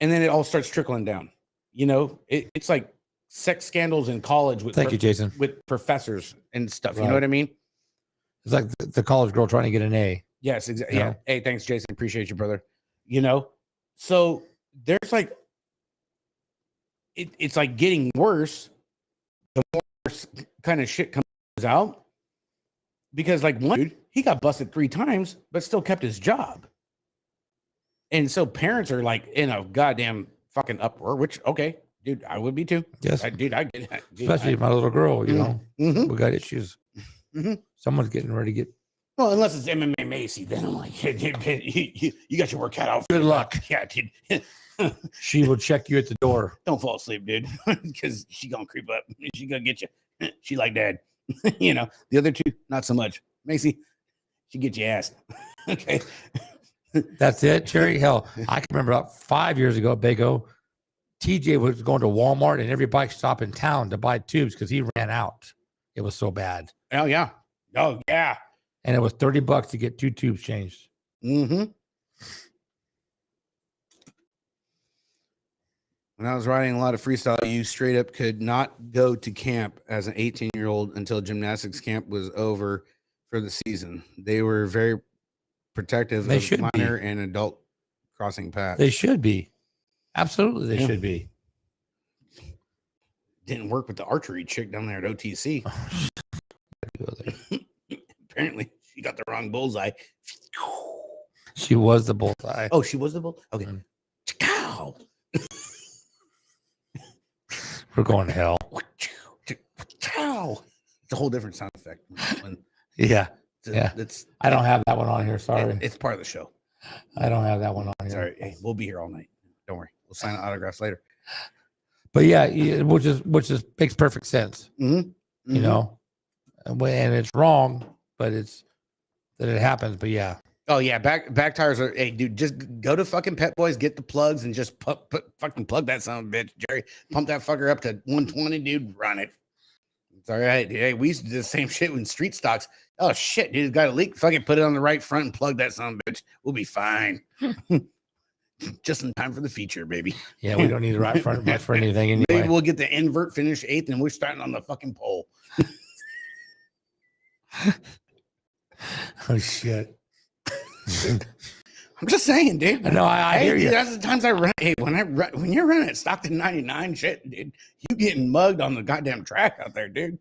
S1: and then it all starts trickling down. It's like sex scandals in college with
S2: Thank you, Jason.
S1: With professors and stuff.
S2: Right.
S1: You know what I mean?
S2: It's like the college girl trying to get an A.
S1: Yes, exactly. Yeah. Hey, thanks, Jason. Appreciate you, brother. So there's like it's like getting worse the more kind of shit comes out. Because like one dude, he got busted 3 times, but still kept his job. And so parents are like in a goddamn fucking uproar, which, okay, dude, I would be too.
S2: Yes.
S1: I get that.
S2: Especially my little girl,
S1: Mm-hmm.
S2: we got issues.
S1: Mm-hmm.
S2: Someone's getting ready to get.
S1: Well, unless it's MMA Macy, then I'm like, you got your work cut out.
S2: Good luck.
S1: Yeah, dude.
S2: She will check you at the door.
S1: Don't fall asleep, dude, because she gonna creep up. She gonna get you. She like dad. The other two, not so much. Macy, she get your ass. Okay.
S2: That's it, Cherry. Hell, I can remember about 5 years ago at Bago, TJ was going to Walmart and every bike stop in town to buy tubes because he ran out. It was so bad.
S1: Oh yeah. Oh yeah.
S2: And it was $30 to get 2 tubes changed.
S1: Mm-hmm. When I was riding a lot of freestyle, you straight up could not go to camp as an 18-year-old until gymnastics camp was over for the season. They were very protective of minor and adult crossing paths.
S2: They should be. Absolutely, they should be.
S1: Didn't work with the archery chick down there at OTC. Apparently, she got the wrong bullseye.
S2: She was the bullseye.
S1: Oh, she was the bull? Okay. Cow.
S2: We're going to hell.
S1: Cow. It's a whole different sound effect.
S2: Yeah. I don't have that one on here. Sorry.
S1: It's part of the show.
S2: I don't have that one on here.
S1: Sorry. Hey, we'll be here all night. Don't worry. We'll sign autographs later.
S2: But yeah, which is makes perfect sense.
S1: Mm-hmm.
S2: And it's wrong, but it's that it happens. But yeah.
S1: Oh yeah, back tires are. Hey, dude, just go to fucking Pet Boys, get the plugs, and just fucking plug that son of a bitch, Jerry. Pump that fucker up to 120, dude. Run it. It's all right. Hey, we used to do the same shit with street stocks. Oh shit, dude, got a leak. Fucking put it on the right front and plug that son of a bitch. We'll be fine. Just in time for the feature, baby.
S2: Yeah, we don't need the right front much for anything anyway.
S1: Maybe we'll get the invert finish 8th, and we're starting on the fucking pole.
S2: Oh shit.
S1: I'm just saying, dude.
S2: No, I hear you.
S1: That's the times I run. Hey, when you're running at Stockton 99, shit, dude, you getting mugged on the goddamn track out there, dude.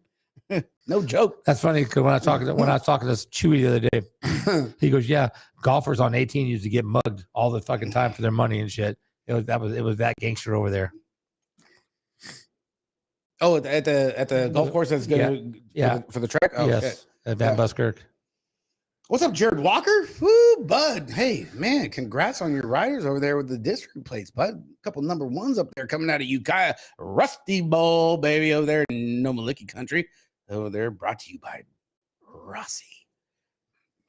S1: No joke.
S2: That's funny because when I was talking to this Chewy the other day, he goes, "Yeah, golfers on 18 used to get mugged all the fucking time for their money and shit." It was that gangster over there.
S1: Oh, at the golf course that's good.
S2: Yeah.
S1: For the track. Oh,
S2: yes,
S1: shit.
S2: At Van Buskirk.
S1: What's up, Jared Walker? Woo, bud. Hey, man, congrats on your riders over there with the district plates, bud. A couple number 1s up there coming out of Ukiah. Rusty Bowl, baby, over there in Nomaliki country. Over there, brought to you by Rossi.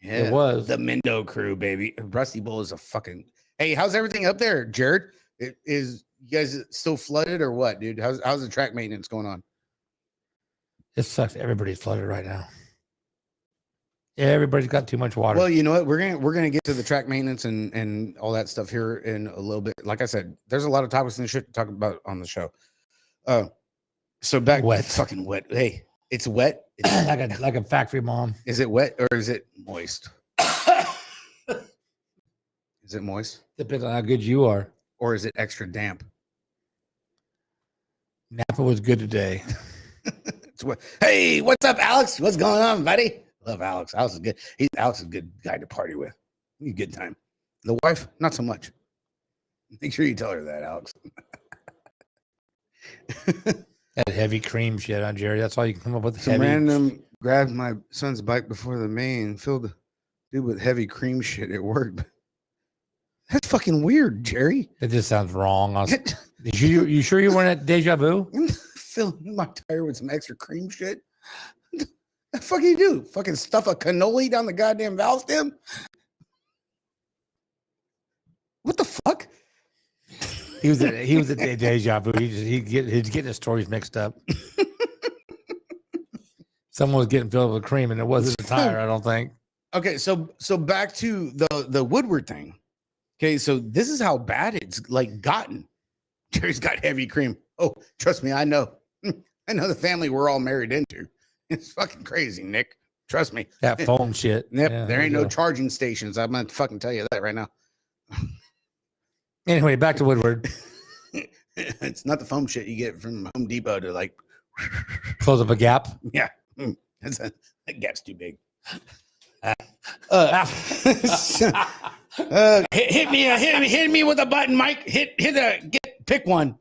S1: Yeah,
S2: it was
S1: the Mendo crew, baby. Rusty Bowl is a fucking. Hey, how's everything up there, Jared? Is you guys still flooded or what, dude? How's the track maintenance going on?
S2: It sucks. Everybody's flooded right now. Everybody's got too much water.
S1: Well, you know what? We're gonna get to the track maintenance and all that stuff here in a little bit. Like I said, there's a lot of topics and shit to talk about on the show. So back
S2: wet,
S1: fucking wet. Hey, it's wet.
S2: It's like a factory mom.
S1: Is it wet or is it moist? Is it moist?
S2: Depends on how good you are.
S1: Or is it extra damp?
S2: Napa was good today.
S1: Hey, what's up, Alex? What's going on, buddy? love Alex. Alex is good. Alex is a good guy to party with. He's a good time. The wife, not so much. Make sure you tell her that, Alex.
S2: That heavy cream shit on Jerry. That's all you can come up with.
S1: Some random grabbed my son's bike before the main, filled the dude with heavy cream shit at work. That's fucking weird, Jerry.
S2: It just sounds wrong. You sure you weren't at Deja Vu?
S1: Filling my tire with some extra cream shit. The fuck you do? Fucking stuff a cannoli down the goddamn valve stem? What the fuck?
S2: He was at Deja Vu. He's getting his stories mixed up. Someone was getting filled with cream, and it wasn't a tire, I don't think.
S1: Okay, so back to the Woodward thing. Okay, so this is how bad it's like gotten. Jerry's got heavy cream. Oh, trust me, I know. I know the family we're all married into. It's fucking crazy, Nick. Trust me.
S2: That phone shit.
S1: Yep, yeah, there ain't no charging stations. I'm gonna fucking tell you that right now.
S2: Anyway, back to Woodward.
S1: It's not the foam shit you get from Home Depot to like
S2: close up a gap.
S1: Yeah, that gap's too big. Hit me with a button, Mike. Pick one.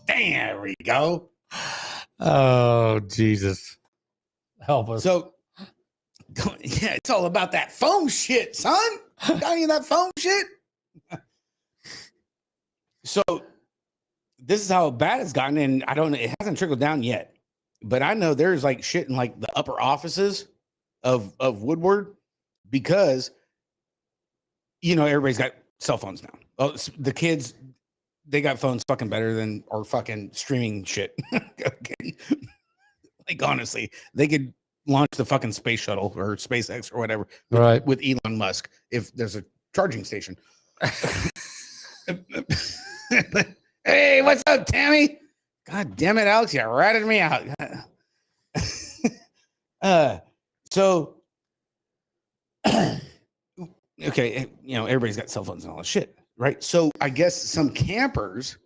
S1: There we go.
S2: Oh, Jesus. Help us.
S1: So, yeah, it's all about that foam shit, son. Got any of that foam shit? So, this is how bad it's gotten, and I don't know, it hasn't trickled down yet. But I know there's like shit in like the upper offices of Woodward because, you know, everybody's got cell phones now. Oh, the kids, they got phones fucking better than or fucking streaming shit. Okay. Like, honestly, they could launch the fucking space shuttle or SpaceX or whatever with Elon Musk if there's a charging station. Hey, what's up, Tammy? God damn it, Alex, you ratted me out. So, okay, you know, everybody's got cell phones and all that shit, right? So I guess some campers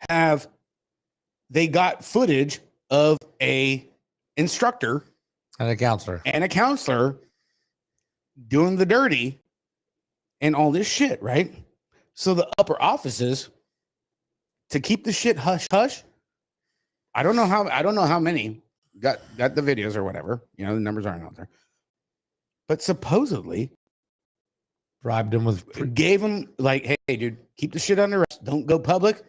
S1: they got footage of a instructor
S2: and a counselor doing the dirty and all this shit, right? So the upper offices, to keep the shit hush hush, I don't know how many got the videos or whatever. You know, the numbers aren't out there. But supposedly bribed him with,
S1: gave him like, hey, dude, keep the shit under wraps. Don't go public.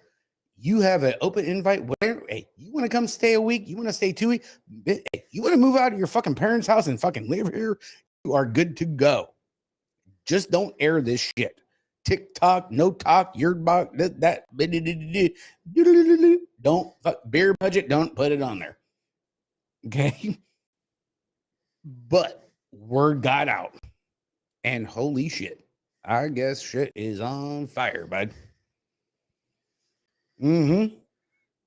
S1: You have an open invite. Whatever. Hey, you want to come stay a week? You want to stay 2 weeks? Hey, you want to move out of your fucking parents' house and fucking live here? You are good to go. Just don't air this shit. TikTok, no talk, your box, that. Don't beer budget. Don't put it on there. Okay. But word got out, and holy shit, I guess shit is on fire, bud.
S2: Mm-hmm.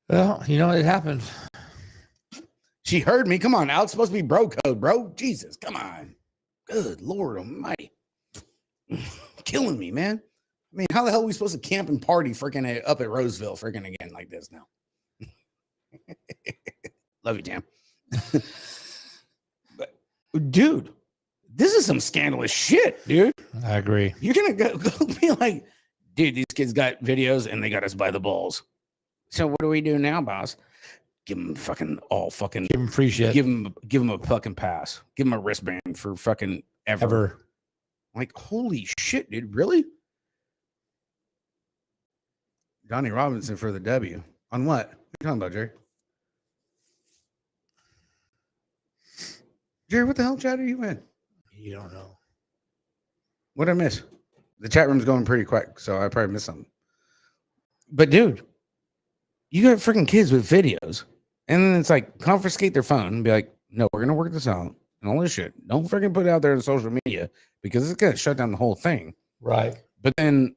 S2: Well, you know, it happened.
S1: She heard me. Come on, Alex. Supposed to be bro code, bro. Jesus, come on. Good Lord Almighty. Killing me, man. I mean, how the hell are we supposed to camp and party freaking up at Roseville freaking again like this now? Love you, Tam. But, dude, this is some scandalous shit, dude.
S2: I agree.
S1: You're going to go be like, dude, these kids got videos and they got us by the balls. So what do we do now, boss? Give them give them
S2: free shit.
S1: Give them a fucking pass. Give them a wristband for fucking ever. Like, holy shit, dude. Really? Donnie Robinson for the W. On what? What are you talking about, Jerry? Jerry, what the hell chat are you in?
S2: You don't know.
S1: What'd I miss? The chat room's going pretty quick, so I probably missed something. But, dude, you got freaking kids with videos, and then it's like, confiscate their phone and be like, no, we're going to work this out and all this shit. Don't freaking put it out there on social media because it's going to shut down the whole thing.
S2: Right.
S1: But then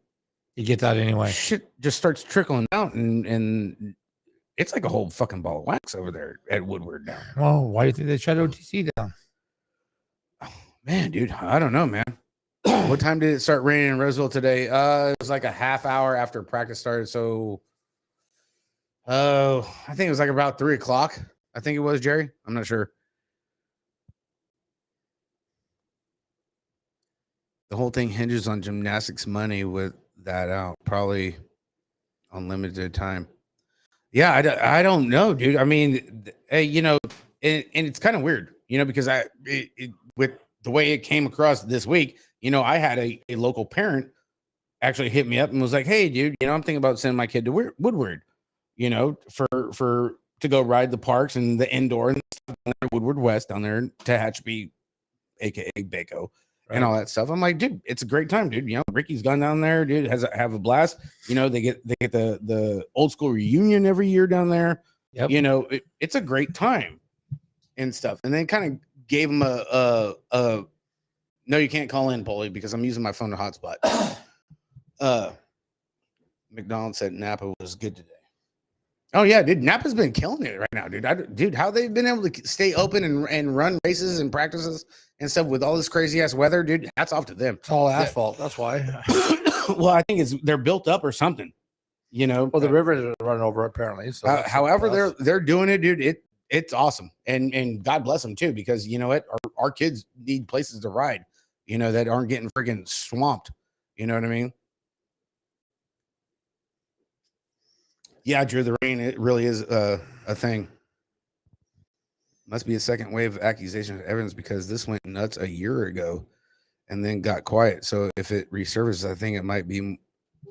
S2: you get that anyway.
S1: Shit just starts trickling out, and it's like a whole fucking ball of wax over there at Woodward now.
S2: Well, why do you think they shut OTC down?
S1: Oh, man, dude, I don't know, man. What time did it start raining in Roseville today? It was like a half hour after practice started. So, I think it was like about 3:00. I think it was, Jerry. I'm not sure. the whole thing hinges on gymnastics money with that out, probably on limited time. Yeah, I don't know, dude. I mean, hey, and it's kind of weird, because with the way it came across this week, I had a local parent actually hit me up and was like, "Hey, dude, I'm thinking about sending my kid to Woodward, for to go ride the parks and the indoor and stuff down there, Woodward West down there, Tehachapi, aka Baco, and all that stuff." I'm like, dude, it's a great time, dude. Ricky's gone down there, dude, have a blast. They get the old school reunion every year down there.
S2: Yep.
S1: It's a great time and stuff. And then kind of gave him a no, you can't call in, Polly, because I'm using my phone to hotspot. McDonald said Napa was good today. Oh yeah, dude, Napa's been killing it right now, dude. Dude, how they've been able to stay open and run races and practices and stuff with all this crazy ass weather, dude. Hats off to them.
S2: It's all asphalt. That's why.
S1: Well, I think they're built up or something.
S2: Well, the river is running over apparently. So
S1: however they're doing it, dude. It's awesome, and God bless them too, because you know what, our kids need places to ride, that aren't getting freaking swamped. You know what I mean? Yeah, Drew, the rain, it really is a thing. Must be a second wave of accusations of evidence, because this went nuts a year ago and then got quiet. So if it resurfaces, I think it might be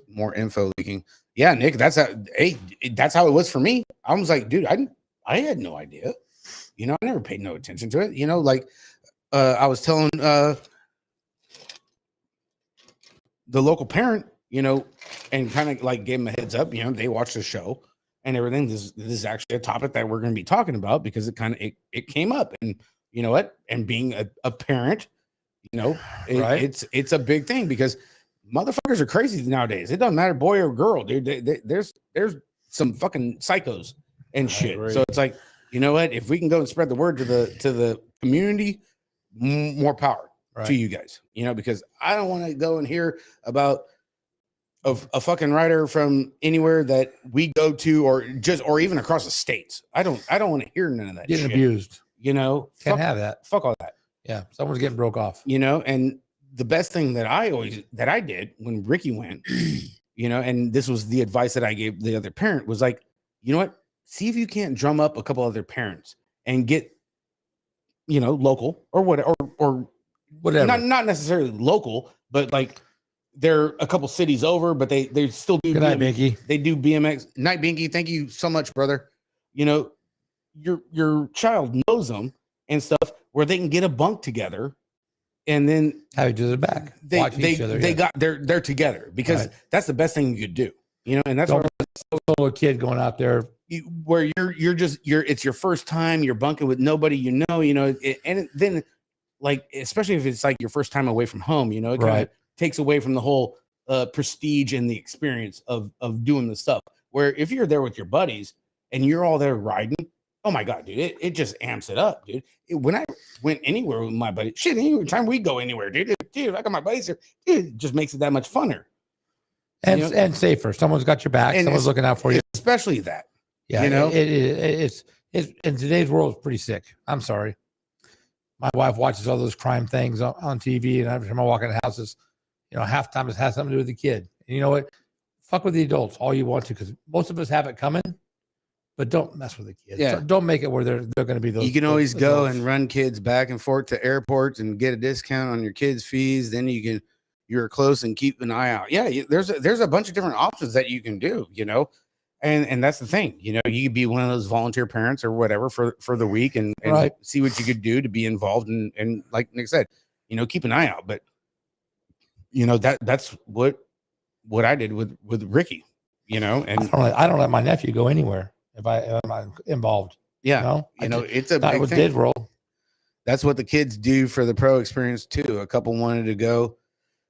S1: more info leaking. Yeah, Nick, that's how it was for me. I was like, dude, I had no idea. I never paid no attention to it. Like I was telling the local parent, and kind of like gave them a heads up, they watched the show and everything. This is actually a topic that we're going to be talking about, because it came up, and you know what? And being a parent, right? It's a big thing, because motherfuckers are crazy nowadays. It doesn't matter, boy or girl, dude. There's some fucking psychos and shit. So it's like, you know what? If we can go and spread the word to the community, more power to you guys, because I don't want to go and hear about a fucking rider from anywhere that we go to, or even across the states. I don't want to hear none of that.
S2: Getting
S1: shit.
S2: Abused.
S1: Can't
S2: have that.
S1: Fuck all that.
S2: Yeah, someone's getting broke off.
S1: And the best thing that I did when Ricky went, and this was the advice that I gave the other parent, was like, you know what? See if you can't drum up a couple other parents and get, local or whatever, or
S2: whatever.
S1: Not necessarily local, but like they're a couple cities over, but they still do.
S2: Good night, Binky.
S1: They do BMX. Night, Binky. Thank you so much, brother. Your child knows them and stuff, where they can get a bunk together, and then
S2: have each other back.
S1: They're together, because that's the best thing you could do. And that's
S2: a little kid going out there
S1: where it's your first time, you're bunking with nobody, and then like, especially if it's like your first time away from home, it kind of takes away from the whole prestige and the experience of doing the stuff. Where if you're there with your buddies and you're all there riding, oh my God, dude, it just amps it up, dude. When I went anywhere with my buddy, shit, any time we go anywhere, dude, I got my buddies here, dude, it just makes it that much funner.
S2: And safer. Someone's got your back. Someone's looking out for you.
S1: Especially that.
S2: Yeah, it's in today's world, it's pretty sick. I'm sorry. My wife watches all those crime things on TV, and every time I walk into houses, half the time it has something to do with the kid. And you know what? Fuck with the adults all you want to, because most of us have it coming, but don't mess with the kids.
S1: Yeah.
S2: So don't make it where they're going to be those.
S1: You can always go and run kids back and forth to airports and get a discount on your kids' fees. Then you're close and keep an eye out. Yeah, there's a bunch of different options that you can do, and that's the thing. You could be one of those volunteer parents or whatever for the week and see what you could do to be involved and like Nick said, keep an eye out. But that's what I did with Ricky, and
S2: I don't let my nephew go anywhere if I'm not involved.
S1: Yeah, it's a
S2: big thing. Did roll.
S1: That's what the kids do for the pro experience too. A couple wanted to go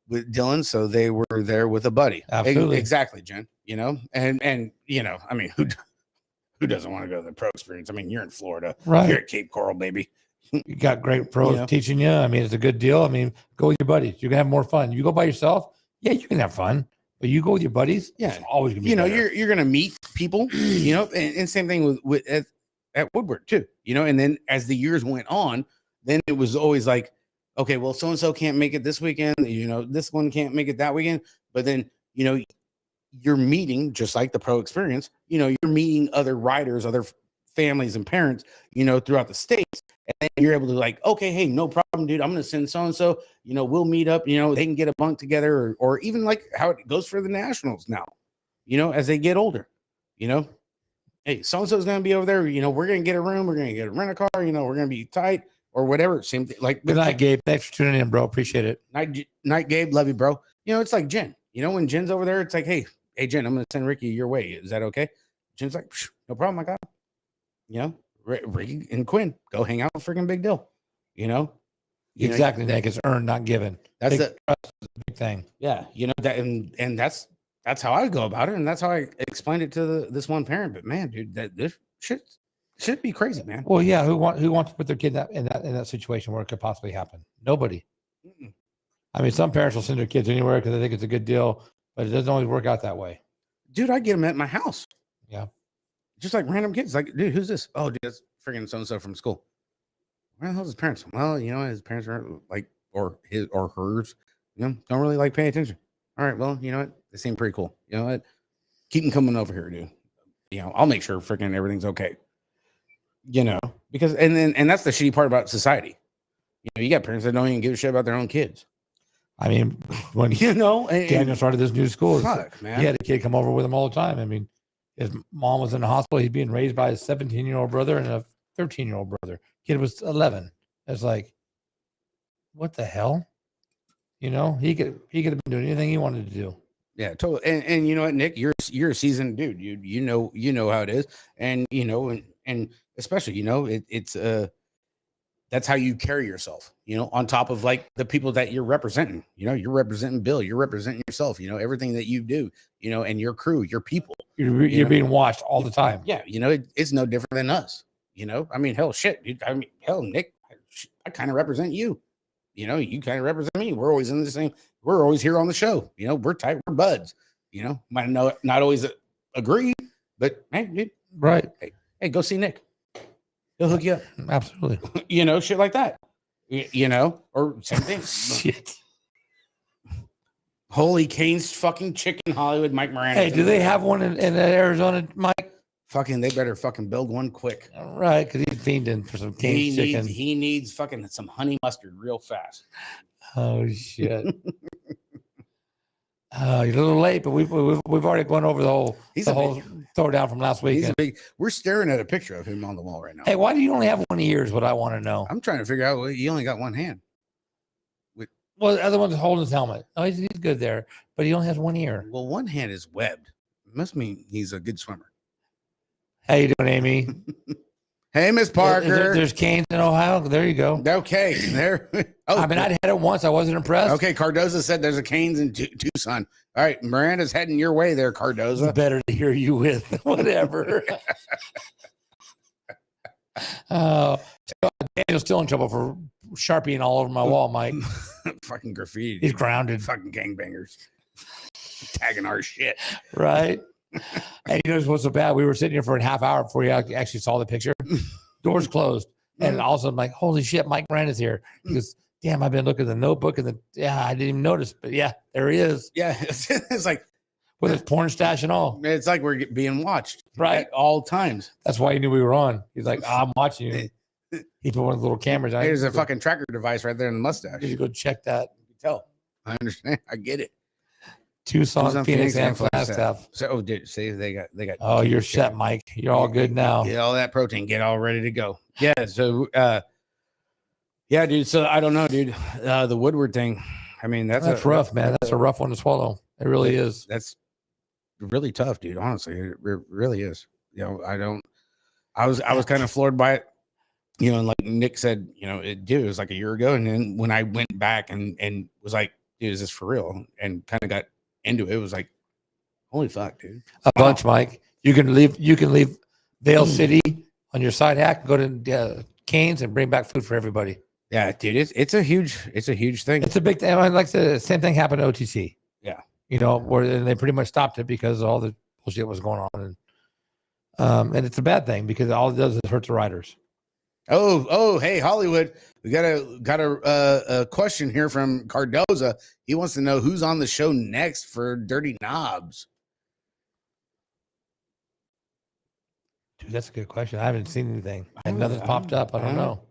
S1: with Dylan, so they were there with a buddy.
S2: Absolutely,
S1: exactly, Jen. And I mean, who doesn't want to go to the pro experience? I mean, you're in Florida,
S2: right?
S1: You're at Cape Coral, baby.
S2: You got great pros teaching you. I mean, it's a good deal. I mean, go with your buddies. You're gonna have more fun. You go by yourself, yeah, you can have fun. But you go with your buddies,
S1: yeah,
S2: it's always gonna be.
S1: You're gonna meet people, and same thing with at Woodward too, And then as the years went on, then it was always like, okay, well, so and so can't make it this weekend. This one can't make it that weekend. But then you're meeting, just like the pro experience. You're meeting other riders, other families and parents. Throughout the states, and then you're able to like, okay, hey, no problem, dude. I'm gonna send so and so. We'll meet up. They can get a bunk together, or even like how it goes for the nationals now. As they get older. Hey, so and so is gonna be over there. We're gonna get a room. We're gonna get a rent a car. We're gonna be tight or whatever. Same thing. Like,
S2: good night, Gabe. Thanks for tuning in, bro. Appreciate it.
S1: Night, Gabe. Love you, bro. It's like Jen. When Jen's over there, it's like, hey, Jen, I'm gonna send Ricky your way. Is that okay? Jen's like, no problem. I got him. Ricky and Quinn go hang out. Freaking big deal.
S2: Exactly, Nick. It's earned, not given.
S1: That's
S2: the big thing.
S1: Yeah, that, and that's how I go about it, and that's how I explained it to this one parent. But man, dude, this should be crazy, man.
S2: Well, yeah. Who wants to put their kid in that situation where it could possibly happen? Nobody. Mm-mm. I mean, some parents will send their kids anywhere because they think it's a good deal, but it doesn't always work out that way.
S1: Dude, I get them at my house.
S2: Yeah.
S1: Just like random kids. Like, dude, who's this? Oh, dude, that's freaking so-and-so from school. Where the hell's his parents? Well, his parents are like, or his or hers, don't really like pay attention. All right, well, you know what? They seem pretty cool. You know what? Keep them coming over here, dude. I'll make sure freaking everything's okay. Because and that's the shitty part about society. You got parents that don't even give a shit about their own kids.
S2: I mean, when Daniel started this new school,
S1: man.
S2: He had a kid come over with him all the time. I mean, his mom was in the hospital. He's being raised by a 17-year-old brother and a 13-year-old brother. Kid was 11. It's like, what the hell? He could have been doing anything he wanted to do.
S1: Yeah, totally. And you know what, Nick, you're a seasoned dude. You know how it is, and and especially it's that's how you carry yourself. On top of like the people that you're representing. You're representing Bill. You're representing yourself. Everything that you do. And your crew, your people.
S2: You're being watched all the time.
S1: Yeah, it's no different than us. I mean, hell, shit, dude. I mean, hell, Nick, I kind of represent you. You kind of represent me. We're always in the same. We're always here on the show. We're tight. We're buds. Might not always agree, but hey, dude,
S2: right?
S1: Hey, go see Nick. He'll hook you up.
S2: Absolutely.
S1: Shit like that. Or same thing.
S2: Shit.
S1: Holy Cane's fucking chicken Hollywood, Mike Moran.
S2: Hey, do they have one in Arizona, Mike?
S1: Fucking, they better fucking build one quick.
S2: All right, because he's fiending for some Cane's chicken.
S1: He needs fucking some honey mustard real fast.
S2: Oh shit. You're a little late, but we've already gone over the whole throwdown from last week.
S1: We're staring at a picture of him on the wall right now.
S2: Hey, why do you only have one ear? Is what I want to know.
S1: I'm trying to figure out. You only got one hand.
S2: Well, the other one's holding his helmet. Oh, he's good there, but he only has one ear.
S1: Well, one hand is webbed. It must mean he's a good swimmer.
S2: How you doing, Amy?
S1: Hey, Miss Parker.
S2: There's Cane's in Ohio. There you go.
S1: Okay, there. Oh,
S2: I mean, I'd had it once. I wasn't impressed.
S1: Okay, Cardoza said there's a Cane's in Tucson. All right, Miranda's heading your way there, Cardoza.
S2: It's better to hear you with whatever. Daniel's still in trouble for Sharpieing all over my wall, Mike.
S1: Fucking graffiti.
S2: He's grounded.
S1: Fucking gangbangers. Tagging our shit.
S2: Right. And you know what's so bad? We were sitting here for a half hour before you actually saw the picture. Doors closed. And also I'm like, holy shit, Mike Miranda's here. He goes, damn, I've been looking at the notebook and I didn't even notice. But yeah, there he is.
S1: Yeah. It's like
S2: with his porn stash and all.
S1: It's like we're being watched.
S2: Right.
S1: At all times.
S2: That's why he knew we were on. He's like, I'm watching you. He put one of the little cameras on.
S1: There's a fucking tracker device right there in the mustache.
S2: You go check that.
S1: You can tell. I understand. I get it.
S2: Tucson, Phoenix, and Flagstaff.
S1: So, dude, see, they got.
S2: Oh, you're set, Mike. You're all good now.
S1: Get all that protein. Get all ready to go. Yeah. So, yeah, dude. So I don't know, dude. The Woodward thing. I mean, that's
S2: rough, man. That's a rough one to swallow. It really is.
S1: That's really tough, dude. Honestly, it really is. I was kind of floored by it. And like Nick said, it was like a year ago, and then when I went back and was like, dude, is this for real? And kind of got into it. It was like, holy fuck, dude.
S2: A bunch, Mike. You can leave Vale City on your side hack, go to Cane's and bring back food for everybody.
S1: Yeah, dude, it's a huge thing.
S2: It's a big thing. Like I said, the same thing happened to OTC.
S1: Yeah.
S2: Where they pretty much stopped it because all the bullshit was going on. And it's a bad thing because all it does is hurt the riders.
S1: Oh, hey, Hollywood. We got a question here from Cardoza. He wants to know who's on the show next for Dirty Knobs.
S2: Dude, that's a good question. I haven't seen anything. And nothing's popped up. I don't know.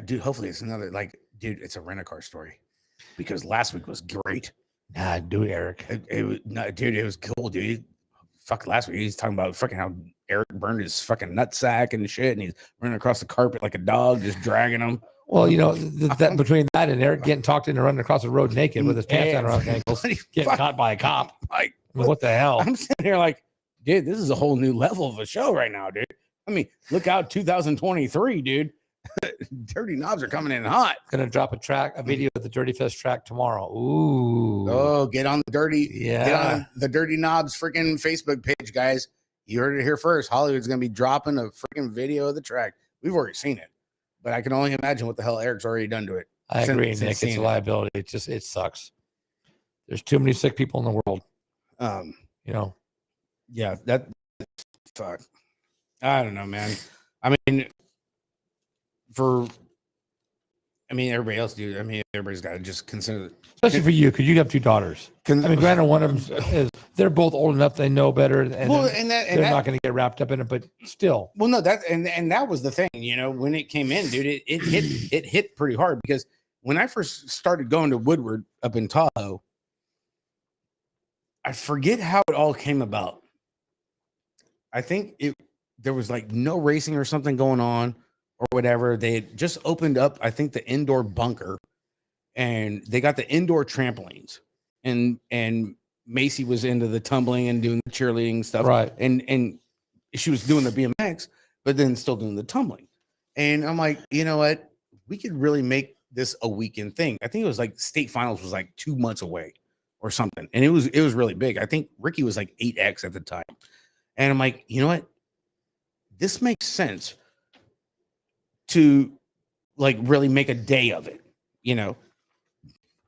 S1: Dude, hopefully it's another, dude, it's a rent-a-car story. Because last week was great.
S2: Nah, do it, Eric.
S1: Dude, it was cool, dude. Fuck, last week he's talking about fucking how Eric burned his fucking nutsack and shit, and he's running across the carpet like a dog, just dragging him.
S2: Well, that between that and Eric getting talked into running across the road naked with his pants down around his ankles, getting caught by a cop.
S1: Like,
S2: what the hell?
S1: I'm sitting here like, dude, this is a whole new level of a show right now, dude. I mean, look out 2023, dude. Dirty Knobs are coming in hot.
S2: Gonna drop a video of the Dirty Fest track tomorrow. Ooh.
S1: Oh, get on the Dirty Knobs freaking Facebook page, guys. You heard it here first. Hollywood's gonna be dropping a freaking video of the track. We've already seen it, but I can only imagine what the hell Eric's already done to it.
S2: I agree, Nick. It's a liability. It sucks. There's too many sick people in the world.
S1: Yeah, that fuck. I don't know, man. I mean, everybody else, dude. I mean, everybody's got to just consider it.
S2: Especially for you, because you have two daughters. Granted, one of them is, they're both old enough, they know better, and they're not going to get wrapped up in it, but still.
S1: Well, no, that was the thing, when it came in, dude, it hit pretty hard, because when I first started going to Woodward up in Tahoe, I forget how it all came about. I think there was like no racing or something going on or whatever. They had just opened up, I think, the indoor bunker, and they got the indoor trampolines, and Macy was into the tumbling and doing the cheerleading stuff.
S2: Right.
S1: And she was doing the BMX, but then still doing the tumbling. And I'm like, you know what? We could really make this a weekend thing. I think it was like state finals was like 2 months away or something. And it was really big. I think Ricky was like 8X at the time. And I'm like, you know what? This makes sense to like really make a day of it,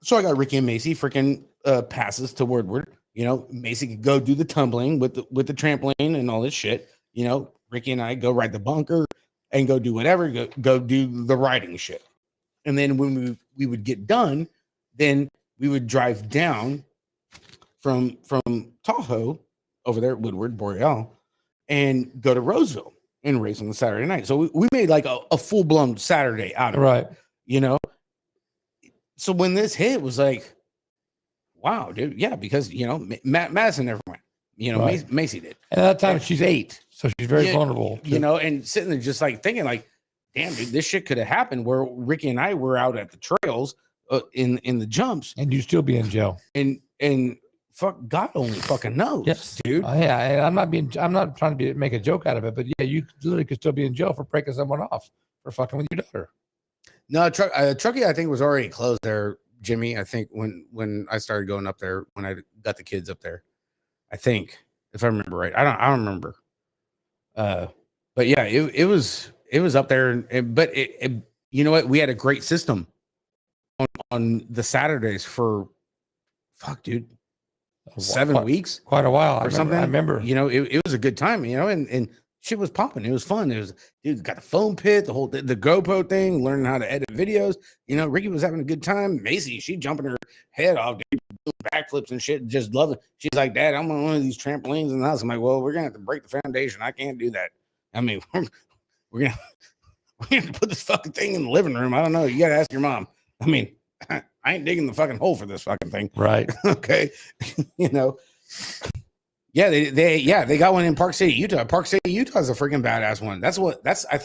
S1: So I got Ricky and Macy freaking passes to Woodward. Macy could go do the tumbling with the trampoline and all this shit. Ricky and I go ride the bunker and go do whatever, go do the riding shit. And then when we would get done, then we would drive down from Tahoe over there at Woodward, Boreal, and go to Roseville and race on the Saturday night. So we made like a full-blown Saturday out of it, So when this hit, it was like, wow, dude. Yeah, because, Madison never went. Macy did.
S2: And at that time, she's 8, so she's very vulnerable.
S1: And sitting there just like thinking like, damn, dude, this shit could have happened where Ricky and I were out at the trails in the jumps.
S2: And you'd still be in jail.
S1: And fuck, God only fucking knows,
S2: yes,
S1: dude.
S2: Yeah, I'm not trying to make a joke out of it, but yeah, you literally could still be in jail for breaking someone off for fucking with your daughter.
S1: No, Truckee, I think, was already closed there, Jimmy. I think when I started going up there, when I got the kids up there, I think, if I remember right. I don't remember. But yeah, it was up there, but you know what? We had a great system on the Saturdays for, fuck, dude, 7 weeks,
S2: quite a while,
S1: or something. I remember, it was a good time, and shit was popping. It was fun. It was, dude, got the foam pit, the whole the GoPro thing, learning how to edit videos. Ricky was having a good time. Macy, she jumping her head off, dude, doing backflips and shit, just loving. She's like, Dad, I'm on one of these trampolines in the house. I'm like, well, we're gonna have to break the foundation. I can't do that. I mean, we're gonna have to put this fucking thing in the living room. I don't know. You gotta ask your mom. I mean, I ain't digging the fucking hole for this fucking thing.
S2: Right.
S1: Okay. Yeah, they got one in Park City, Utah. Park City, Utah is a freaking badass one. I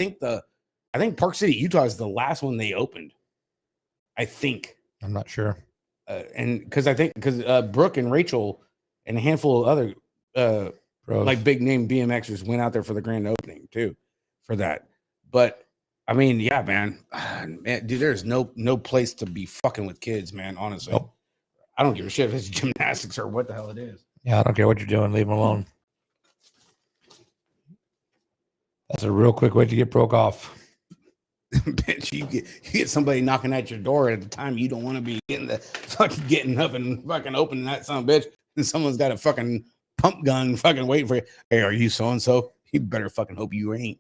S1: think Park City, Utah is the last one they opened. I think.
S2: I'm not sure.
S1: And because Brooke and Rachel and a handful of other like big name BMXers went out there for the grand opening too, for that. But I mean, yeah, man, dude, there's no place to be fucking with kids, man. Honestly, nope. I don't give a shit if it's gymnastics or what the hell it is.
S2: Yeah, I don't care what you're doing. Leave them alone. That's a real quick way to get broke off.
S1: Bitch, you get somebody knocking at your door at the time you don't want to be getting up and fucking opening that son of a bitch, and someone's got a fucking pump gun fucking waiting for you. Hey, are you so and so? You better fucking hope you ain't.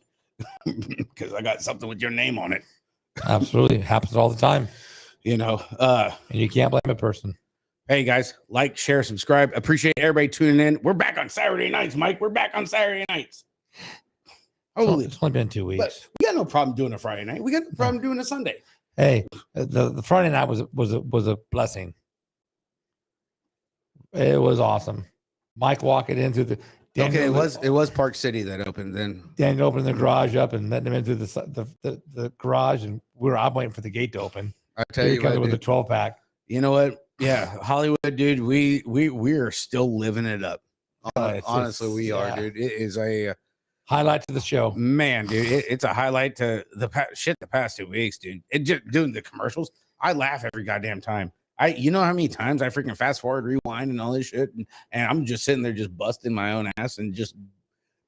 S1: because I got something with your name on it.
S2: Absolutely. It happens all the time.
S1: You know,
S2: and you can't blame a person.
S1: Hey guys, like, share, subscribe. Appreciate everybody tuning in. We're back on Saturday nights, Mike. We're back on Saturday nights. Holy,
S2: it's only been 2 weeks.
S1: But we got no problem doing a Friday night. We got no problem doing a Sunday.
S2: Hey, the Friday night was a blessing. It was awesome. Mike walking into the
S1: Daniel, it was Park City that opened then.
S2: Daniel opened the garage up and letting him into the garage, and I'm waiting for the gate to open.
S1: I tell you what,
S2: with a 12-pack.
S1: You know what? Yeah, Hollywood, dude. We are still living it up. Honestly, we are, dude. It is a
S2: highlight to the show,
S1: man, dude. It's a highlight to the past 2 weeks, dude. It just doing the commercials. I laugh every goddamn time. You know how many times I freaking fast forward, rewind, and all this shit, and I'm just sitting there just busting my own ass and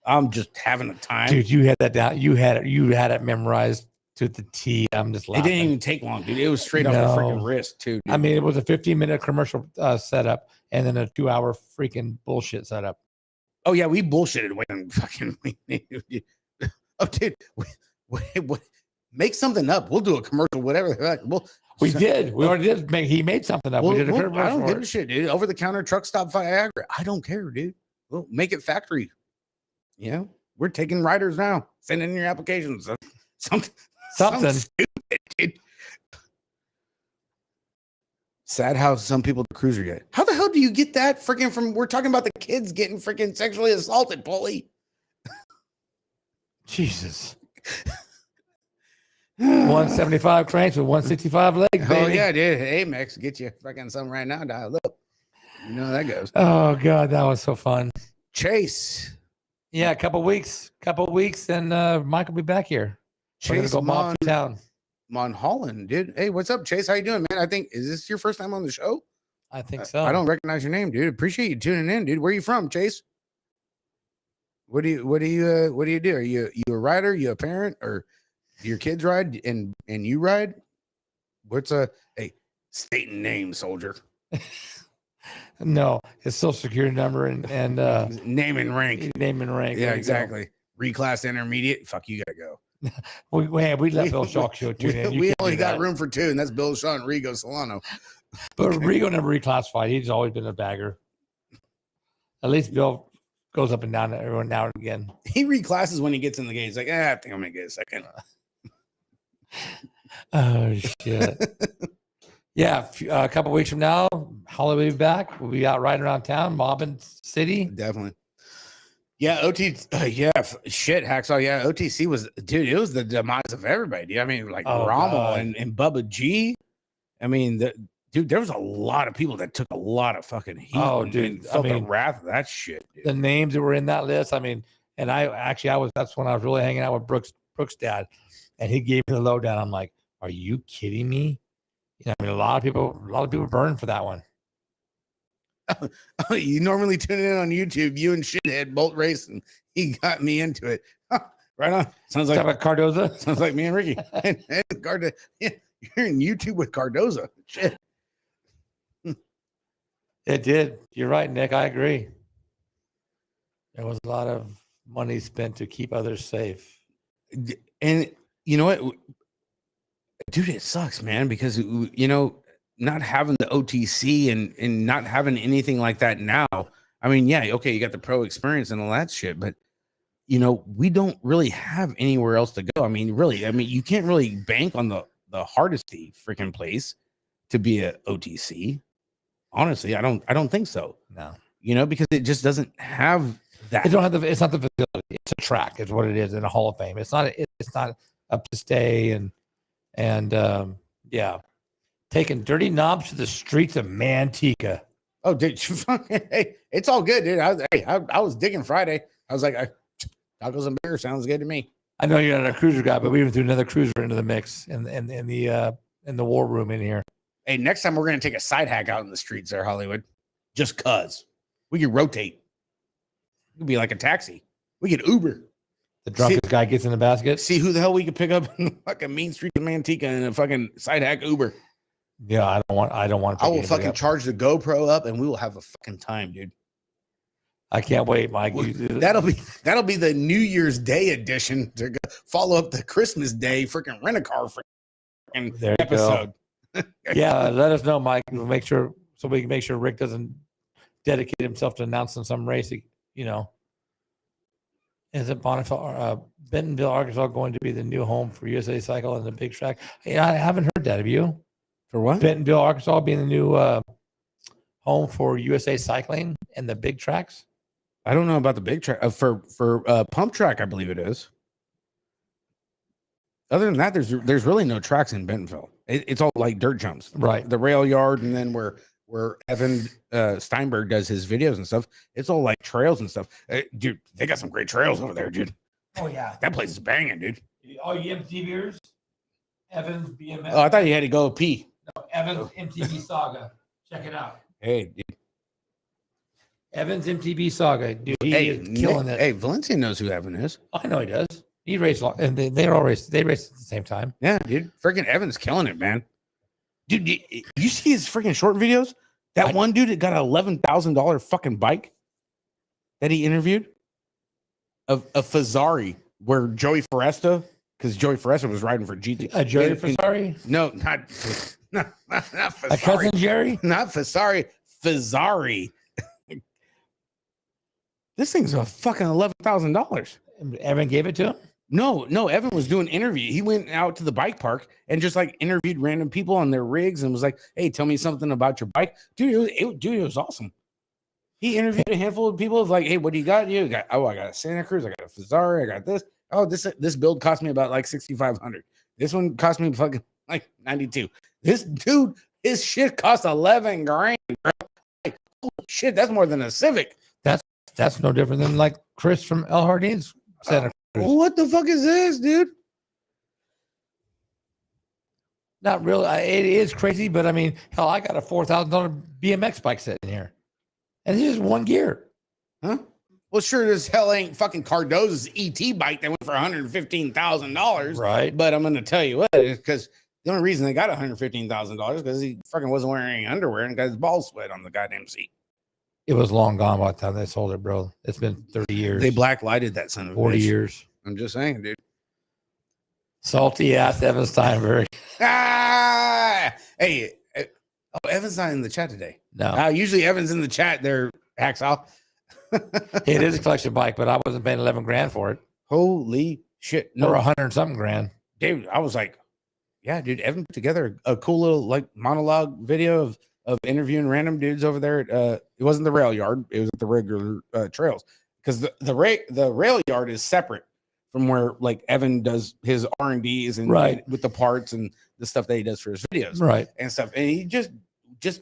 S1: I'm just having a time.
S2: Dude, you had that down. You had it memorized to the T. I'm just laughing.
S1: It didn't even take long, dude. It was straight off the freaking wrist, too. Dude.
S2: I mean, it was a 15-minute commercial setup and then a 2-hour freaking bullshit setup.
S1: Oh, yeah, we bullshitted when fucking. Oh, dude, make something up. We'll do a commercial, whatever.
S2: We did. We already did. He made something up. We did a commercial.
S1: I don't give a shit, dude. Over the counter truck stop Viagra. I don't care, dude. We'll make it factory. You know, we're taking riders now. Send in your applications. Something stupid, dude. Sad how some people cruiser get. How the hell do you get that freaking from? We're talking about the kids getting freaking sexually assaulted, Paulie.
S2: Jesus. 175 cranks with 165 legs, baby.
S1: Oh yeah, dude. Hey, Max, get you fucking something right now. Dial up. You know how that goes.
S2: Oh god, that was so fun.
S1: Chase.
S2: Yeah, a couple weeks, and Mike will be back here.
S1: Chase
S2: go mob to town.
S1: Holland, dude. Hey, what's up, Chase? How you doing, man? Is this your first time on the show?
S2: I think so.
S1: I don't recognize your name, dude. Appreciate you tuning in, dude. Where are you from, Chase? What do you do? Are you a rider? You a parent, or do your kids ride and you ride? What's state and name, soldier?
S2: No, his social security number and
S1: name and rank.
S2: Name and rank.
S1: Yeah, exactly. Reclass intermediate. Fuck, you gotta go.
S2: we let Bill Shaw show tune in.
S1: We only got room for two, and that's Bill Shaw and Rigo Solano.
S2: But Rigo never reclassified. He's always been a bagger. At least Bill goes up and down every now and again.
S1: He reclasses when he gets in the game. He's like, I think I'm gonna get a second.
S2: Oh shit. Yeah, a couple weeks from now, Hollywood will be back. We'll be out riding around town, mobbing city.
S1: Definitely. Yeah, shit, Hacksaw. Yeah, OTC was, dude, it was the demise of everybody. Dude. I mean, like Rommel and Bubba G. I mean, dude, there was a lot of people that took a lot of fucking heat.
S2: Oh, dude,
S1: felt the wrath of that shit. Dude.
S2: The names that were in that list. I mean, and that's when I was really hanging out with Brooks' dad, and he gave me the lowdown. I'm like, are you kidding me? You know, I mean, a lot of people burned for that one.
S1: You normally tune in on YouTube, you and Shithead Bolt Racing. He got me into it. Right on. Sounds like
S2: Cardoza.
S1: Sounds like me and Ricky. and Cardoza. Yeah, you're in YouTube with Cardoza. Shit.
S2: It did. You're right, Nick. I agree. There was a lot of money spent to keep others safe.
S1: And you know what? Dude, it sucks, man, because, you know, not having the OTC and not having anything like that now. I mean, yeah, okay, you got the pro experience and all that shit, but, you know, we don't really have anywhere else to go. I mean, really, you can't really bank on the hardesty freaking place to be a OTC. Honestly, I don't think so.
S2: No.
S1: You know, because it just doesn't have that.
S2: It's not the facility. It's a track. Is what it is in a Hall of Fame. It's not up to stay and yeah, taking dirty knobs to the streets of Manteca.
S1: Oh, dude, hey, it's all good, dude. I was digging Friday. I was like, tacos and beer sounds good to me.
S2: I know you're not a cruiser guy, but we even threw another cruiser into the mix in the war room in here.
S1: Hey, next time we're gonna take a side hack out in the streets there, Hollywood. Just cause we could rotate. It could be like a taxi. We could Uber.
S2: The drunkest guy gets in the basket.
S1: See who the hell we could pick up in the fucking mean street of Manteca in a fucking side hack Uber.
S2: Yeah, I don't want.
S1: I will fucking charge the GoPro up, and we will have a fucking time, dude.
S2: I can't wait, Mike.
S1: That'll be the New Year's Day edition to follow up the Christmas Day freaking rent-a-car episode.
S2: Yeah, let us know, Mike. We'll make sure so we can make sure Rick doesn't dedicate himself to announcing some race. You know, is it Bentonville, Arkansas, going to be the new home for USA Cycle and the big track? Yeah, I haven't heard that. Have you?
S1: For what?
S2: Bentonville, Arkansas, being the new home for USA Cycling and the big tracks.
S1: I don't know about the big track for pump track. I believe it is. Other than that, there's really no tracks in Bentonville. It's all like dirt jumps,
S2: right?
S1: The rail yard, and then where Evan Steinberg does his videos and stuff. It's all like trails and stuff. Dude, they got some great trails over there, dude.
S2: Oh yeah,
S1: that place is banging, dude.
S2: All you MTVers, Evans BMX.
S1: Oh, I thought you had to go pee.
S2: No, Evans MTV Saga. Check it out.
S1: Hey, dude.
S2: Evans MTB Saga, dude, he is killing it.
S1: Hey, Valencia knows who Evan is.
S2: I know he does. He raced, and they all raced. They raced at the same time.
S1: Yeah, dude. Freaking Evan's killing it, man. Dude, you see his freaking short videos? That one dude that got an $11,000 fucking bike that he interviewed, of Fazzari, where Joey Foresta, because Joey Foresta was riding for GT.
S2: Joey Fazzari?
S1: No, not Fazzari.
S2: A cousin Jerry?
S1: Not Fazzari. Fazzari. This thing's a fucking $11,000.
S2: Evan gave it to him?
S1: No, Evan was doing an interview. He went out to the bike park and just like interviewed random people on their rigs and was like, "Hey, tell me something about your bike." Dude, it was awesome. He interviewed a handful of people of like, "Hey, what do you got? I got a Santa Cruz, I got a Fazzari, I got this. Oh, this build cost me about like $6,500. This one cost me fucking like 92. This dude, his shit cost 11 grand. Like, holy shit, that's more than a Civic.
S2: That's no different than like Chris from El Jardin's Santa Cruz.
S1: What the fuck is this, dude?
S2: Not really. It is crazy, but I mean, hell, I got a $4,000 BMX bike sitting here, and it's just one gear.
S1: Huh? Well, sure as hell ain't fucking Cardozo's ET bike that went for $115,000.
S2: Right.
S1: But I'm gonna tell you what, because the only reason they got $115,000 because he fucking wasn't wearing any underwear and got his balls sweat on the goddamn seat.
S2: It was long gone by the time they sold it, bro. It's been 30 years.
S1: They black lighted that son of a
S2: 40
S1: bitch.
S2: years.
S1: I'm just saying, dude.
S2: Salty ass Evan Steinberg.
S1: Ah, hey, Evan's not in the chat today.
S2: No.
S1: Usually Evan's in the chat there, Hacksaw.
S2: It is a collection bike, but I wasn't paying 11 grand for it.
S1: Holy shit.
S2: No, or 100 something grand.
S1: Dude, I was like, yeah, dude, Evan put together a cool little like monologue video of interviewing random dudes over there at it wasn't the rail yard, it was at the regular trails, because the rail yard is separate from where like Evan does his R&Ds and
S2: right
S1: with the parts and the stuff that he does for his videos,
S2: right,
S1: and stuff. And he just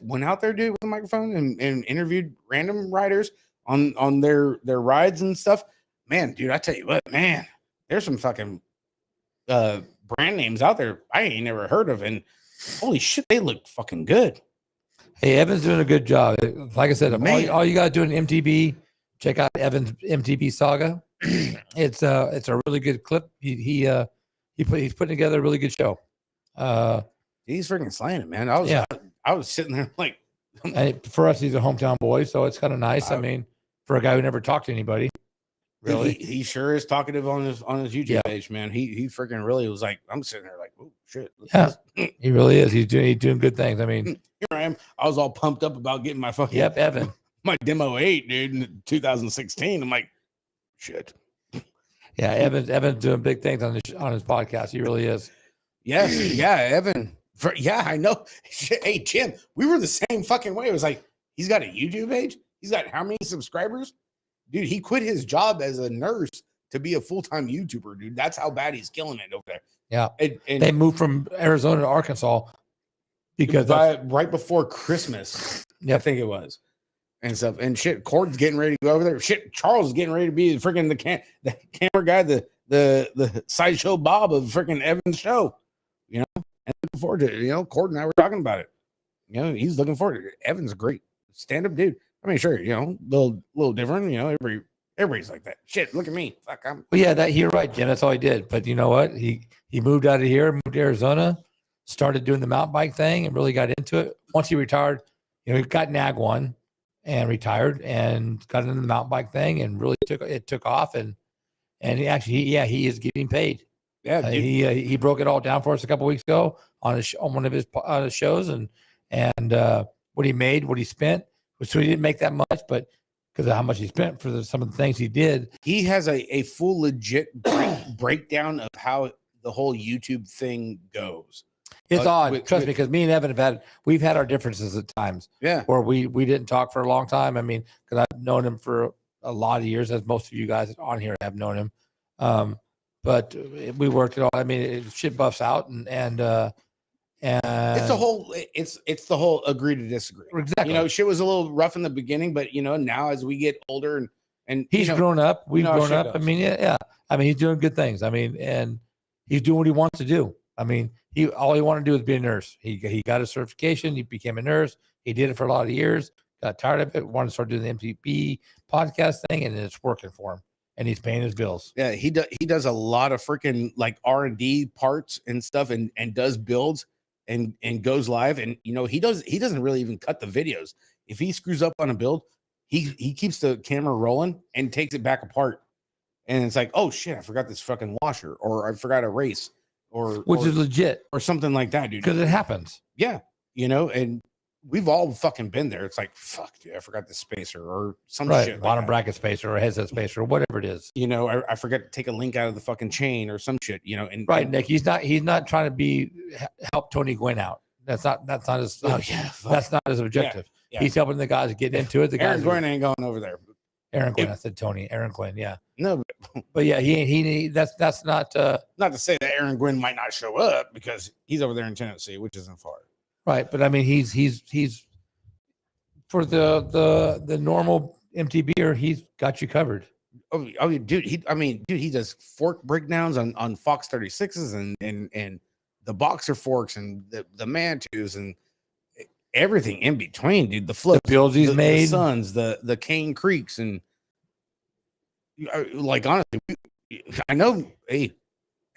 S1: went out there, dude, with a microphone and interviewed random riders on their rides and stuff. Man, dude, I tell you what, man, there's some fucking brand names out there I ain't never heard of, and holy shit, they look fucking good.
S2: Hey, Evan's doing a good job. Like I said, all you got to do in MTB, check out Evan's MTB Saga. It's a really good clip. He's putting together a really good show.
S1: He's freaking slaying it, man. I was sitting there like,
S2: for us, he's a hometown boy, so it's kind of nice. I mean, for a guy who never talked to anybody, really,
S1: he sure is talkative on his YouTube page, man. He freaking really was like, I'm sitting there like, oh shit,
S2: yeah, he really is. He's doing good things. I mean,
S1: here I am. I was all pumped up about getting my fucking
S2: Evan,
S1: my demo 8, dude, in 2016. I'm like, shit.
S2: Yeah, Evan's doing big things on his podcast. He really is.
S1: Yes, yeah, Evan. I know. Hey, Jim, we were the same fucking way. It was like, he's got a YouTube page. He's got how many subscribers? Dude, he quit his job as a nurse to be a full-time YouTuber, dude. That's how bad he's killing it over there.
S2: Yeah.
S1: And
S2: they moved from Arizona to Arkansas because
S1: right before Christmas, I think it was. And stuff. And shit, Cord's getting ready to go over there. Shit, Charles is getting ready to be freaking the camera guy, the sideshow Bob of freaking Evan's show. You know, and looking forward to it. You know, Cord and I were talking about it. You know, he's looking forward to it. Evan's a great stand-up dude. I mean, sure, you know, little different. You know, everybody's like that. Shit, look at me. Fuck, well,
S2: yeah, you're right, Jim. That's all he did. But you know what? He moved out of here, moved to Arizona, started doing the mountain bike thing, and really got into it. Once he retired, you know, he got Nag one, and retired and got into the mountain bike thing and really took off. And he actually, he is getting paid.
S1: Yeah,
S2: he broke it all down for us a couple of weeks ago on one of his shows, and what he made, what he spent. So he didn't make that much, but because of how much he spent for some of the things he did,
S1: he has a full legit breakdown of how the whole YouTube thing goes.
S2: It's odd, trust me, because me and Evan we've had our differences at times.
S1: Yeah,
S2: where we didn't talk for a long time. I mean, because I've known him for a lot of years, as most of you guys on here have known him. But we worked it all. I mean, shit buffs out, and it's
S1: the whole agree to disagree.
S2: Exactly.
S1: You know, shit was a little rough in the beginning, but you know, now as we get older and
S2: he's grown up, we've grown up.
S1: Goes.
S2: I mean, yeah. I mean, he's doing good things. I mean, and he's doing what he wants to do. I mean, all he wanted to do was be a nurse. He got his certification. He became a nurse. He did it for a lot of years. Got tired of it. Wanted to start doing the MTB podcast thing, and it's working for him. And he's paying his bills.
S1: Yeah, he does a lot of freaking like R&D parts and stuff, and does builds and goes live. And you know, he doesn't really even cut the videos. If he screws up on a build, he keeps the camera rolling and takes it back apart. And it's like, oh shit, I forgot this fucking washer, or I forgot a race,
S2: which is legit,
S1: or something like that, dude.
S2: Because it happens.
S1: Yeah, you know, and we've all fucking been there. It's like, fuck, dude, I forgot the spacer or some shit.
S2: Bottom bracket spacer or headset spacer or whatever it is.
S1: You know, I forgot to take a link out of the fucking chain or some shit, you know. And
S2: Nick, he's not trying to help Tony Gwynn out. That's not his that's not his objective. Yeah. He's helping the guys get into it.
S1: Aaron Gwynn ain't going over there.
S2: Aaron Gwynn, I said Tony. Aaron Gwynn, yeah.
S1: No,
S2: but yeah, he that's not
S1: not to say that Aaron Gwynn might not show up, because he's over there in Tennessee, which isn't far.
S2: Right, but I mean, he's for the normal MTBer, he's got you covered.
S1: Oh, dude, he does fork breakdowns on Fox 36s and the boxer forks and the Mantus and everything in between, dude. The flips,
S2: the builds he's made,
S1: the Suns, the Cane Creeks, and like honestly, I know. Hey,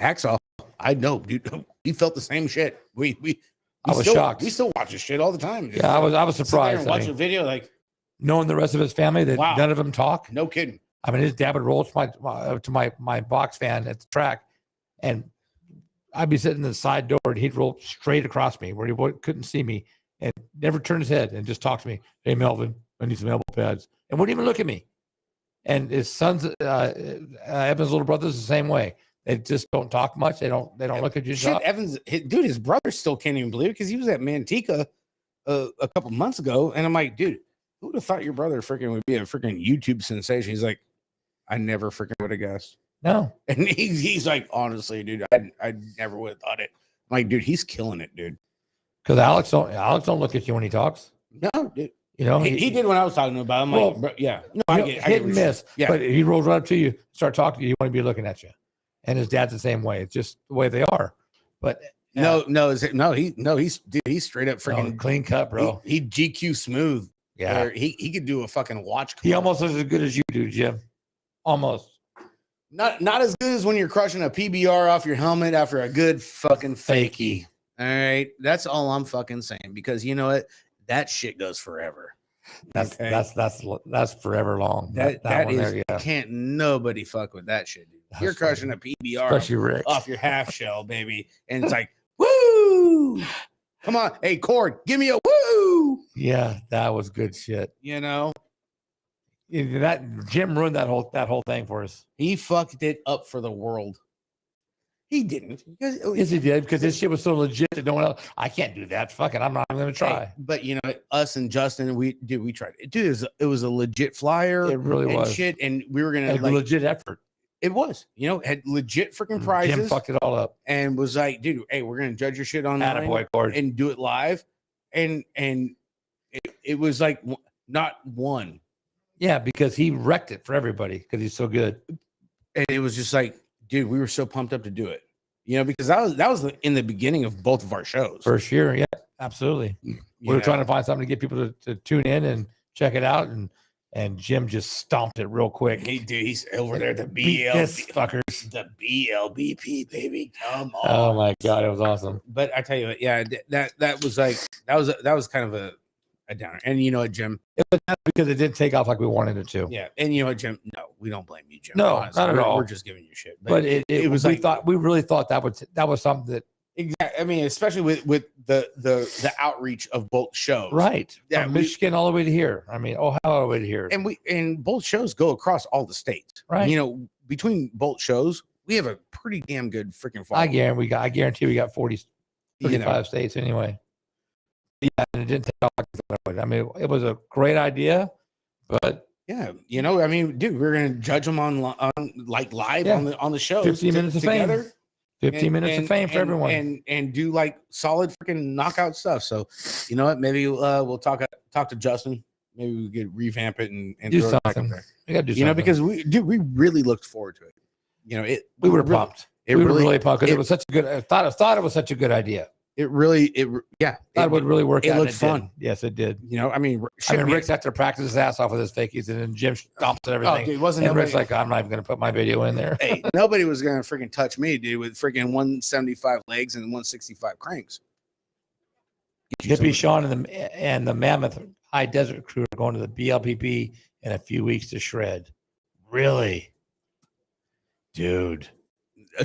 S1: Hacksaw, I know, dude. We felt the same shit.
S2: I was shocked.
S1: We still watch this shit all the time.
S2: Yeah, I was surprised.
S1: Watch a video like
S2: knowing the rest of his family that none of them talk.
S1: No kidding.
S2: I mean, his dad would roll to my box fan at the track, and I'd be sitting in the side door, and he'd roll straight across me where he couldn't see me, and never turn his head and just talk to me. Hey, Melvin, I need some elbow pads, and wouldn't even look at me. And his sons, Evan's little brother's the same way. They just don't talk much. They don't look at you.
S1: Shit, his brother still can't even believe it, because he was at Manteca a couple months ago, and I'm like, dude, who would have thought your brother freaking would be a freaking YouTube sensation? He's like, I never freaking would have guessed.
S2: No,
S1: and he's like, honestly, dude, I never would have thought it. I'm like, dude, he's killing it, dude.
S2: Because Alex don't look at you when he talks.
S1: No, dude.
S2: You know,
S1: he did when I was talking about him. Like, bro, yeah, no, I get
S2: hit and miss.
S1: Yeah,
S2: but he rolls right up to you, start talking to you, he want to be looking at you. And his dad's the same way. It's just the way they are. But
S1: he's straight up freaking
S2: clean cut, bro.
S1: He GQ smooth.
S2: Yeah,
S1: he could do a fucking watch.
S2: He almost is as good as you do, Jim. Almost.
S1: Not as good as when you're crushing a PBR off your helmet after a good fucking fakie. All right, that's all I'm fucking saying, because you know what, that shit goes forever.
S2: That's forever long.
S1: That is there, yeah. Can't nobody fuck with that shit, dude. You're crushing a PBR off your half shell, baby, and it's like, woo! Come on, hey Cord, give me a woo!
S2: Yeah, that was good shit.
S1: You know,
S2: that Jim ruined that whole thing for us.
S1: He fucked it up for the world. He didn't.
S2: Yes, he did, because this shit was so legit that no one else. I can't do that. Fuck it, I'm not going to try.
S1: Hey, but you know, us and Justin, we tried it. Dude, it was a legit flyer.
S2: It really was
S1: shit, and we were gonna
S2: like legit effort.
S1: It was, you know, had legit freaking prizes.
S2: Jim fucked it all up
S1: and was like, dude, hey, we're gonna judge your shit online and do it live, and it was like not one.
S2: Yeah, because he wrecked it for everybody because he's so good.
S1: And it was just like, dude, we were so pumped up to do it, you know, because that was in the beginning of both of our shows.
S2: First year, yeah, absolutely. We were trying to find something to get people to tune in and check it out, and Jim just stomped it real quick.
S1: He's over there, the
S2: fuckers,
S1: the BLBP, baby, come on!
S2: Oh my god, it was awesome.
S1: But I tell you what, yeah, that was like that was kind of a downer. And you know what, Jim?
S2: It was not because it didn't take off like we wanted it to.
S1: Yeah. And you know what, Jim? No, we don't blame you, Jim.
S2: No,
S1: honestly.
S2: not at all.
S1: We're just giving you shit.
S2: But it was we really thought that was something that
S1: exactly. I mean, especially with the outreach of both shows.
S2: Right.
S1: Yeah,
S2: from Michigan all the way to here. I mean, Ohio all the way to here.
S1: And both shows go across all the states.
S2: Right.
S1: You know, between both shows, we have a pretty damn good freaking following.
S2: I guarantee we got 35 states anyway. Yeah, and it didn't take off. I mean, it was a great idea, but
S1: yeah, you know, I mean, dude, we're gonna judge them on like live on the show.
S2: 15 minutes of
S1: together.
S2: Fame. 15 minutes of fame for everyone,
S1: and do like solid freaking knockout stuff. So, you know what? Maybe we'll talk to Justin. Maybe we could revamp it and
S2: do
S1: throw
S2: something.
S1: It back up there.
S2: We gotta do something.
S1: You know, because we really looked forward to it. You know,
S2: we were pumped. We were really pumped because it was such a good. I thought it was such a good idea.
S1: It would really work.
S2: It
S1: out.
S2: looked fun. Yes, it did.
S1: You know, I mean,
S2: Rick's had to practice his ass off with his fakies, and then Jim stomps and everything.
S1: Oh, dude, wasn't
S2: and Rick's like, I'm not even going to put my video in there.
S1: Hey, nobody was going to freaking touch me, dude, with freaking 175 legs and 165 cranks.
S2: Hippie Sean and the Mammoth High Desert crew are going to the BLPP in a few weeks to shred. Really, dude?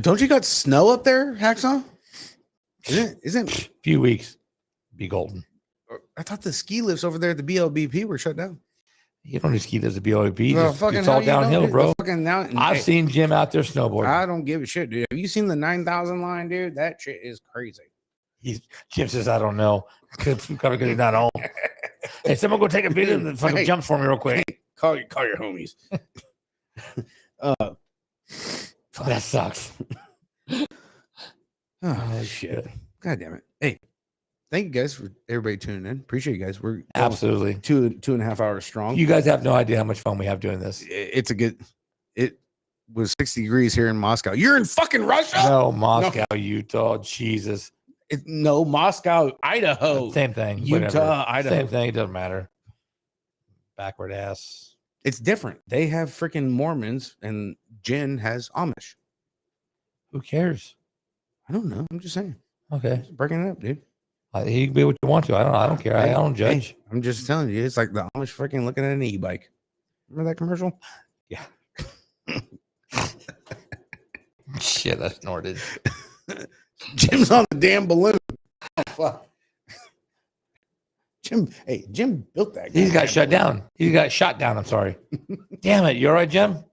S1: Don't you got snow up there, Hacksaw? Isn't
S2: a few weeks be golden?
S1: I thought the ski lifts over there at the BLBP were shut down.
S2: You don't need ski lifts at the BLBP.
S1: Well,
S2: it's all downhill, bro. I've
S1: hey,
S2: seen Jim out there snowboarding.
S1: I don't give a shit, dude. Have you seen the 9,000 line, dude? That shit is crazy.
S2: Jim says, I don't know. Because he's not home. Hey, someone go take a video and fucking jump for me real quick.
S1: Hey, call your homies.
S2: That sucks.
S1: Oh shit! God damn it! Hey, thank you guys for everybody tuning in. Appreciate you guys. We're
S2: absolutely
S1: 2.5 hours strong.
S2: You guys have no idea how much fun we have doing this.
S1: It was 60 degrees here in Moscow. You're in fucking Russia?
S2: No, Moscow, no. Utah. Jesus.
S1: No, Moscow, Idaho.
S2: Same thing.
S1: Utah,
S2: whatever.
S1: Idaho.
S2: Same thing. It doesn't matter. Backward ass.
S1: It's different. They have freaking Mormons, and Jen has Amish.
S2: Who cares?
S1: I don't know. I'm just saying.
S2: Okay.
S1: Just breaking it up, dude.
S2: You can be what you want to. I don't care. I don't judge.
S1: Hey, I'm just telling you. It's like the Amish freaking looking at an e-bike. Remember that commercial?
S2: Yeah. Shit, I snorted.
S1: Jim's on the damn balloon. Oh, fuck. Jim built that guy.
S2: He's got shut down. He got shot down. I'm sorry. Damn it. You all right, Jim?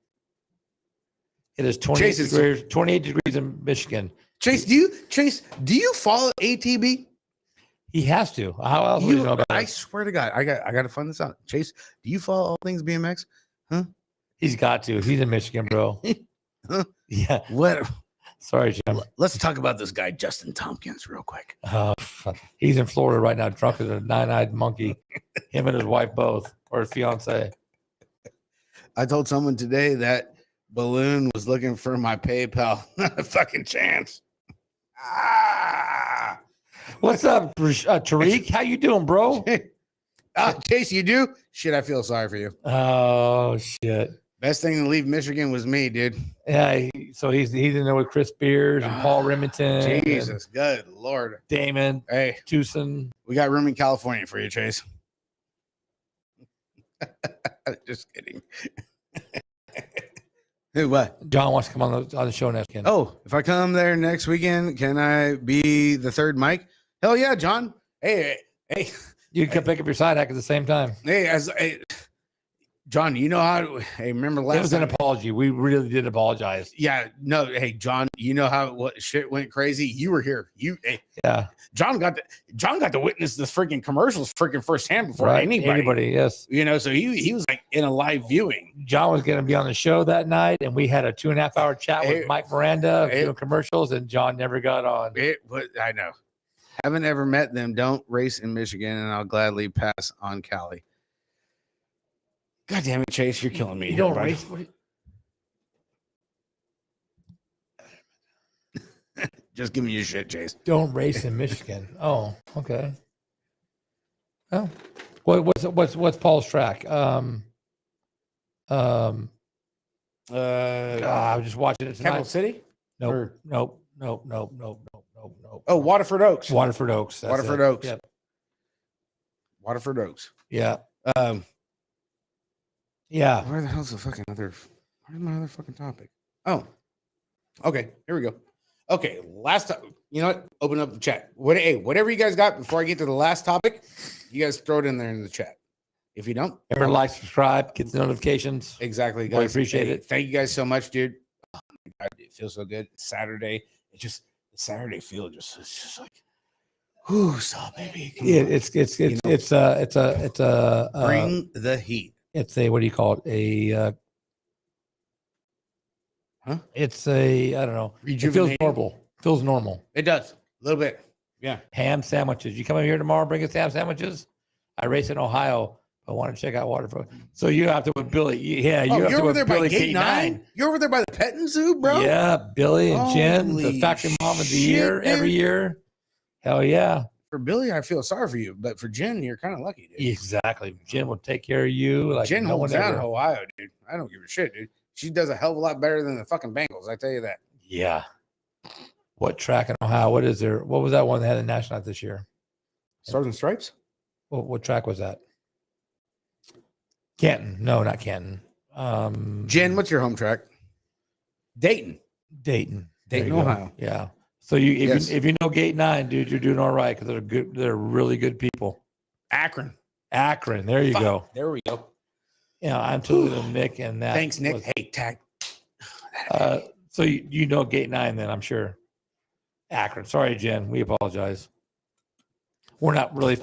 S2: It is 28 degrees in Michigan.
S1: Chase, do you follow ATB?
S2: He has to. How else would you know about it?
S1: I swear to God, I got to find this out. Chase, do you follow all things BMX? Huh?
S2: He's got to. He's in Michigan, bro.
S1: Huh?
S2: Yeah.
S1: What?
S2: Sorry, Jim.
S1: Let's talk about this guy, Justin Tompkins, real quick.
S2: He's in Florida right now, drunk as a nine-eyed monkey. Him and his wife both, or his fiance.
S1: I told someone today that balloon was looking for my PayPal. Not a fucking chance.
S2: What's up, Tariq? How you doing, bro?
S1: Chase, you do? Shit, I feel sorry for you.
S2: Oh, shit.
S1: Best thing to leave Michigan was me, dude.
S2: Yeah, so he's in there with Chris Beers and Paul Remington.
S1: Jesus, good Lord.
S2: Damon.
S1: Hey,
S2: Tucson.
S1: We got room in California for you, Chase. Just kidding. Hey, what?
S2: John wants to come on the show next weekend.
S1: Oh, if I come there next weekend, can I be the third mic? Hell yeah, John. Hey.
S2: You can pick up your side hack at the same time.
S1: Hey, John, you know how remember last
S2: It was an apology. We really did apologize.
S1: Yeah, no, hey, John, you know how what shit went crazy? You were here.
S2: Yeah.
S1: John got to witness the freaking commercials freaking firsthand before anybody.
S2: Yes.
S1: You know, so he was like in a live viewing.
S2: John was going to be on the show that night, and we had a 2.5 hour chat with Mike Miranda doing commercials, and John never got on.
S1: I know. Haven't ever met them. Don't race in Michigan, and I'll gladly pass on Cali. God damn it, Chase, you're killing me.
S2: You don't race.
S1: Just give me your shit, Chase.
S2: Don't race in Michigan. Oh, okay. Oh, what's Paul's track? I was just watching it tonight.
S1: Capital City?
S2: Nope.
S1: Oh, Waterford Oaks.
S2: Waterford Oaks.
S1: Waterford Oaks.
S2: Yep.
S1: Waterford Oaks.
S2: Yeah.
S1: Where the hell's the fucking other? Where's my other fucking topic? Oh, okay. Here we go. Okay, last time. You know what? Open up the chat. Whatever you guys got before I get to the last topic, you guys throw it in there in the chat. If you don't,
S2: remember, like, subscribe, get the notifications.
S1: Exactly, guys.
S2: Really appreciate it.
S1: Thank you guys so much, dude. Oh my God, it feels so good. It's Saturday. The Saturday feel it's just like, whoo, baby.
S2: It's
S1: bring the heat.
S2: It's a, what do you call it? It's a, I don't know. It feels normal. Feels normal.
S1: It does. A little bit. Yeah.
S2: Ham sandwiches. You come over here tomorrow, bring us ham sandwiches. I race in Ohio. I want to check out Waterford. So you have to with Billy. Yeah,
S1: you're over there by Gate 9. You're over there by the petting zoo, bro.
S2: Yeah, Billy and Jen, the factory mom of the year, dude. Every year. Hell yeah.
S1: For Billy, I feel sorry for you, but for Jen, you're kind of lucky, dude.
S2: Exactly. Jen will take care of you. Like
S1: Jen holds down Ohio, dude. I don't give a shit, dude. She does a hell of a lot better than the fucking Bengals. I tell you that.
S2: Yeah. What track in Ohio? What is there? What was that one that had a national night this year?
S1: Stars and Stripes.
S2: What track was that? Canton. No, not Canton.
S1: Jen, what's your home track? Dayton, Ohio.
S2: Yeah. So if you know Gate 9, dude, you're doing all right because they're good. They're really good people.
S1: Akron.
S2: There you go.
S1: There we go.
S2: Yeah, I'm totally Nick and that.
S1: Thanks, Nick. Hey, tag.
S2: So you know Gate 9 then, I'm sure. Akron. Sorry, Jen. We apologize. We're not really,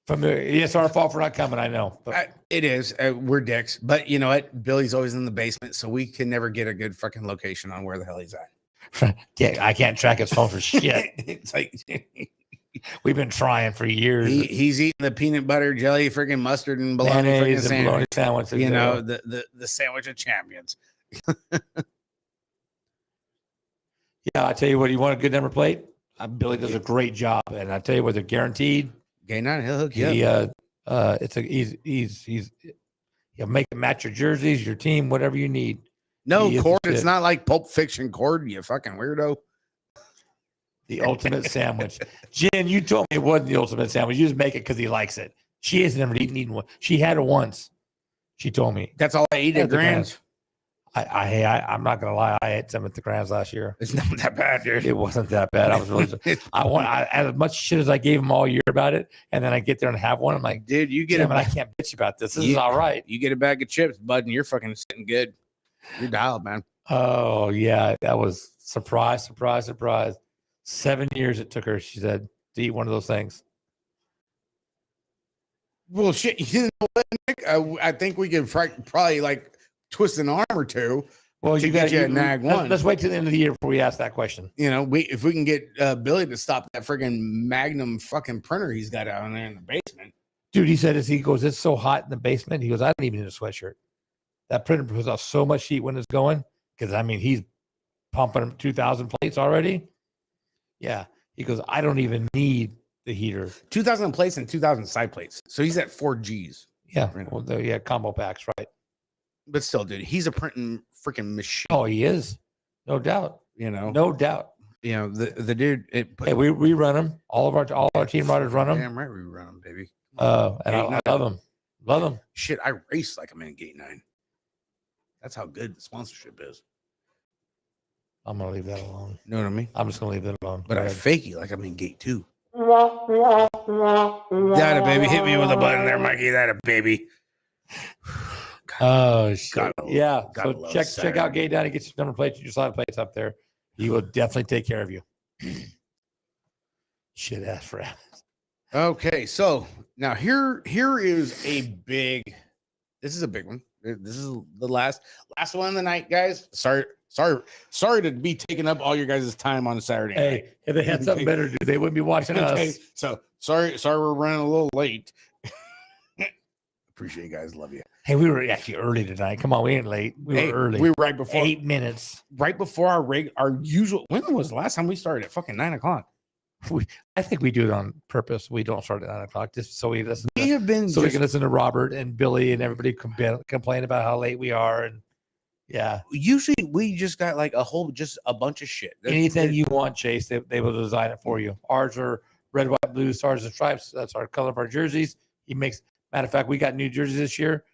S2: familiar. It's our fault for not coming, I know. But
S1: it is. We're dicks. But you know what? Billy's always in the basement, so we can never get a good fucking location on where the hell he's at.
S2: Yeah, I can't track his phone for shit.
S1: It's like
S2: we've been trying for years.
S1: He's eating the peanut butter, jelly, freaking mustard, and bologna sandwich. You know, the sandwich of champions.
S2: Yeah, I tell you what, you want a good number plate? Billy does a great job, and I tell you what, they're guaranteed.
S1: Gate 9, he'll hook you up.
S2: He'll make it match your jerseys, your team, whatever you need.
S1: No cord. It's not like Pulp Fiction cord, you fucking weirdo.
S2: The ultimate sandwich. Jen, you told me it wasn't the ultimate sandwich. You just make it because he likes it. She has never eaten one. She had it once. She told me.
S1: That's all I eat at Grand's.
S2: I'm not gonna lie. I ate some at the Grand's last year.
S1: It's not that bad, dude.
S2: It wasn't that bad. I was really. As much shit as I gave him all year about it, and then I get there and have one. I'm like,
S1: dude, you get it.
S2: I can't bitch about this. This is all right.
S1: You get a bag of chips, bud, and you're fucking sitting good. You're dialed, man.
S2: Oh yeah, that was surprise. 7 years it took her, she said, to eat one of those things.
S1: Well, shit. You know what, Nick? I think we could probably like twist an arm or two.
S2: Well, you got to
S1: nag one.
S2: Let's wait till the end of the year before we ask that question.
S1: You know, if we can get Billy to stop that friggin' Magnum fucking printer he's got out there in the basement.
S2: Dude, he said it's so hot in the basement. He goes, I don't even need a sweatshirt. That printer puts off so much heat when it's going. Because he's pumping 2,000 plates already. Yeah. He goes, I don't even need the heater.
S1: 2,000 plates and 2,000 side plates. So he's at 4 Gs.
S2: Yeah. Well, combo packs, right?
S1: But still, dude, he's a printing freaking machine.
S2: Oh, he is. No doubt. No doubt.
S1: You know, the dude.
S2: Hey, we run him. All our team riders run him.
S1: Damn right we run him, baby.
S2: And I love him. Love him.
S1: Shit, I race like I'm in Gate 9. That's how good the sponsorship is.
S2: I'm going to leave that alone.
S1: You know what I mean?
S2: I'm just going to leave that alone.
S1: But I fake you like I'm in Gate 2. That a baby. Hit me with a button there, Mikey. That a baby.
S2: Oh, shit. Yeah. So check out Gate 9 and get your number plates, your slide plates up there. He will definitely take care of you. Shit ass for ass.
S1: Okay. So now here is a big, this is a big one. This is the last one of the night, guys. Sorry to be taking up all your guys' time on a Saturday night.
S2: Hey, if they had something better to do, they wouldn't be watching us.
S1: So sorry we're running a little late. Appreciate you guys. Love you.
S2: Hey, we were actually early tonight. Come on, we ain't late. We were early.
S1: We were right before
S2: 8 minutes.
S1: Right before our usual. When was the last time we started at fucking 9 o'clock?
S2: I think we do it on purpose. We don't start at 9 o'clock just so we listen.
S1: We can
S2: listen to Robert and Billy and everybody complain about how late we are. And yeah,
S1: usually we just got like a bunch of shit.
S2: Anything you want, Chase, they will design it for you. Ours are red, white, blue, stars and stripes. That's our color of our jerseys. He makes, matter of fact, we got new jerseys this year.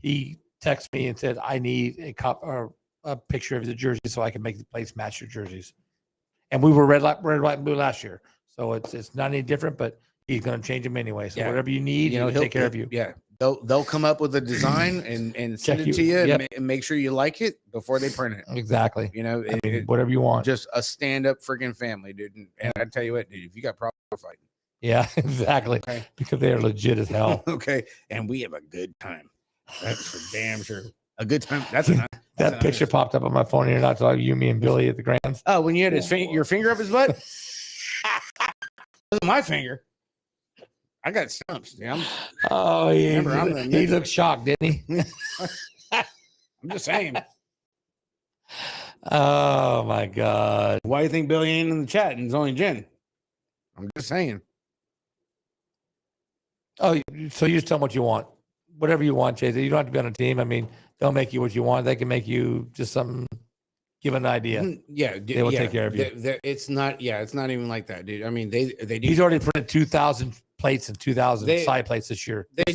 S2: He texted me and said, I need a picture of the jersey so I can make the plates match your jerseys. And we were red, white, and blue last year. So it's not any different, but he's going to change them anyway. So whatever you need, he'll take care of you.
S1: Yeah. They'll come up with a design and send it to you and make sure you like it before they print it.
S2: Exactly.
S1: Whatever
S2: you want.
S1: Just a stand-up freaking family, dude. And I tell you what, dude, if you got problems, we're fighting.
S2: Yeah, exactly. Okay. Because they are legit as hell.
S1: Okay. And we have a good time. That's for damn sure. A good time.
S2: That picture popped up on my phone here, not to you, me, and Billy at the Grands.
S1: Oh, when you had your finger up his butt? This is my finger. I got stumps. Yeah.
S2: He looked shocked, didn't he?
S1: I'm just saying.
S2: Oh my God.
S1: Why do you think Billy ain't in the chat and it's only Jen? I'm just saying.
S2: Oh, so you just tell them what you want. Whatever you want, Chase. You don't have to be on a team. I mean, they'll make you what you want. They can make you just something, give an idea.
S1: Yeah.
S2: They will take care of you.
S1: It's not even like that, dude. I mean, they do.
S2: He's already printed 2,000 plates and 2,000 side plates this year.
S1: They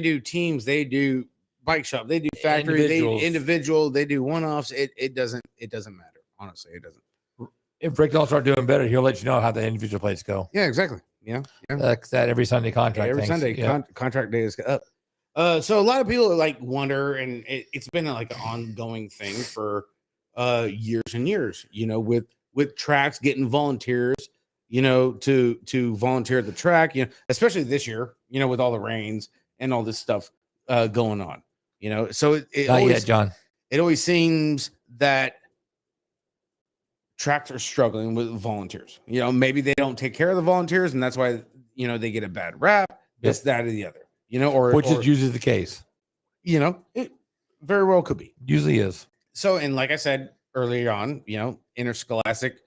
S1: do teams. They do bike shop. They do factory. Individual. They do one-offs. It doesn't matter. Honestly, it doesn't.
S2: If Rick don't start doing better, he'll let you know how the individual plates go.
S1: Yeah, exactly. Yeah.
S2: That's that every Sunday contract.
S1: Every Sunday contract day is up. So a lot of people wonder, and it's been like an ongoing thing for years and years, with tracks getting volunteers, to volunteer at the track, especially this year, with all the rains and all this stuff going on, so it
S2: Not
S1: always,
S2: yet, John.
S1: It always seems that tracks are struggling with volunteers. Maybe they don't take care of the volunteers, and that's why, they get a bad rap, this, that, or the other. Which
S2: is usually the case.
S1: It very well could be.
S2: Usually is.
S1: So, and like I said earlier on, interscholastic,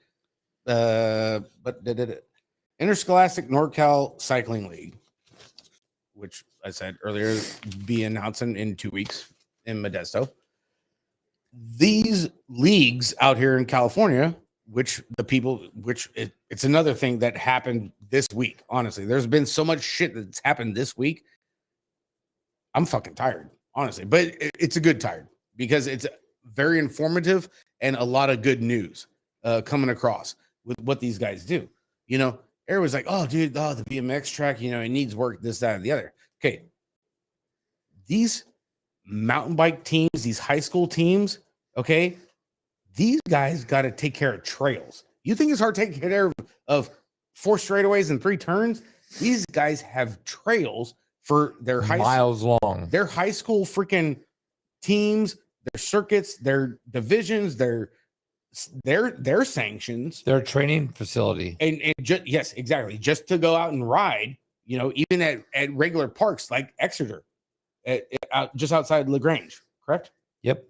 S1: interscholastic NorCal Cycling League, which I said earlier, be announcing in 2 weeks in Modesto. These leagues out here in California, it's another thing that happened this week. Honestly, there's been so much shit that's happened this week. I'm fucking tired, honestly, but it's a good tired because it's very informative and a lot of good news coming across with what these guys do. Everyone's like, oh, dude, the BMX track, it needs work, this, that, and the other. Okay. These mountain bike teams, these high school teams, okay, these guys got to take care of trails. You think it's hard to take care of 4 straightaways and 3 turns? These guys have trails for their
S2: miles long.
S1: Their high school freaking teams, their circuits, their divisions, their sanctions,
S2: their training facility,
S1: and yes, exactly, just to go out and ride. Even at regular parks like Exeter, just outside LaGrange, correct?
S2: Yep.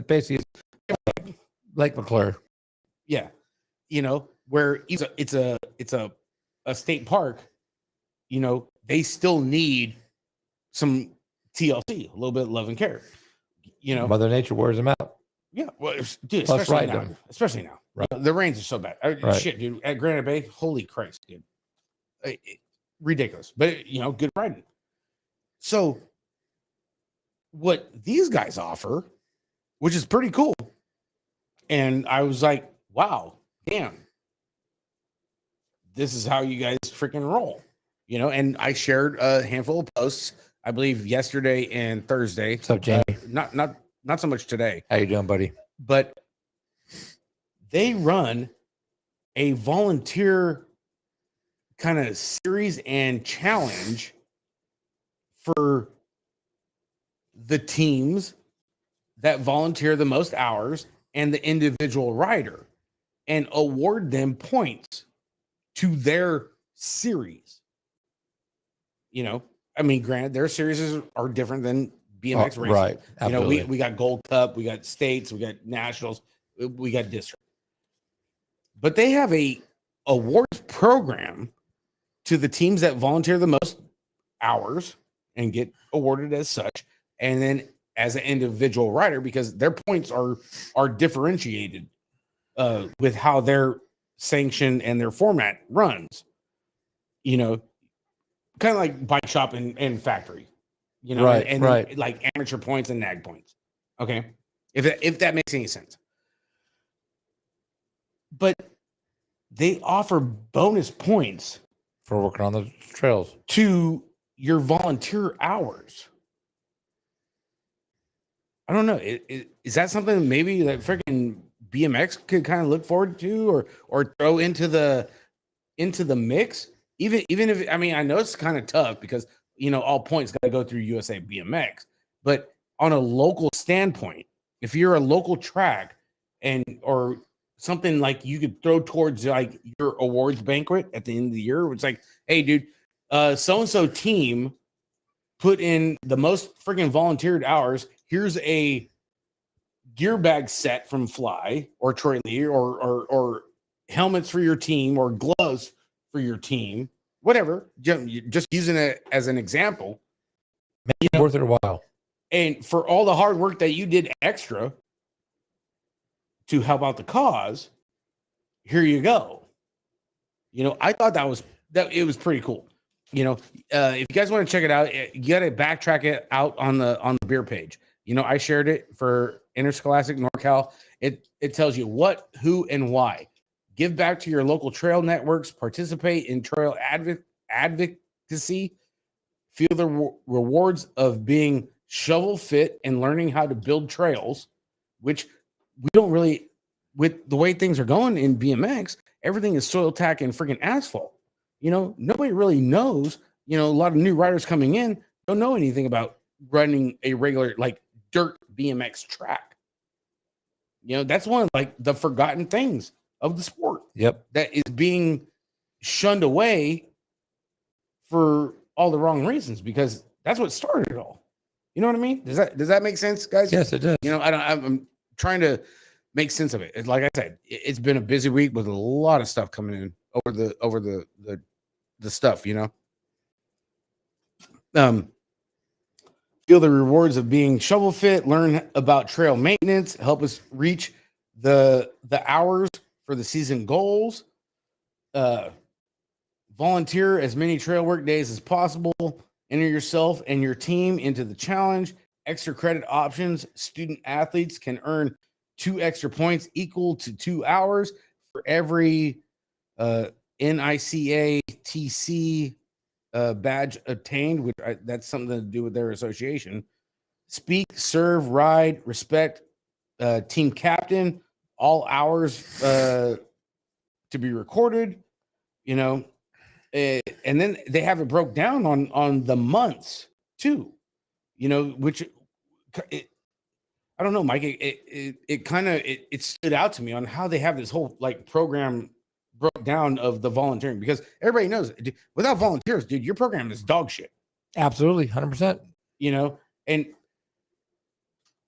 S2: Basically Lake McClure.
S1: Yeah, where it's a state park. They still need some TLC, a little bit of love and care.
S2: Mother Nature wears them out.
S1: Yeah, well, dude, especially now.
S2: Right.
S1: The rains are so bad.
S2: Right.
S1: Shit, dude. At Granite Bay, holy Christ, dude. Ridiculous, but good riding. So, what these guys offer, which is pretty cool, and I was like, wow, damn, this is how you guys freaking roll. And I shared a handful of posts, I believe yesterday and Thursday.
S2: What's up, Jamie?
S1: Not so much today.
S2: How you doing, buddy?
S1: But they run a volunteer kind of series and challenge for the teams that volunteer the most hours and the individual rider, and award them points to their series. Granted, their series are different than BMX racing.
S2: Right. Absolutely.
S1: We got Gold Cup, we got states, we got nationals, we got district. But they have a awards program to the teams that volunteer the most hours and get awarded as such, and then as an individual rider, because their points are differentiated with how they're sanction and their format runs, you know, kind of like bike shop and factory, you know,
S2: right,
S1: and
S2: right.
S1: then like amateur points and nag points. Okay. If that makes any sense. But they offer bonus points
S2: for working on the trails
S1: to your volunteer hours. I don't know. Is that something maybe that freaking BMX could kind of look forward to or throw into the mix? Even if, I mean, I know it's kind of tough because, you know, all points got to go through USA BMX, but on a local standpoint, if you're a local track or something like you could throw towards like your awards banquet at the end of the year, it's like, hey, dude, so-and-so team put in the most freaking volunteered hours. Here's a gear bag set from Fly or Troy Lee or helmets for your team or gloves for your team, whatever. Just using it as an example.
S2: Make it worth it a while.
S1: And for all the hard work that you did extra to help out the cause, here you go. You know, I thought that it was pretty cool. You know, if you guys want to check it out, you got to backtrack it out on the beer page. You know, I shared it for Interscholastic NorCal. It tells you what, who, and why. Give back to your local trail networks. Participate in trail advocacy. Feel the rewards of being shovel fit and learning how to build trails, which we don't really, with the way things are going in BMX, everything is soil tack and freaking asphalt. You know, nobody really knows, you know, a lot of new riders coming in don't know anything about running a regular like dirt BMX track. You know, that's one of like the forgotten things of the sport.
S2: Yep.
S1: That is being shunned away for all the wrong reasons because that's what started it all. You know what I mean? Does that make sense, guys?
S2: Yes, it does.
S1: You know, I'm trying to make sense of it. Like I said, it's been a busy week with a lot of stuff coming in over the stuff, you know. Feel the rewards of being shovel fit, learn about trail maintenance, help us reach the hours for the season goals. Volunteer as many trail work days as possible. Enter yourself and your team into the challenge. Extra credit options. Student athletes can earn 2 extra points equal to 2 hours for every NICA TC badge obtained, which that's something to do with their association. Speak, serve, ride, respect, team captain, all hours to be recorded, you know. And then they have it broke down on the months too, you know, which I don't know, Mike. It kind of it stood out to me on how they have this whole like program broke down of the volunteering because everybody knows without volunteers, dude, your program is dog shit.
S2: Absolutely, 100%.
S1: You know, and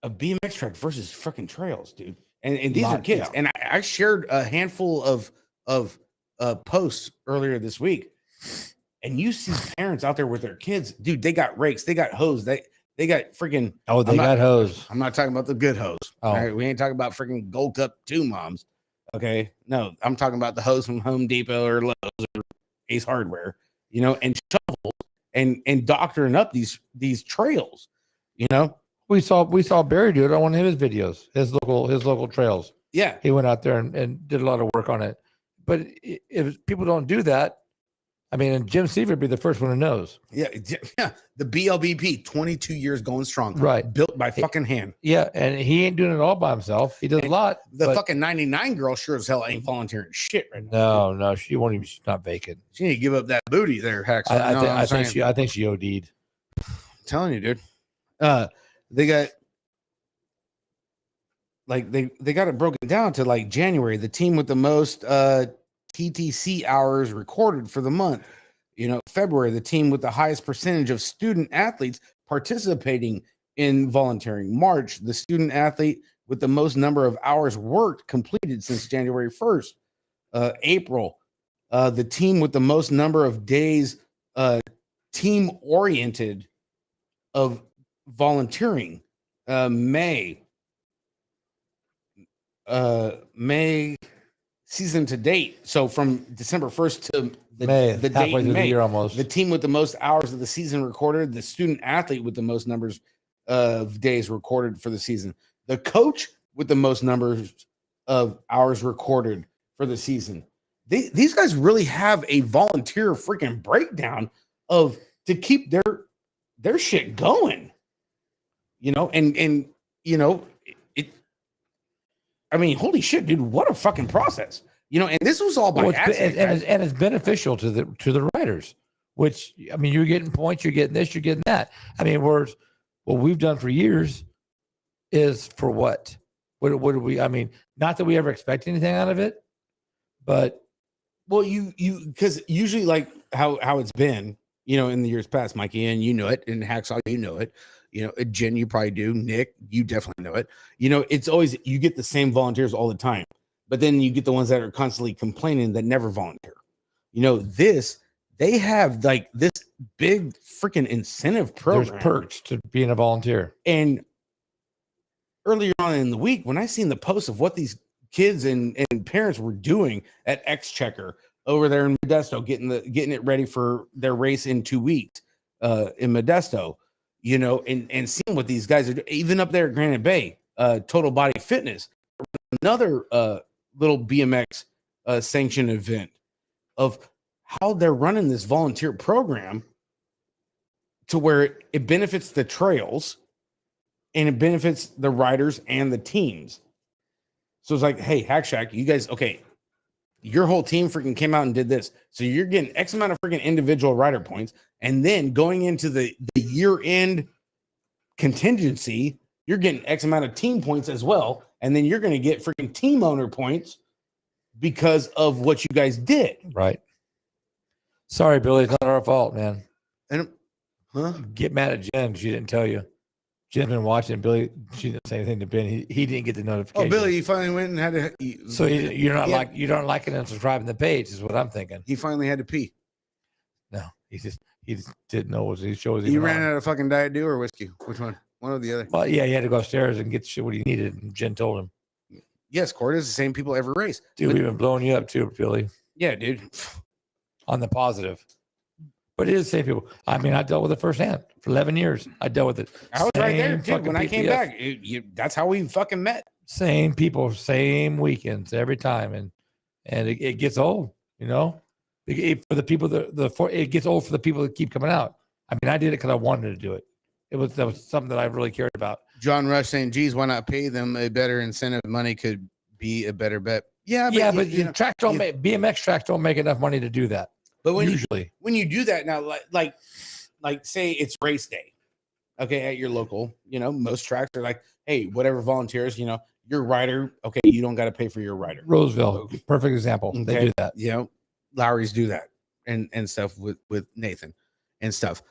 S1: a BMX track versus fucking trails, dude. And these are kids. Yeah. And I shared a handful of posts earlier this week, and you see parents out there with their kids, dude. They got rakes, they got hose, they got freaking.
S2: Oh, they got hose.
S1: I'm not talking about the good hose.
S2: Oh.
S1: All right, we ain't talking about freaking Gold Cup 2 moms. Okay, no, I'm talking about the hose from Home Depot or Lowe's or Ace Hardware, you know, and shovels and doctoring up these trails, you know.
S2: We saw Barry do it on one of his videos, his local trails.
S1: Yeah,
S2: he went out there and did a lot of work on it. But if people don't do that, I mean, and Jim Seaver would be the first one who knows.
S1: Yeah. The BLBP, 22 years going strong.
S2: Right.
S1: Built by fucking hand.
S2: Yeah. And he ain't doing it all by himself. He does a lot.
S1: The fucking 99 girl sure as hell ain't volunteering shit right now.
S2: No, she won't even, she's not vacant.
S1: She need to give up that booty there, Hex.
S2: I think she OD'd.
S1: I'm telling you, dude. They got like they got it broken down to like January, the team with the most TTC hours recorded for the month. You know, February, the team with the highest percentage of student athletes participating in volunteering. March, the student athlete with the most number of hours worked completed since January 1st. April, the team with the most number of days team oriented of volunteering. May season to date. So from December 1st to the date
S2: halfway through
S1: May,
S2: the year almost.
S1: the team with the most hours of the season recorded, the student athlete with the most numbers of days recorded for the season, the coach with the most numbers of hours recorded for the season. These guys really have a volunteer freaking breakdown to keep their shit going, and I mean, holy shit, dude, what a fucking process, and this was all by accident.
S2: And it's beneficial to the riders, which, I mean, you're getting points, you're getting this, you're getting that. I mean, what we've done for years is for what? What do we, I mean, not that we ever expect anything out of it, but.
S1: Well, because usually like how it's been, in the years past, Mikey, and you know it, and Hacksaw, you know it, Jen, you probably do, Nick, you definitely know it. It's always, you get the same volunteers all the time, but then you get the ones that are constantly complaining that never volunteer. They have like this big freaking incentive program.
S2: There's perks to being a volunteer.
S1: And earlier on in the week, when I seen the post of what these kids and parents were doing at Exchequer over there in Modesto, getting it ready for their race in 2 weeks in Modesto, and seeing what these guys are doing, even up there at Granite Bay, Total Body Fitness, another little BMX sanction event, of how they're running this volunteer program to where it benefits the trails and it benefits the riders and the teams. So it's like, hey, Hack Shack, you guys, okay, your whole team freaking came out and did this. So you're getting X amount of freaking individual rider points. And then going into the year-end contingency, you're getting X amount of team points as well. And then you're going to get freaking team owner points because of what you guys did.
S2: Right. Sorry, Billy. It's not our fault, man.
S1: And
S2: Get mad at Jen. She didn't tell you. Jen's been watching. Billy, she didn't say anything to Ben. He didn't get the notification.
S1: Oh, Billy, you finally went and had to.
S2: So you're not liking and subscribing the page, is what I'm thinking.
S1: He finally had to pee.
S2: No, he just didn't know what his show was.
S1: You ran out of fucking Diet Dew or whiskey? Which one? One or the other?
S2: Well, yeah, he had to go upstairs and get shit what he needed, and Jen told him.
S1: Yes, Cord is the same people every race.
S2: Dude, we've been blowing you up too, Billy.
S1: Yeah, dude.
S2: On the positive. But it is the same people. I mean, I dealt with it firsthand for 11 years. I dealt with it.
S1: I was right there, too. When I came back, that's how we fucking met.
S2: Same people, same weekends every time, and it gets old, for the people it gets old for the people that keep coming out. I mean, I did it because I wanted to do it. That was something that I really cared about.
S1: John Rush saying, "Geez, why not pay them a better incentive? Money could be a better bet." Yeah, but
S2: BMX tracks don't make enough money to do that.
S1: But when you do that now, like say it's race day, okay, at your local, most tracks are like, hey, whatever volunteers, your rider, okay, you don't got to pay for your rider.
S2: Roseville, perfect example. Okay. They do that.
S1: Lowry's do that and stuff with Nathan and stuff.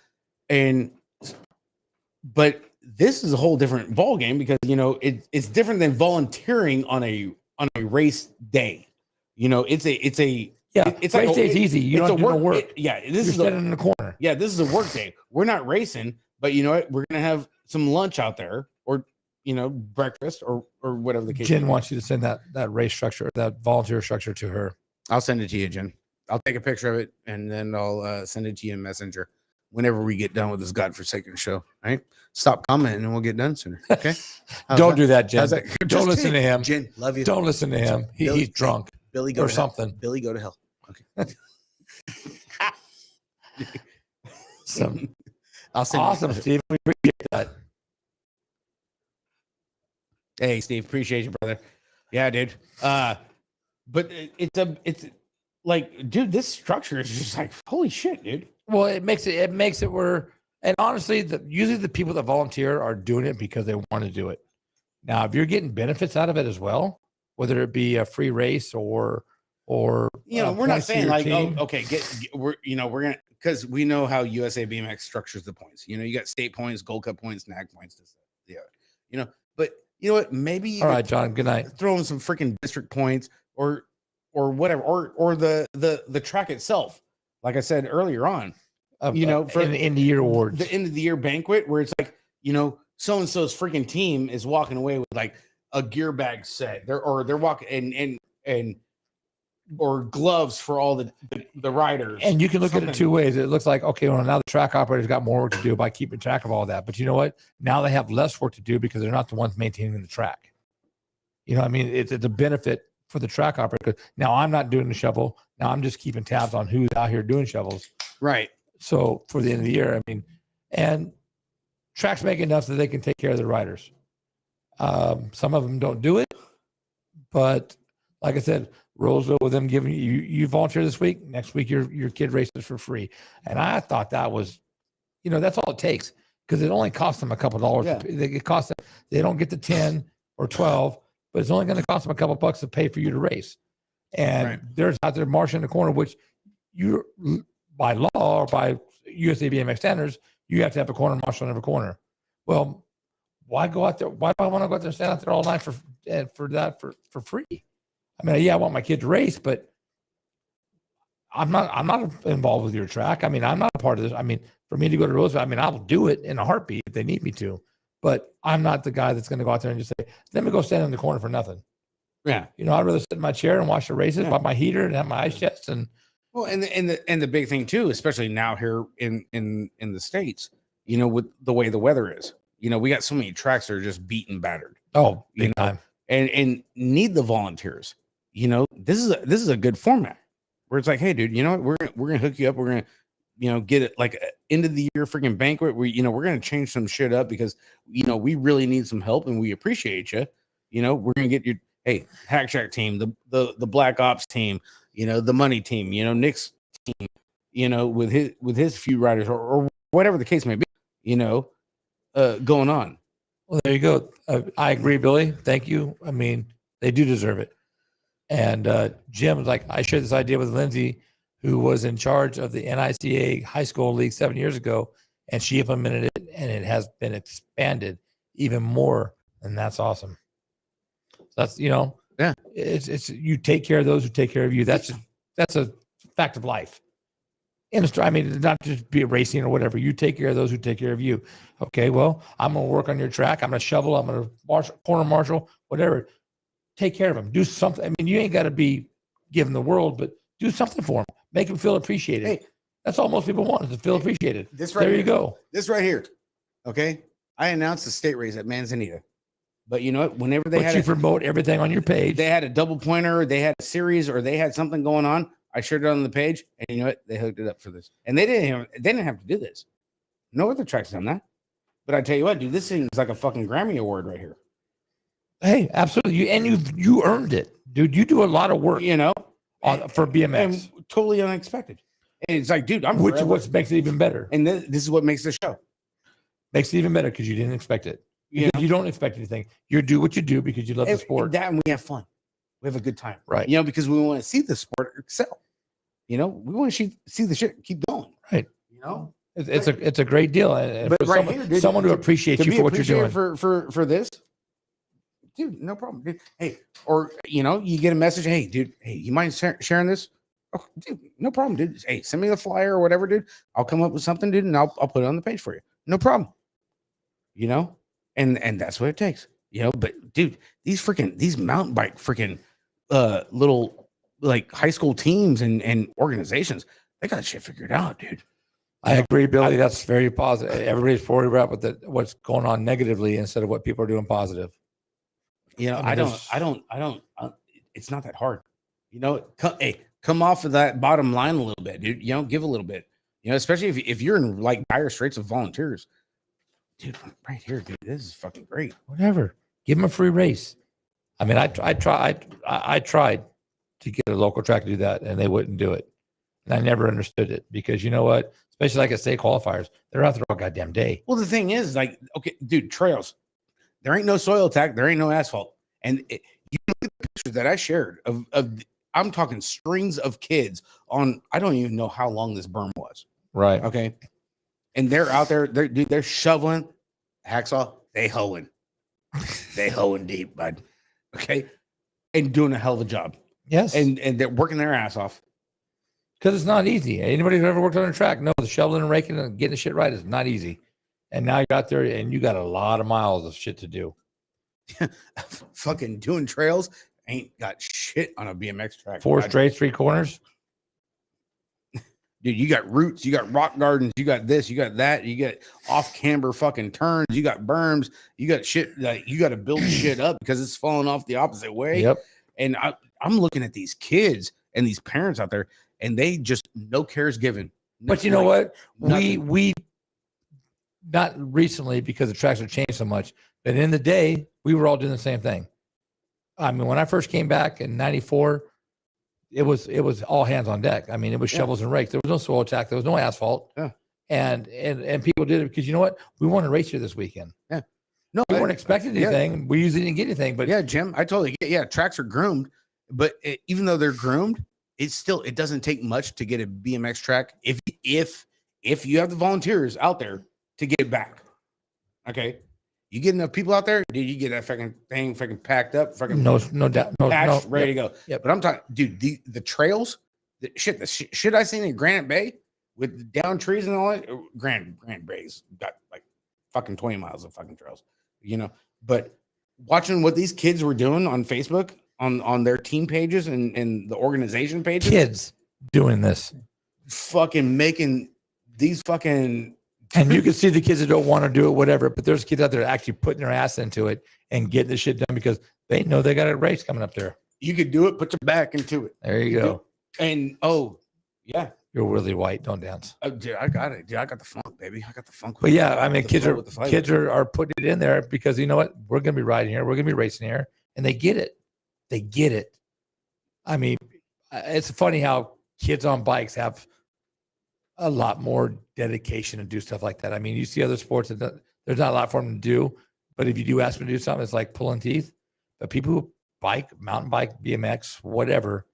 S1: But this is a whole different ball game because it's different than volunteering on a race day. It's
S2: like race day is easy. You don't do work.
S1: This is
S2: in the corner.
S1: Yeah, this is a work day. We're not racing, but you know what? We're gonna have some lunch out there, or breakfast, or whatever the case.
S2: Jen wants you to send that race structure, that volunteer structure, to her.
S1: I'll send it to you, Jen. I'll take a picture of it and then I'll send it to you in Messenger whenever we get done with this godforsaken show. All right, stop commenting and we'll get done sooner. Okay.
S2: Don't do that, Jen. Don't listen to him.
S1: Jen, love you.
S2: Don't listen to him. He's drunk.
S1: Billy, go
S2: or
S1: to
S2: something.
S1: Hell. Billy, go to hell. Okay.
S2: I'll send awesome, Steve. We appreciate that.
S1: Hey, Steve, appreciate you, brother. Yeah, dude. But it's like, dude, this structure is just like, holy shit, dude.
S2: Well, it makes it where, and honestly, usually the people that volunteer are doing it because they want to do it. Now, if you're getting benefits out of it as well, whether it be a free race or
S1: we're not saying like, okay, we're gonna, because we know how USA BMX structures the points. You got state points, Gold Cup points, NAG points. Yeah, but you know what? Maybe
S2: all right, John. Good night.
S1: Throw in some freaking district points or whatever, or the track itself. Like I said earlier on, for
S2: the end of year awards,
S1: the end of the year banquet, where it's like, so and so's freaking team is walking away with like a gear bag set. They're walking and or gloves for all the riders.
S2: And you can look at it two ways. It looks like, okay, well, now the track operators got more work to do by keeping track of all that. But you know what? Now they have less work to do because they're not the ones maintaining the track. You know what I mean? It's a benefit for the track operator. Now I'm not doing the shovel. Now I'm just keeping tabs on who's out here doing shovels.
S1: Right.
S2: So for the end of the year, I mean, and tracks make enough that they can take care of the riders. Some of them don't do it, but like I said, Roseville with them giving you volunteer this week. Next week, your kid races for free. And I thought that was, that's all it takes because it only costs them a couple dollars.
S1: Yeah.
S2: It costs them, they don't get the 10 or 12, but it's only going to cost them a couple bucks to pay for you to race. And there's out there marching in the corner, which you by law or by USA BMX standards, you have to have a corner marshal in every corner. Well, why go out there? Why do I want to go out there and stand out there all night for free? I mean, yeah, I want my kid to race, but I'm not involved with your track. I mean, I'm not a part of this. I mean, for me to go to Roseville, I mean, I'll do it in a heartbeat if they need me to, but I'm not the guy that's going to go out there and just say, let me go stand in the corner for nothing.
S1: Yeah.
S2: I'd rather sit in my chair and watch the races, buy my heater and have my ice chest. And
S1: well, and the big thing too, especially now here in the States, with the way the weather is, we got so many tracks that are just beat and battered.
S2: Oh, big time.
S1: And need the volunteers. This is a good format where it's like, hey, dude, we're gonna hook you up. We're gonna, get it like end of the year freaking banquet. We're gonna change some shit up because we really need some help and we appreciate you. We're gonna get your Hack Shack team, the Black Ops team, the money team, Nick's team, with his few riders or whatever the case may be, going on.
S2: Well, there you go. I agree, Billy. Thank you. I mean, they do deserve it. And Jim was like, I shared this idea with Lindsay, who was in charge of the NICA high school league 7 years ago, and she implemented it, and it has been expanded even more, and that's awesome. That's it's you take care of those who take care of you. That's a fact of life. I mean, not just be racing or whatever. You take care of those who take care of you. Okay, well, I'm gonna work on your track. I'm gonna shovel. I'm gonna corner marshal, whatever. Take care of them. Do something. I mean, you ain't got to be giving the world, but do something for them. Make them feel appreciated. Hey, that's all most people want is to feel appreciated. You go.
S1: This right here. Okay, I announced the state race at Manzanita, but you know what? Whenever they
S2: promote everything on your page,
S1: they had a double pointer, they had a series, or they had something going on. I shared it on the page, and you know what? They hooked it up for this, and they didn't have to do this. No other track's done that. But I tell you what, dude, this thing is like a fucking Grammy award right here.
S2: Hey, absolutely. You earned it, dude. You do a lot of work, for BMX.
S1: And totally unexpected. And it's like, dude,
S2: which what makes it even better.
S1: And this is what makes the show.
S2: Makes it even better because you didn't expect it. You don't expect anything. You do what you do because you love the sport.
S1: And we have fun. We have a good time.
S2: Right.
S1: Because we want to see the sport excel. We want to see the shit keep going.
S2: Right. It's a great deal. And
S1: but right here, dude,
S2: someone who appreciates you for what you're doing.
S1: For this. Dude, no problem, dude. Hey, or you get a message. Hey, dude. Hey, you mind sharing this? Oh, dude, no problem, dude. Hey, send me the flyer or whatever, dude. I'll come up with something, dude, and I'll put it on the page for you. No problem. And that's what it takes. But dude, these mountain bike freaking little like high school teams and organizations, they got shit figured out, dude.
S2: I agree, Billy. That's very positive. Everybody's worried about what's going on negatively instead of what people are doing positive.
S1: I don't. It's not that hard. Come off of that bottom line a little bit, dude. Give a little bit. Especially if you're in like dire straits of volunteers, dude. Right here, dude. This is fucking great.
S2: Whatever. Give them a free race. I mean, I tried to get a local track to do that, and they wouldn't do it. And I never understood it because you know what? Especially like at state qualifiers, they're out there all goddamn day.
S1: Well, the thing is, like, okay, dude, trails. There ain't no soil attack. There ain't no asphalt. And you look at the pictures that I shared of I'm talking strings of kids on, I don't even know how long this berm was.
S2: Right.
S1: Okay. And they're out there, they're shoveling, hacksaw, they hoeing. They hoeing deep, bud. Okay. And doing a hell of a job.
S2: Yes.
S1: And they're working their ass off.
S2: Because it's not easy. Anybody who's ever worked on a track knows the shoveling and raking and getting the shit right is not easy. And now you're out there and you got a lot of miles of shit to do.
S1: Fucking doing trails. ain't got shit on a BMX track.
S2: 4 straight, 3 corners.
S1: Dude, you got roots, you got rock gardens, you got this, you got that, you got off camber fucking turns, you got berms, you got shit like you got to build shit up because it's falling off the opposite way.
S2: Yep.
S1: And I'm looking at these kids and these parents out there, and they just no cares given.
S2: But you know what? We not recently because the tracks have changed so much, but in the day we were all doing the same thing. I mean, when I first came back in '94. It was all hands on deck. I mean, it was shovels and rakes. There was no soil attack. There was no asphalt.
S1: Yeah.
S2: And people did it because you know what? We won a race here this weekend.
S1: Yeah. No,
S2: we weren't expecting anything. We usually didn't get anything. But
S1: yeah, Jim, I totally get. Yeah, tracks are groomed, but even though they're groomed, it doesn't take much to get a BMX track if you have the volunteers out there to get it back. Okay. You get enough people out there, dude, you get that fucking thing fucking packed up, fucking
S2: no doubt,
S1: patched, ready to go.
S2: Yep.
S1: But I'm talking, dude, the trails, the shit I seen in Granite Bay with the down trees and all that. Granite Bay's got like fucking 20 miles of fucking trails, you know. But watching what these kids were doing on Facebook, on their team pages and the organization pages,
S2: kids doing this,
S1: fucking making these fucking.
S2: And you can see the kids that don't want to do it, whatever. But there's kids out there actually putting their ass into it and getting the shit done because they know they got a race coming up there.
S1: You could do it. Put your back into it.
S2: There you go.
S1: And yeah,
S2: you're really white. Don't dance.
S1: Oh, dude, I got it. Dude, I got the funk, baby. I got the funk.
S2: But yeah, I mean, kids are putting it in there because you know what? We're gonna be riding here. We're gonna be racing here, and they get it. They get it. I mean, it's funny how kids on bikes have a lot more dedication to do stuff like that. I mean, you see other sports that there's not a lot for them to do, but if you do ask them to do something, it's like pulling teeth. But people who mountain bike, BMX, whatever,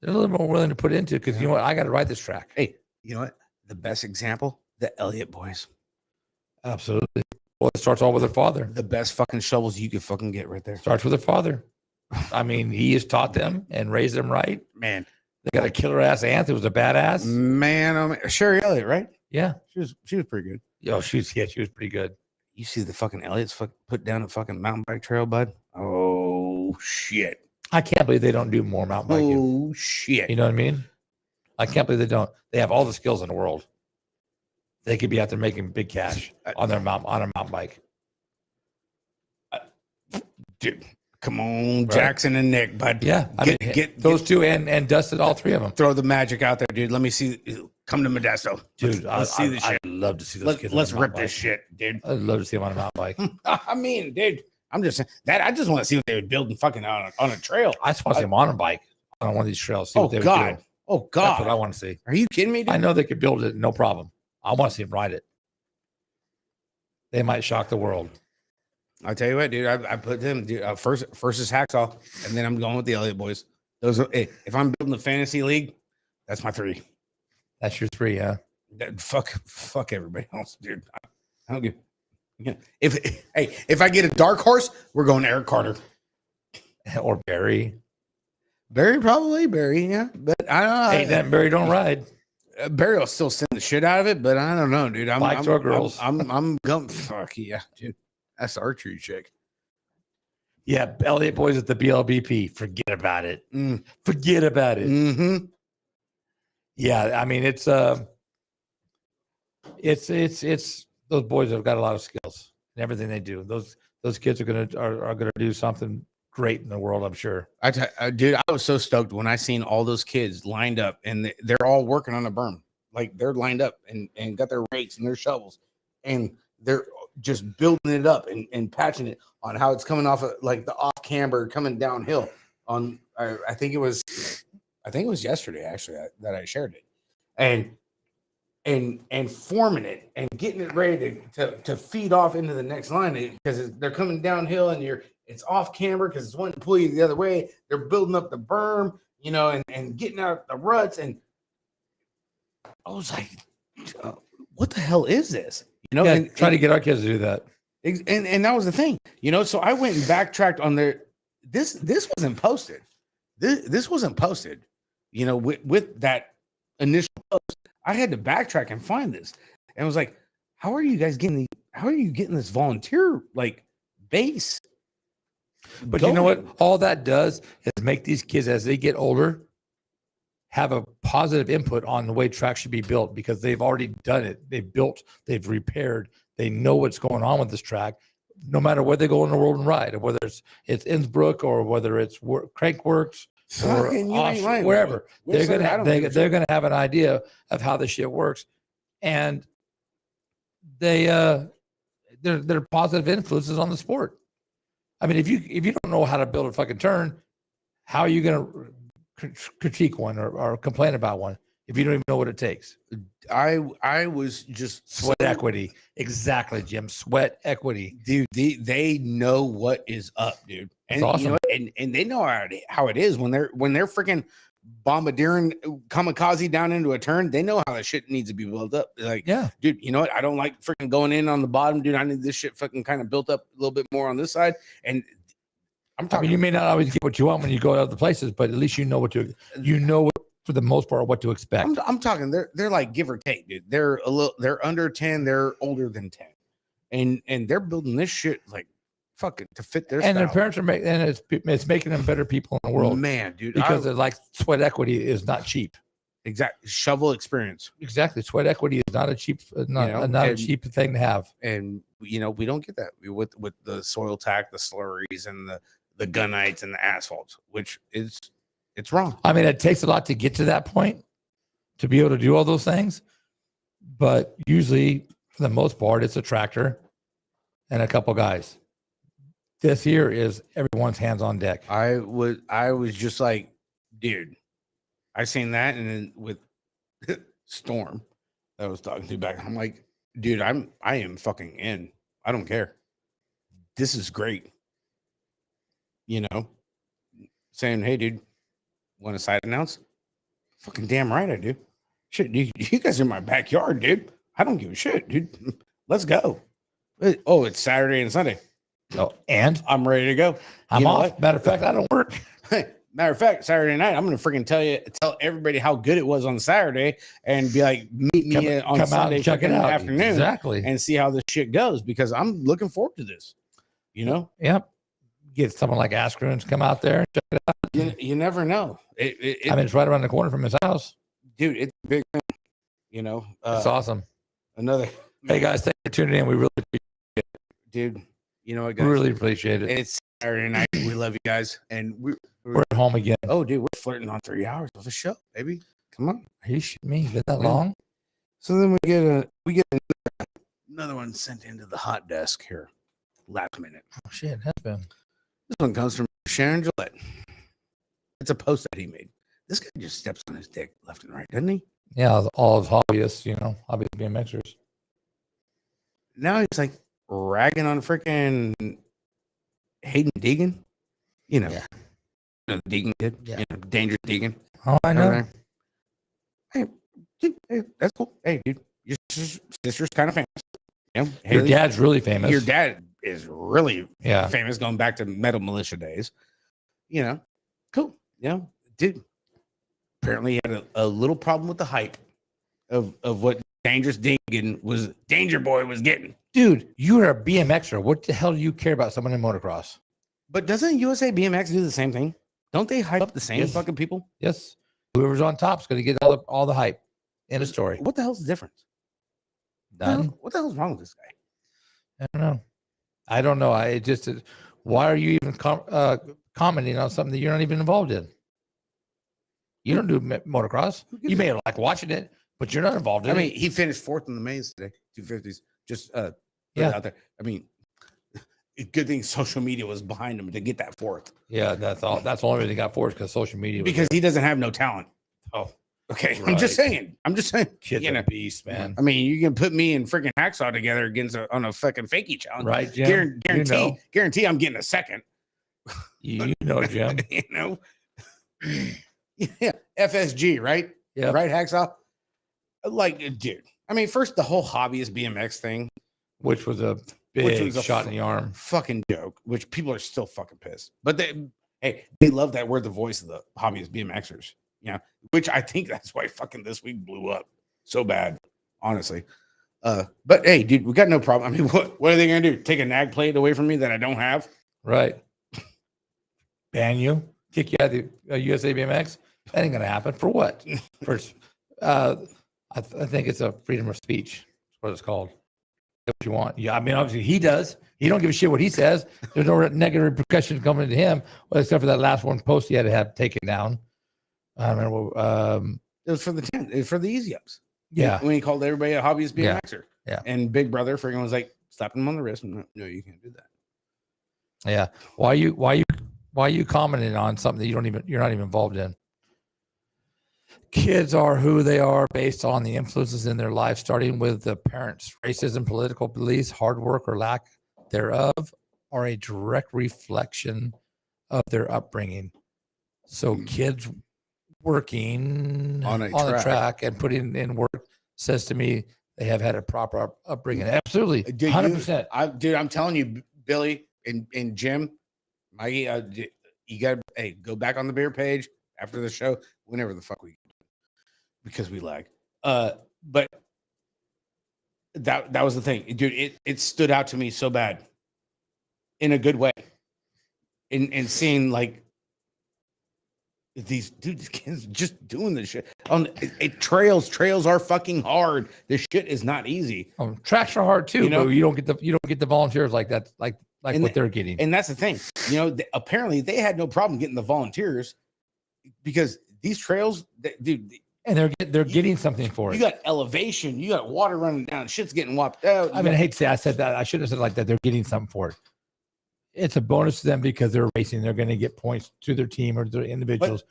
S2: they're a little more willing to put into it because you know what? I got to ride this track.
S1: Hey, you know what? The best example, the Elliott boys.
S2: Absolutely. Well, it starts all with their father.
S1: The best fucking shovels you could fucking get right there.
S2: Starts with their father. I mean, he has taught them and raised them right.
S1: Man.
S2: They got a killer ass aunt who was a badass.
S1: Man, oh man. Sherry Elliott, right?
S2: Yeah.
S1: She was pretty good.
S2: Yo, she was pretty good.
S1: You see the fucking Elliott's put down a fucking mountain bike trail, bud? Oh shit.
S2: I can't believe they don't do more mountain biking.
S1: Oh shit.
S2: You know what I mean? I can't believe they don't. They have all the skills in the world. They could be out there making big cash on a mountain bike.
S1: Dude. Come on, right. Jackson and Nick, bud.
S2: Yeah, get those two and dusted all 3 of them.
S1: Throw the magic out there, dude. Let me see. Come to Modesto,
S2: dude. Let's see this shit. I'd love to see those kids.
S1: Let's rip this shit, dude.
S2: I'd love to see them on a mountain bike.
S1: I mean, dude, I'm just saying that. I just want to see what they were building fucking on a trail.
S2: I just want to see them on a bike on one of these trails.
S1: Oh God, oh God,
S2: that's what I want to see.
S1: Are you kidding me, dude?
S2: I know they could build it, no problem. I want to see them ride it. They might shock the world.
S1: I'll tell you what, dude. I put them first is Hacksaw, and then I'm going with the Elliott boys. Those are, if I'm building a fantasy league, that's my 3.
S2: That's your 3, huh?
S1: Fuck everybody else, dude. I don't give. If I get a dark horse, we're going Eric Carter
S2: or Barry.
S1: Probably Barry, yeah. But I don't know.
S2: Hey, that Barry don't ride.
S1: Barry will still send the shit out of it, but I don't know, dude.
S2: Bikes or girls.
S1: I'm going. Fuck yeah, dude. That's the archery chick.
S2: Yeah, Elliott boys at the BLBP. Forget about it. Forget about it.
S1: Mm-hmm.
S2: Yeah, I mean it's those boys have got a lot of skills in everything they do. Those kids are gonna do something great in the world, I'm sure.
S1: Dude, I was so stoked when I seen all those kids lined up and they're all working on a berm. Like they're lined up and got their rakes and their shovels and they're just building it up and patching it on how it's coming off of like the off camber coming downhill on I think it was yesterday actually that I shared it and forming it and getting it ready to feed off into the next line because they're coming downhill and it's off camber because it's wanting to pull you the other way. They're building up the berm, you know, and getting out the ruts. And I was like, what the hell is this? You know,
S2: yeah, trying to get our kids to do that.
S1: And that was the thing, you know, so I went and backtracked on this wasn't posted. This wasn't posted, you know, with that initial post. I had to backtrack and find this. And I was like, how are you getting this volunteer like base?
S2: But you know what? All that does is make these kids, as they get older, have a positive input on the way tracks should be built because they've already done it. They've built, they've repaired. They know what's going on with this track, no matter where they go in the world and ride, or whether it's Innsbruck or whether it's Crankworks or wherever. They're gonna have an idea of how this shit works, and they're positive influences on the sport. I mean, if you don't know how to build a fucking turn, how are you gonna critique one or complain about one if you don't even know what it takes?
S1: I was just
S2: sweat equity. Exactly, Jim. Sweat equity.
S1: Dude, they know what is up, dude. And
S2: awesome.
S1: You know, and they know how it is when they're freaking bombardiering kamikaze down into a turn. They know how that shit needs to be built up. Like,
S2: yeah,
S1: dude, you know what? I don't like freaking going in on the bottom, dude. I need this shit fucking kind of built up a little bit more on this side. And I'm talking.
S2: I mean, you may not always get what you want when you go to other places, but at least you know for the most part what to expect.
S1: I'm talking. They're like give or take, dude. They're under 10. They're older than 10, and they're building this shit like fucking to fit their.
S2: And
S1: style.
S2: their parents are making, and it's making them better people in the world,
S1: man, dude.
S2: Because like sweat equity is not cheap.
S1: Exactly, shovel experience.
S2: Exactly, sweat equity is not a cheap, a cheap thing to have.
S1: And you know we don't get that with the soil tack, the slurries, and the gunnites and the asphalts, which is. It's wrong.
S2: I mean, it takes a lot to get to that point to be able to do all those things. But usually, for the most part, it's a tractor and a couple guys. This here is everyone's hands on deck.
S1: I was just like, dude, I seen that, and then with Storm that I was talking to back, I'm like, dude, I am fucking in. I don't care. This is great. You know, saying, hey, dude. Want a side announce? Fucking damn right I do. Shit, you guys are in my backyard, dude. I don't give a shit, dude. Let's go. Oh, it's Saturday and Sunday.
S2: Oh, and
S1: I'm ready to go.
S2: I'm off. Matter of fact, I don't work.
S1: Matter of fact, Saturday night, I'm gonna freaking tell everybody how good it was on Saturday and be like, meet me on Sunday
S2: check it out
S1: afternoon.
S2: Exactly.
S1: And see how this shit goes because I'm looking forward to this. You know?
S2: Yep. Get someone like Askren to come out there and check it out.
S1: You never know. I mean,
S2: it's right around the corner from his house.
S1: Dude, it's a big thing. You know?
S2: It's awesome.
S1: Hey,
S2: guys, thanks for tuning in. We really appreciate it.
S1: Dude, you know what, guys?
S2: We really appreciate it.
S1: It's Saturday night. We love you guys. And we're
S2: at home again.
S1: Oh, dude, we're flirting on 3 hours of a show, baby. Come on.
S2: Are you shitting me? Is it that long?
S1: So then we get another one sent into the hot desk here last minute.
S2: Oh, shit. That's been.
S1: This one comes from Sharon Gillette. It's a post that he made. This guy just steps on his dick left and right, doesn't he?
S2: Yeah, all his hobbyists, hobby BMXers.
S1: Now he's like ragging on freaking Hayden Deegan.
S2: Yeah.
S1: The Deegan kid.
S2: Yeah.
S1: Dangerous Deegan.
S2: Oh, I know.
S1: Right. Hey, dude, that's cool. Hey, dude, your sister's kind of famous.
S2: Your dad's really famous.
S1: Your dad is really
S2: famous,
S1: going back to Metal Militia days. Cool. Dude. Apparently he had a little problem with the hype of what Danger Boy was getting.
S2: Dude, you're a BMXer. What the hell do you care about someone in motocross?
S1: But doesn't USA BMX do the same thing? Don't they hype up the same fucking people?
S2: Yes. Whoever's on top is going to get all the hype. End of story.
S1: What the hell's the difference?
S2: None.
S1: What the hell's wrong with this guy?
S2: I don't know. Why are you even commenting on something that you're not even involved in? You don't do motocross. You may like watching it, but you're not involved in it.
S1: I mean, he finished 4th in the mains today, 250s. Just out there. I mean, good thing social media was behind him to get that 4th.
S2: Yeah, that's all. That's the only reason he got 4th because social media.
S1: Because he doesn't have no talent.
S2: Oh,
S1: okay. Right. I'm just saying.
S2: Kid's a beast, man.
S1: I mean, you can put me and freaking Hacksaw together on a fucking fakie challenge,
S2: right? Jim?
S1: Guarantee I'm getting a second.
S2: You know, Jim.
S1: Yeah, FSG, right?
S2: Yeah,
S1: right. Hacksaw. Like, dude. I mean, first the whole hobbyist BMX thing,
S2: which was a big shot in the arm,
S1: fucking joke. Which people are still fucking pissed, but they love that we're the voice of the hobbyist BMXers. Which I think that's why fucking this week blew up so bad, honestly. But hey, dude, we got no problem. I mean, what are they gonna do? Take a nag plate away from me that I don't have?
S2: Right. ban you, kick you out of the USA BMX. That ain't gonna happen. For what? For I think it's a freedom of speech. That's what it's called. What you want? Yeah, I mean, obviously he does. He don't give a shit what he says. There's no negative repercussions coming to him, well, except for that last one post he had to have taken down. I remember.
S1: It was for the 10. It was for the easy ups.
S2: Yeah,
S1: when he called everybody a hobbyist BMXer.
S2: Yeah.
S1: And Big Brother freaking was like slapping him on the wrist. No, you can't do that.
S2: Yeah. Why are you commenting on something that you're not even involved in? Kids are who they are based on the influences in their life, starting with the parents. Racism, political beliefs, hard work, or lack thereof are a direct reflection of their upbringing. So kids working on the track and putting in work says to me they have had a proper upbringing. Absolutely, 100%.
S1: Dude, I'm telling you, Billy and Jim, Mikey, you got to go back on the beer page after the show, whenever the fuck we, because we lag. But that was the thing, dude. It stood out to me so bad, in a good way, in seeing like these kids just doing this shit on trails. Trails are fucking hard. This shit is not easy.
S2: Tracks are hard too. But you don't get the volunteers like that, like what they're getting.
S1: And that's the thing. Apparently they had no problem getting the volunteers because these trails, dude.
S2: And they're getting something for it.
S1: You got elevation. You got water running down. Shit's getting whopped out.
S2: I mean, I hate to say I said that. I shouldn't have said it like that. They're getting something for it. It's a bonus to them because they're racing. They're going to get points to their team or their individuals,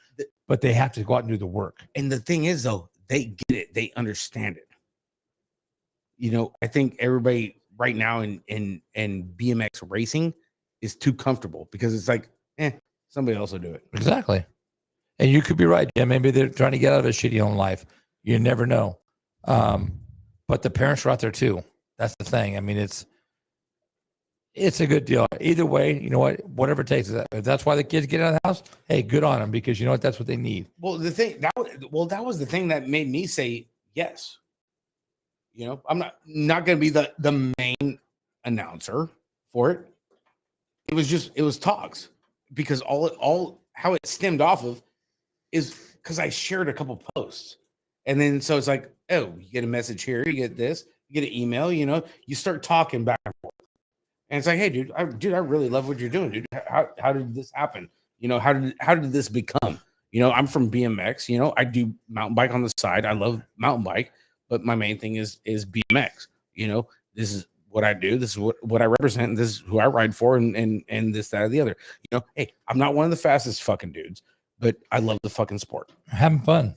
S2: but they have to go out and do the work.
S1: And the thing is, though, they get it. They understand it. I think everybody right now in BMX racing is too comfortable because it's like, somebody else will do it.
S2: Exactly. And you could be right, Jim. Maybe they're trying to get out of a shitty home life. You never know. But the parents are out there too. That's the thing. I mean, it's a good deal. Either way, you know what? Whatever it takes. If that's why the kids get out of the house, hey, good on them, because you know what? That's what they need.
S1: Well, that was the thing that made me say yes. I'm not going to be the main announcer for it. It was talks, because all how it stemmed off of is because I shared a couple posts, and then so it's like, oh, you get a message here, you get this, you get an email, you start talking back and forth. And it's like, hey, dude, I really love what you're doing, dude. How did this happen? How did this become? I'm from BMX. I do mountain bike on the side. I love mountain bike, but my main thing is BMX. This is what I do. This is what I represent. And this is who I ride for, and this, that, or the other. Hey, I'm not one of the fastest fucking dudes, but I love the fucking sport.
S2: Having fun.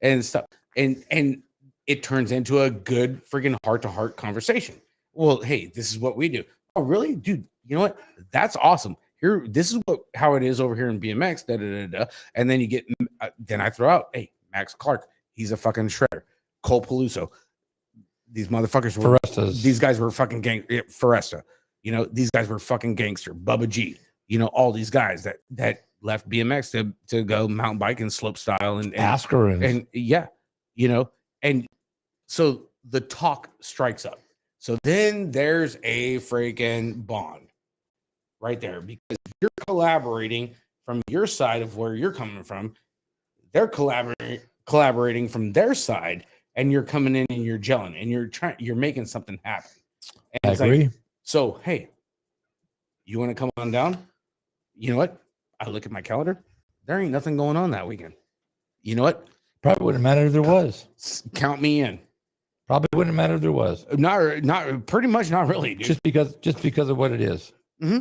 S1: And stuff. And it turns into a good freaking heart-to-heart conversation. Well, hey, this is what we do. Oh, really? Dude, you know what? That's awesome. This is how it is over here in BMX. Da, da, da, da. And then you get, then I throw out, hey, Max Clark. He's a fucking shredder. Cole Peluso. These motherfuckers were, these guys were fucking Frrestyle. These guys were fucking gangster. Bubba G. All these guys that left BMX to go mountain bike and slopestyle and
S2: Ascaroons.
S1: And yeah, and so the talk strikes up. So then there's a freaking bond right there, because you're collaborating from your side of where you're coming from. They're collaborating from their side, and you're coming in and you're gelling and you're making something happen. And
S2: I agree.
S1: Like, so, hey, you want to come on down? You know what? I look at my calendar. There ain't nothing going on that weekend. You know what?
S2: Probably wouldn't matter if there was.
S1: Count me in.
S2: Probably wouldn't matter if there was.
S1: Not pretty much, not really, dude.
S2: Just because of what it is.
S1: Mm-hmm.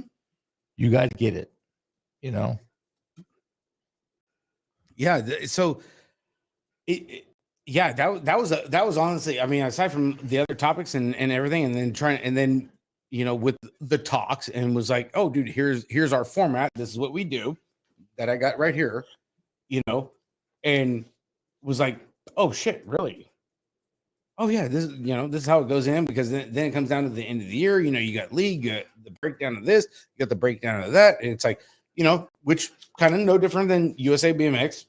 S2: You guys get it.
S1: Yeah. So that was honestly, I mean, aside from the other topics and everything, and then with the talks, and was like, oh, dude, here's our format. This is what we do, that I got right here, and was like, oh shit, really? Oh yeah, this is how it goes in, because then it comes down to the end of the year. You got league, you got the breakdown of this, you got the breakdown of that, and it's like, which kind of no different than USA BMX,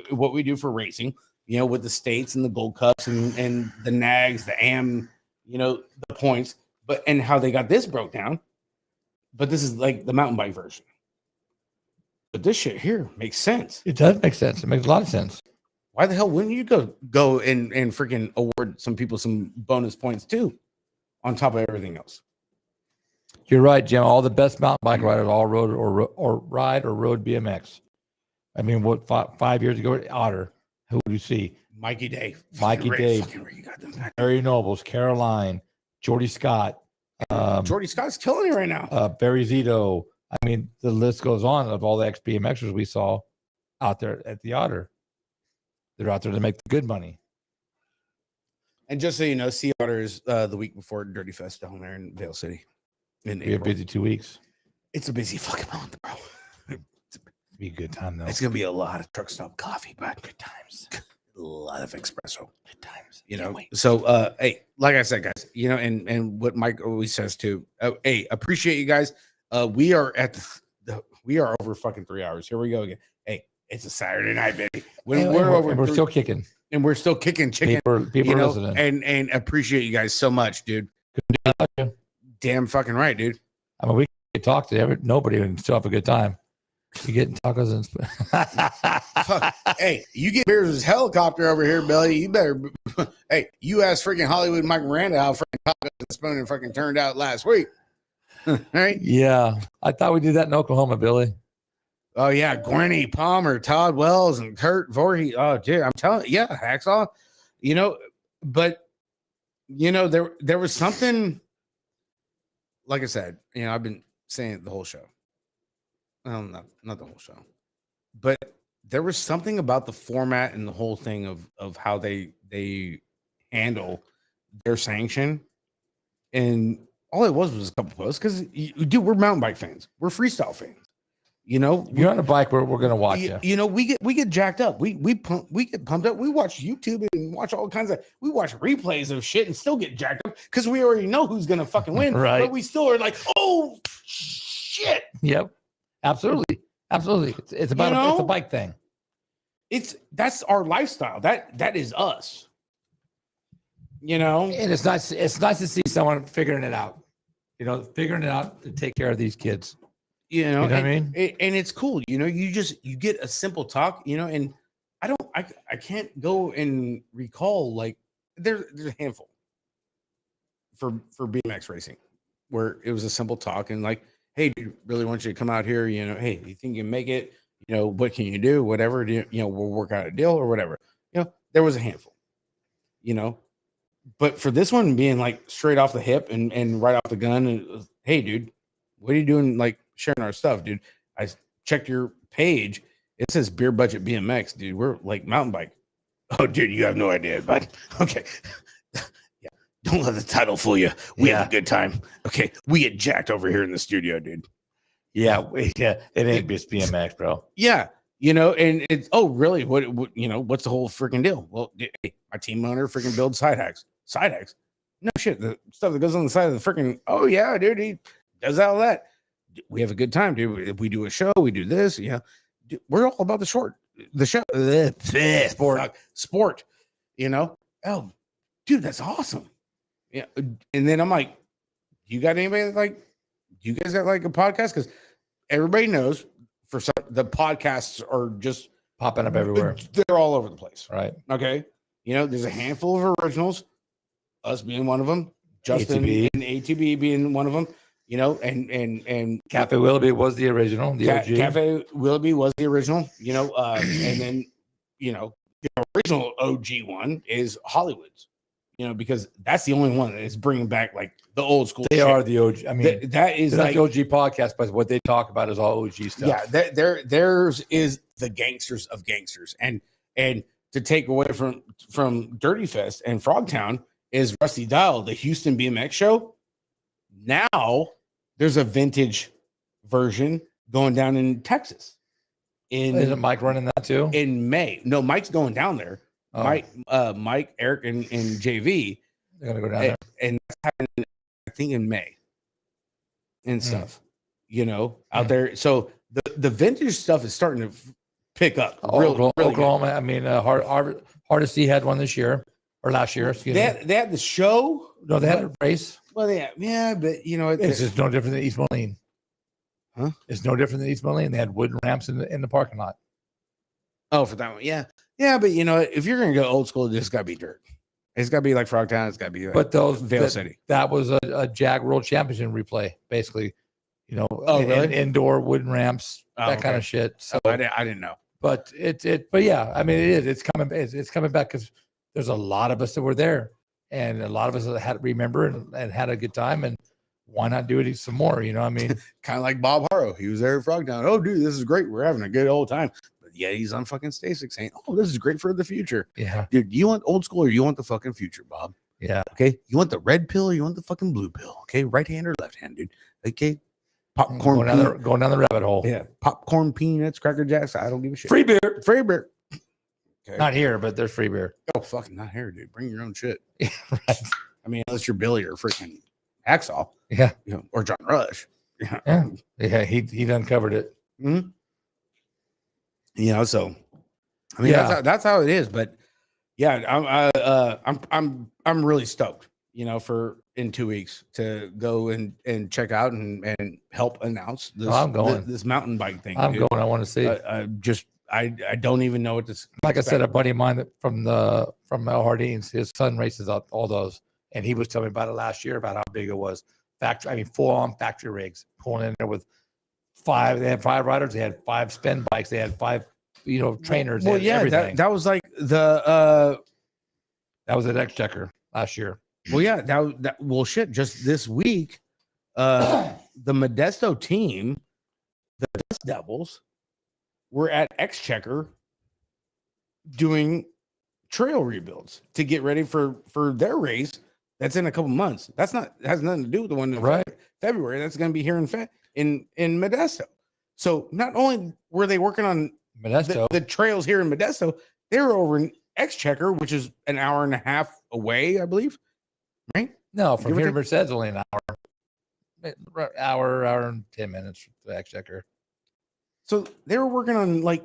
S1: what we do for racing, with the states and the gold cups and the nags, the the points, and how they got this broke down. But this is like the mountain bike version. But this shit here makes sense.
S2: It does make sense. It makes a lot of sense.
S1: Why the hell wouldn't you go and freaking award some people some bonus points too, on top of everything else?
S2: You're right, Jim. All the best mountain bike riders all rode or rode BMX. I mean, what 5 years ago at Otter, who would you see?
S1: Mikey Day,
S2: Harry Nobles, Caroline, Jordy Scott.
S1: Jordy Scott's killing it right now.
S2: Barry Zito. I mean, the list goes on of all the ex-BMXers we saw out there at the Otter. They're out there to make the good money.
S1: And just so you know, Sea Otter is the week before Dirty Fest down there in Vale City.
S2: We're busy 2 weeks.
S1: It's a busy fucking month, bro.
S2: Be a good time though.
S1: It's gonna be a lot of truck stop coffee, but good times. A lot of espresso. Good times. You know. So hey, like I said, guys, you know, and what Mike always says too. Hey, appreciate you guys. We are at we are over fucking 3 hours. Here we go again. Hey, it's a Saturday night, baby.
S2: We're still kicking.
S1: And we're still kicking chicken.
S2: People are listening.
S1: And appreciate you guys so much, dude. Damn fucking right, dude.
S2: I mean, we can talk to nobody and still have a good time. You getting tacos and
S1: Fuck. Hey, you get Beers' helicopter over here, Billy. You better. Hey, you asked freaking Hollywood Mike Miranda how freaking tacos and spoon and fucking turned out last week. Right?
S2: Yeah, I thought we did that in Oklahoma, Billy.
S1: Oh yeah, Gwenny Palmer, Todd Wells, and Kurt Voorhees. Oh, dude, I'm telling you, yeah, Hacksaw. You know, but you know, there was something. Like I said, you know, I've been saying it the whole show. Well, not the whole show, but there was something about the format and the whole thing of how they handle their sanction, and all it was a couple posts because, dude, we're mountain bike fans, we're freestyle fans. You know,
S2: you're on a bike, we're gonna watch you.
S1: You know, we get jacked up. We get pumped up. We watch YouTube and watch all kinds of. We watch replays of shit and still get jacked up because we already know who's gonna fucking win.
S2: Right.
S1: But we still are like, oh shit.
S2: Yep. Absolutely. It's about it's a bike thing.
S1: That's our lifestyle. That is us. You know,
S2: and it's nice to see someone figuring it out. You know, figuring it out to take care of these kids.
S1: You know
S2: what I mean?
S1: And it's cool. You know, you get a simple talk, you know, and I can't go and recall, like, there's a handful for BMX racing where it was a simple talk and like, hey, dude, really want you to come out here. You know, hey, you think you can make it? You know, what can you do? Whatever, you know, we'll work out a deal or whatever. You know, there was a handful, you know, but for this one being like straight off the hip and right off the gun, and hey, dude, what are you doing? Like sharing our stuff, dude. I checked your page. It says Beer Budget BMX, dude. We're like mountain bike. Oh, dude, you have no idea, bud. Okay. Don't let the title fool you. We have a good time. Okay. We get jacked over here in the studio, dude.
S2: Yeah. It ain't just BMX, bro.
S1: Yeah. You know, and it's, oh, really? What you know, what's the whole freaking deal? Well, hey, my team owner freaking builds side hacks. Side hacks? No shit. The stuff that goes on the side of the freaking, oh, yeah, dude. He does all that. We have a good time, dude. If we do a show, we do this. Yeah. Dude, we're all about the show, sport, you know? Oh, dude, that's awesome. Yeah, and then I'm like, you got anybody like? You guys got like a podcast? Because everybody knows for some the podcasts are just
S2: popping up everywhere.
S1: They're all over the place,
S2: right?
S1: Okay, you know, there's a handful of originals, us being one of them, Justin
S2: ATB.
S1: and ATB being one of them. You know, and
S2: Cafe Willoughby was the original. The OG.
S1: Cafe Willoughby was the original. You know, and then you know the original OG one is Hollywood's. You know, because that's the only one that is bringing back like the old school.
S2: They are the OG. I mean,
S1: that is like
S2: the OG podcast, but what they talk about is all OG stuff.
S1: Yeah, theirs is the gangsters of gangsters, and to take away from Dirty Fest and Frogtown is Rusty Dial, the Houston BMX show. Now there's a vintage version going down in Texas.
S2: Isn't Mike running that too?
S1: In May. No, Mike's going down there. Oh. Mike, Eric, and JV.
S2: They're gonna go down there,
S1: and that's happening, I think, in May and stuff. You know, out there. So the vintage stuff is starting to pick up.
S2: Oklahoma. I mean, Hardesty had one this year or last year. Excuse me.
S1: They had the show.
S2: No, they had a race.
S1: Well, yeah, but you know,
S2: it's just no different than East Moline.
S1: Huh?
S2: It's no different than East Moline. They had wooden ramps in the parking lot.
S1: Oh, for that one, yeah, but you know, if you're gonna go old school, it just gotta be dirt. It's gotta be like Frogtown. It's gotta be like
S2: but those
S1: Vale City.
S2: That was a Jag World Championship replay, basically. You know,
S1: really?
S2: Indoor wooden ramps, that kind of shit. So
S1: I didn't know.
S2: But but yeah, I mean, it is. It's coming back because there's a lot of us that were there, and a lot of us that had to remember and had a good time. And why not do it some more? You know, I mean,
S1: kind of like Bob Harrow. He was there at Frogtown. Oh, dude, this is great. We're having a good old time. But yeah, he's on fucking Stasic saying, "Oh, this is great for the future."
S2: Yeah,
S1: dude, you want old school or you want the fucking future, Bob?
S2: Yeah.
S1: Okay, you want the red pill or you want the fucking blue pill? Okay, right hand or left hand, dude. Okay, popcorn.
S2: Going down the rabbit hole.
S1: Yeah, popcorn, peanuts, Cracker Jacks. I don't give a shit.
S2: Free beer.
S1: Okay.
S2: Not here, but there's free beer.
S1: Oh, fucking not here, dude. Bring your own shit.
S2: Right.
S1: I mean, unless you're Billy or freaking Hacksaw.
S2: Yeah.
S1: You know, or John Rush.
S2: Yeah. Yeah. He done covered it.
S1: Mm-hmm. You know, so I mean, that's how it is. But yeah, I'm really stoked. You know, for in 2 weeks to go and check out and help announce this.
S2: I'm going.
S1: This mountain bike thing.
S2: I'm going. I want to see.
S1: I don't even know what this.
S2: Like I said, a buddy of mine from El Jardines, his son races all those, and he was telling me about it last year about how big it was. Full on factory rigs pulling in there with 5. They had 5 riders. They had 5 spin bikes. They had 5, trainers.
S1: Well, yeah, that was like that
S2: was at X-Checker last year.
S1: Well, yeah, well, shit. Just this week, the Modesto team, the Dust Devils, were at X-Checker doing trail rebuilds to get ready for their race. That's in a couple months. Has nothing to do with the one in February. That's going to be here in Modesto. So not only were they working on
S2: Modesto,
S1: the trails here in Modesto, they were over in X-Checker, which is an hour and a half away, I believe. Right?
S2: No, from here to Merced's only an hour and 10 minutes to X-Checker. So
S1: they were working on like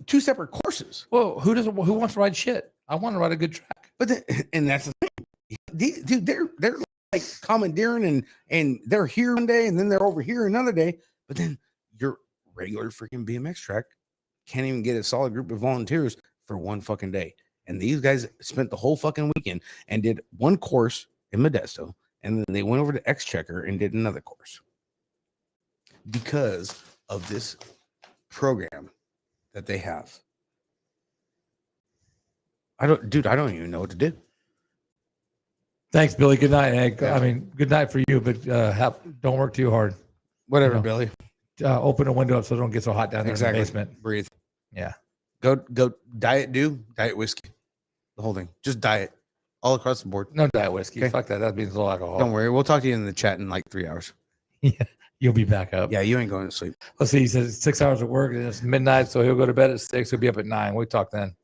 S1: two separate courses.
S2: Well, who wants to ride shit? I want to ride a good track.
S1: But and that's the thing, dude. They're like commandeering and they're here one day and then they're over here another day. But then your regular freaking BMX track can't even get a solid group of volunteers for one fucking day. And these guys spent the whole fucking weekend and did one course in Modesto, and then they went over to X-Checker and did another course because of this program that they have. I don't even know what to do.
S2: Thanks, Billy. Good night. I mean, good night for you, but don't work too hard.
S1: Whatever, Billy.
S2: Open a window up so it don't get so hot down there in the basement.
S1: Breathe.
S2: Yeah.
S1: Go diet whiskey. The whole thing. Just diet all across the board.
S2: No diet whiskey. Okay. Fuck that. That means low alcohol.
S1: Don't worry. We'll talk to you in the chat in like 3 hours.
S2: Yeah. You'll be back up.
S1: Yeah, you ain't going to sleep.
S2: Let's see. He says 6 hours of work and it's midnight, so he'll go to bed at 6. He'll be up at 9. We'll talk then.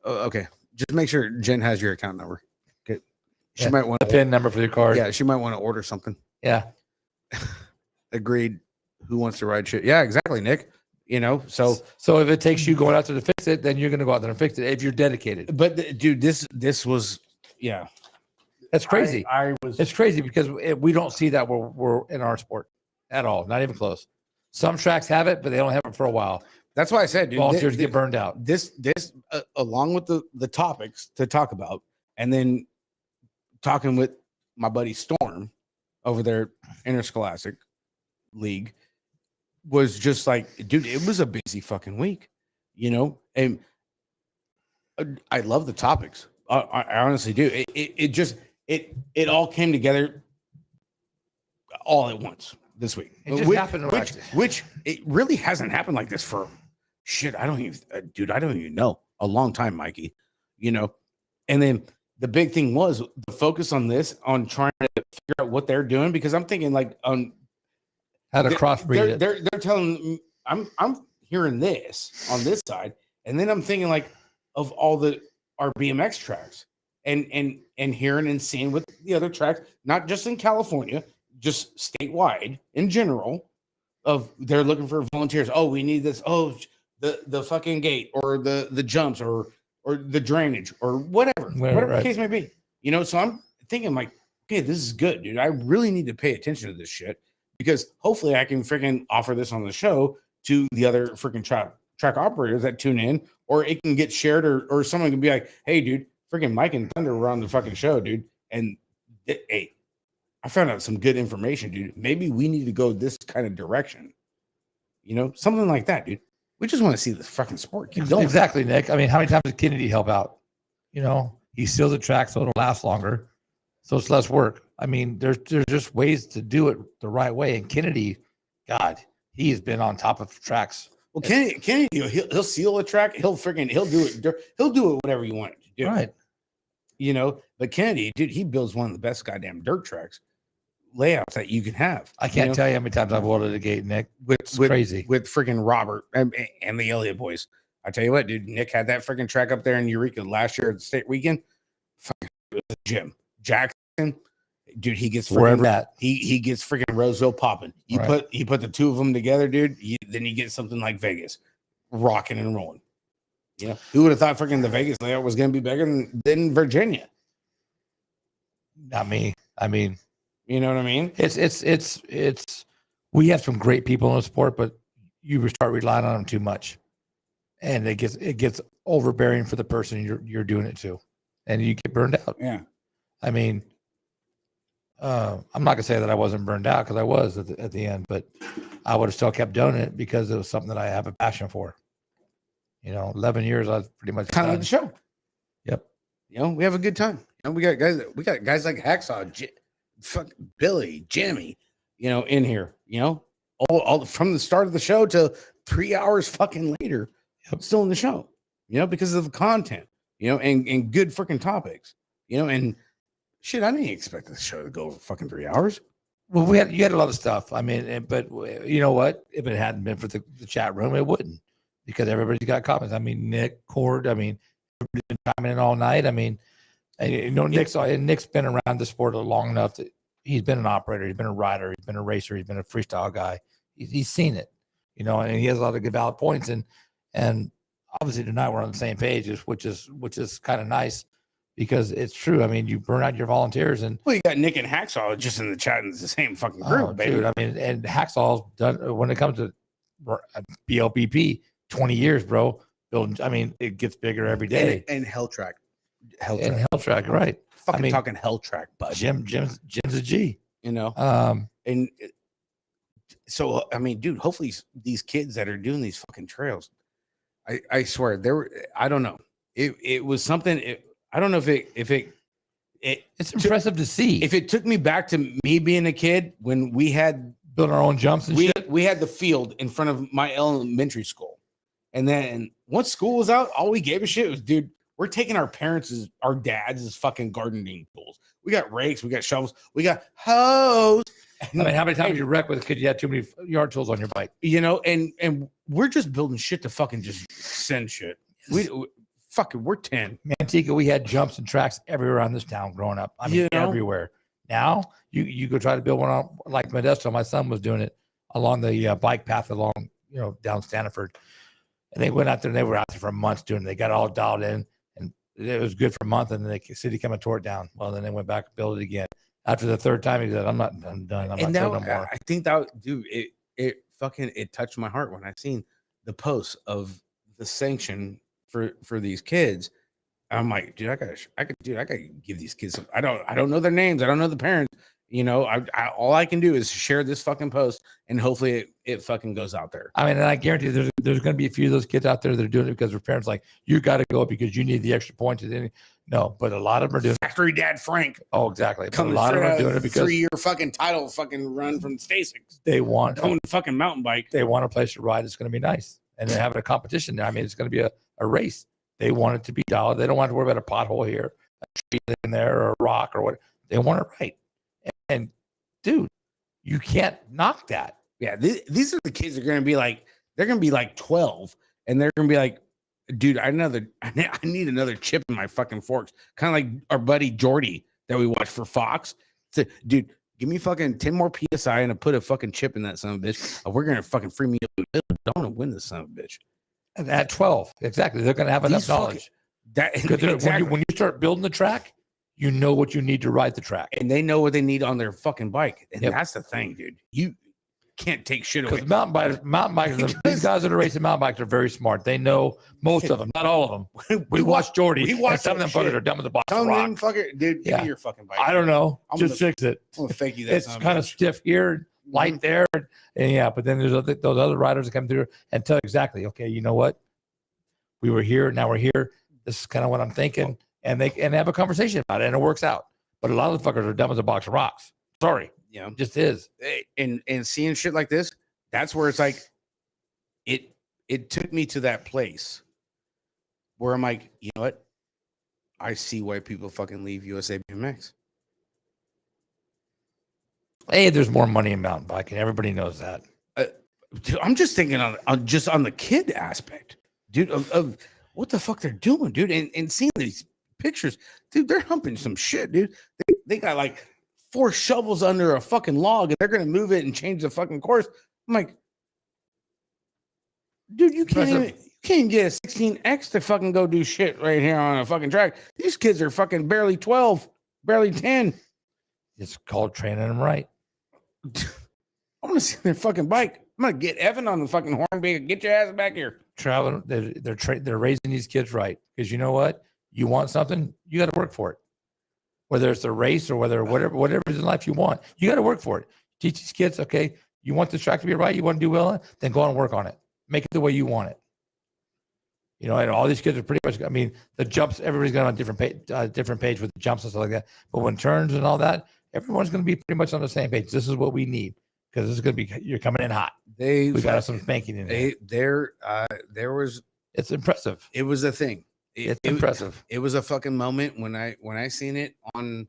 S1: Okay. Just make sure Jen has your account number. Okay. She might want
S2: the PIN number for your card.
S1: Yeah, she might want to order something.
S2: Yeah.
S1: Agreed. Who wants to ride shit? Yeah, exactly, Nick. So
S2: if it takes you going out there to fix it, then you're going to go out there and fix it if you're dedicated.
S1: But dude, this was, yeah,
S2: that's crazy. It's crazy because we don't see that we're in our sport at all, not even close. Some tracks have it, but they don't have it for a while.
S1: That's why I said, dude,
S2: volunteers get burned out.
S1: This along with the topics to talk about, and then talking with my buddy Storm over there, Interscholastic League, was just like, dude, it was a busy fucking week, and I love the topics. I honestly do. It all came together all at once this week.
S2: It just happened,
S1: which it really hasn't happened like this for shit. I don't even know, a long time, Mikey. And then the big thing was the focus on trying to figure out what they're doing, because I'm thinking like
S2: how to crossbreed it.
S1: They're telling me, I'm hearing this on this side, and then I'm thinking like of all our BMX tracks and hearing and seeing with the other tracks, not just in California, just statewide in general, of they're looking for volunteers. Oh, we need this. Oh, the fucking gate or the jumps or the drainage or whatever the case may be. So I'm thinking like, okay, this is good, dude. I really need to pay attention to this shit, because hopefully I can freaking offer this on the show to the other freaking track operators that tune in, or it can get shared, or someone can be like, hey, dude, freaking Mike and Thunder were on the fucking show, dude. And hey, I found out some good information, dude. Maybe we need to go this kind of direction. You know, something like that, dude. We just want to see this fucking sport keep going.
S2: Exactly, Nick. I mean, how many times did Kennedy help out? You know, he seals the track so it'll last longer, so it's less work. I mean, there's just ways to do it the right way. And Kennedy, God, he has been on top of tracks.
S1: Well, Kennedy, he'll seal a track. He'll do it. He'll do it whatever you want it to do.
S2: Right.
S1: You know, but Kennedy, dude, he builds one of the best goddamn dirt tracks layouts that you can have.
S2: I can't tell you how many times I've welded a gate, Nick. It's crazy
S1: with freaking Robert and the Elliott boys. I tell you what, dude, Nick had that freaking track up there in Eureka last year at the state weekend. Fucking Jim Jackson, dude, he gets
S2: wherever that
S1: he gets freaking Roseville popping. You put the two of them together, dude. Then you get something like Vegas, rocking and rolling. You know, who would have thought freaking the Vegas layout was going to be bigger than Virginia?
S2: Not me. I mean,
S1: you know what I mean?
S2: It's. We have some great people in the sport, but you start relying on them too much, and it gets overbearing for the person you're doing it to, and you get burned out.
S1: Yeah.
S2: I mean, I'm not gonna say that I wasn't burned out, because I was at the end, but I would have still kept doing it because it was something that I have a passion for. You know, 11 years, I was pretty much
S1: kind of like the show.
S2: Yep.
S1: You know, we have a good time. You know, we got guys like Hacksaw, Billy, Jimmy, you know, in here, you know, all from the start of the show to 3 hours fucking later, still in the show, you know, because of the content, you know, and good freaking topics, you know, and shit, I didn't expect the show to go fucking 3 hours.
S2: Well, you had a lot of stuff. I mean, but you know what? If it hadn't been for the chat room, it wouldn't, because everybody's got comments. I mean, Nick, Cord, I mean, everybody's been chiming in all night. I mean, you know, Nick's been around the sport long enough that he's been an operator, he's been a rider, he's been a racer, he's been a freestyle guy. He's seen it, you know, and he has a lot of good valid points. And obviously tonight we're on the same page, which is kind of nice, because it's true. I mean, you burn out your volunteers, and
S1: well, you got Nick and Hacksaw just in the chat in the same fucking group, baby.
S2: Dude, I mean, and Hacksaw's done when it comes to BLPP, 20 years, bro. Building, I mean, it gets bigger every day.
S1: And Hell Track,
S2: right?
S1: Fucking, I mean, talking Hell Track, bud.
S2: Jim's a G.
S1: You know, and so I mean, dude, hopefully these kids that are doing these fucking trails, I swear there were, I don't know, it was something. I don't know if
S2: it's impressive to see.
S1: If it took me back to me being a kid when we had
S2: built our own jumps and shit.
S1: We had the field in front of my elementary school, and then once school was out, all we gave a shit was, dude, we're taking our dads' fucking gardening tools. We got rakes, we got shovels, we got hose.
S2: I mean, how many times you wreck with a kid? You had too many yard tools on your bike,
S1: you know, and we're just building shit to fucking just send shit. We're 10.
S2: Manteca, we had jumps and tracks everywhere on this town growing up. I mean, everywhere. Now you go try to build one on, like Modesto. My son was doing it along the bike path along, you know, down Stanford. And they went out there and they were out there for months doing it. They got it all dialed in, and it was good for a month. And then the city came and tore it down. Well, then they went back and built it again. After the third time, he said, I'm done. I'm not doing no more.
S1: I think that, dude, it touched my heart when I seen the posts of the sanction for these kids. I'm like, dude, I gotta give these kids some, I don't know their names, I don't know the parents, you know. All I can do is share this fucking post, and hopefully it fucking goes out there.
S2: I mean, and I guarantee you there's going to be a few of those kids out there that are doing it because their parents like, you got to go because you need the extra points. No, but a lot of them are doing
S1: Factory Dad Frank.
S2: Oh, exactly. But a lot of them are doing it because
S1: 3-year fucking title fucking run from Stasics.
S2: They want
S1: own fucking mountain bike.
S2: They want a place to ride. It's going to be nice, and they're having a competition there. I mean, it's going to be a race. They want it to be dialed. They don't want to worry about a pothole here, a tree in there, or a rock, or what. They want it right. And dude, you can't knock that.
S1: Yeah, these are the kids that are going to be like, they're going to be like 12, and they're going to be like, dude, I need another chip in my fucking forks. Kind of like our buddy Jordy that we watched for Fox. So, dude, give me fucking 10 more PSI and put a fucking chip in that son of a bitch. We're going to fucking free me up. Don't want to win this son of a bitch.
S2: At 12, exactly. They're going to have enough knowledge.
S1: Exactly.
S2: When you start building the track, you know what you need to ride the track.
S1: And they know what they need on their fucking bike. And that's the thing, dude. can't take shit away.
S2: Because mountain bikers, these guys that are racing mountain bikes are very smart. They know most of them, not all of them. We watch Jordy. We watch some of them fuckers are dumb as a box of rocks.
S1: Dude, give me your fucking bike.
S2: I don't know. Just fix it.
S1: I'm gonna fake you that.
S2: It's kind of stiff here, light there, and but then there's those other riders that come through and tell exactly, okay, you know what? We were here, now we're here. This is kind of what I'm thinking, and they have a conversation about it, and it works out. But a lot of the fuckers are dumb as a box of rocks. Sorry, it just is.
S1: And seeing shit like this, that's where it's like, it took me to that place where I'm like, you know what? I see why people fucking leave USA BMX.
S2: Hey, there's more money in mountain biking. Everybody knows that.
S1: Dude, I'm just thinking on the kid aspect, dude, of what the fuck they're doing, dude, and seeing these pictures, dude, they're humping some shit, dude. They got like 4 shovels under a fucking log, and they're gonna move it and change the fucking course. I'm like, dude, you can't even get a 16X to fucking go do shit right here on a fucking track. These kids are fucking barely 12, barely 10.
S2: It's called training them right.
S1: I want to see their fucking bike. I'm gonna get Evan on the fucking horn. Get your ass back here.
S2: Traveling, they're raising these kids right, because you know what? You want something, you got to work for it. Whether it's a race or whatever is in life you want, you got to work for it. Teach these kids, okay, you want this track to be right, you want to do well, then go on and work on it. Make it the way you want it. And all these kids are pretty much, I mean, the jumps, everybody's got on a different page with the jumps and stuff like that. But when turns and all that, everyone's going to be pretty much on the same page. This is what we need, because this is going to be, you're coming in hot. We got some spanking in there.
S1: There was.
S2: It's impressive.
S1: It was a thing.
S2: It's impressive.
S1: It was a fucking moment when I seen it on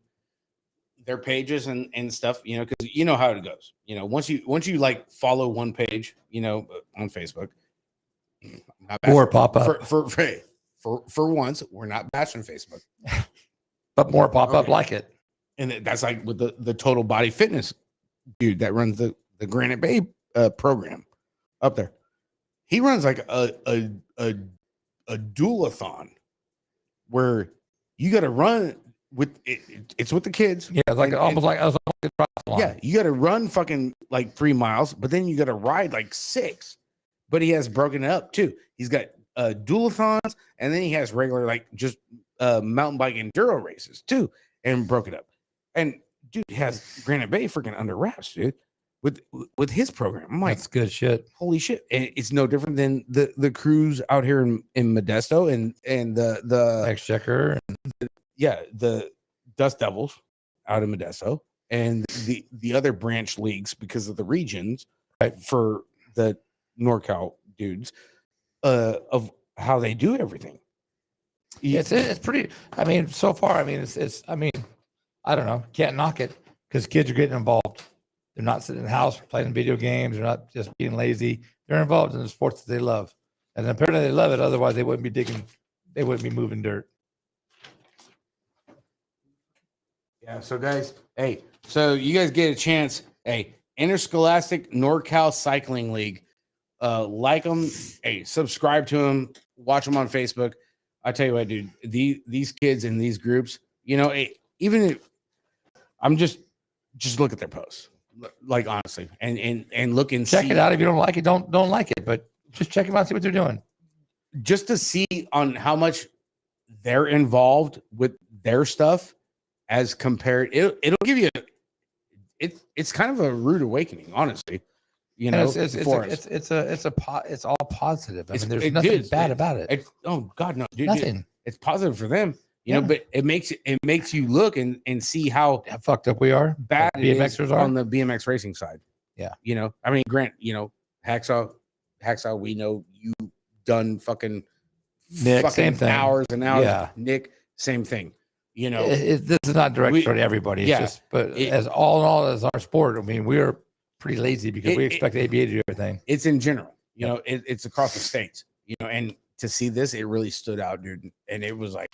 S1: their pages and stuff, because you know how it goes. Once you like follow one page, on Facebook,
S2: more pop up
S1: for once. We're not bashing Facebook,
S2: but more pop up like it.
S1: And that's like with the Total Body Fitness dude that runs the Granite Bay program up there. He runs like a dualathon where you got to run with it. It's with the kids.
S2: Yeah, it's like almost like a triathlon.
S1: Yeah, you got to run fucking like 3 miles, but then you got to ride like 6. But he has broken it up too. He's got dualathons, and then he has regular like just mountain bike enduro races too, and broke it up. And dude has Granite Bay freaking under wraps, dude, with his program. I'm like,
S2: that's good shit.
S1: Holy shit! And it's no different than the crews out here in Modesto and the
S2: Exchequer,
S1: the Dust Devils out in Modesto, and the other branch leagues because of the regions, right, for the NorCal dudes, of how they do everything.
S2: It's pretty. I mean, so far, I mean, it's. I mean, I don't know. Can't knock it, because kids are getting involved. They're not sitting in the house playing video games. They're not just being lazy. They're involved in the sports that they love, and apparently they love it. Otherwise, they wouldn't be digging. They wouldn't be moving dirt.
S1: Yeah. So guys, hey, so you guys get a chance. Hey, Interscholastic NorCal Cycling League. Like them. Hey, subscribe to them. Watch them on Facebook. I tell you what, dude. These kids in these groups, even if I'm just look at their posts, like honestly, and look and
S2: check it out. If you don't like it, don't like it, but just check them out, see what they're doing,
S1: just to see on how much they're involved with their stuff as compared. It'll give you. It's kind of a rude awakening, honestly.
S2: It's all positive. I mean, there's nothing bad about it.
S1: Oh God, no, dude.
S2: Nothing.
S1: Dude, it's positive for them. But it makes you look and see how
S2: fucked up we are.
S1: Bad BMXers are on the BMX racing side.
S2: Yeah.
S1: I mean, Grant, Hacksaw, we know you done fucking
S2: Nick, same thing.
S1: Hours and hours.
S2: Yeah.
S1: Nick, same thing.
S2: This is not directed to everybody. It's as all in all as our sport. I mean, we are pretty lazy because we expect ABA to do everything.
S1: It's in general, it's across the states, and to see this, it really stood out, dude. And it was like,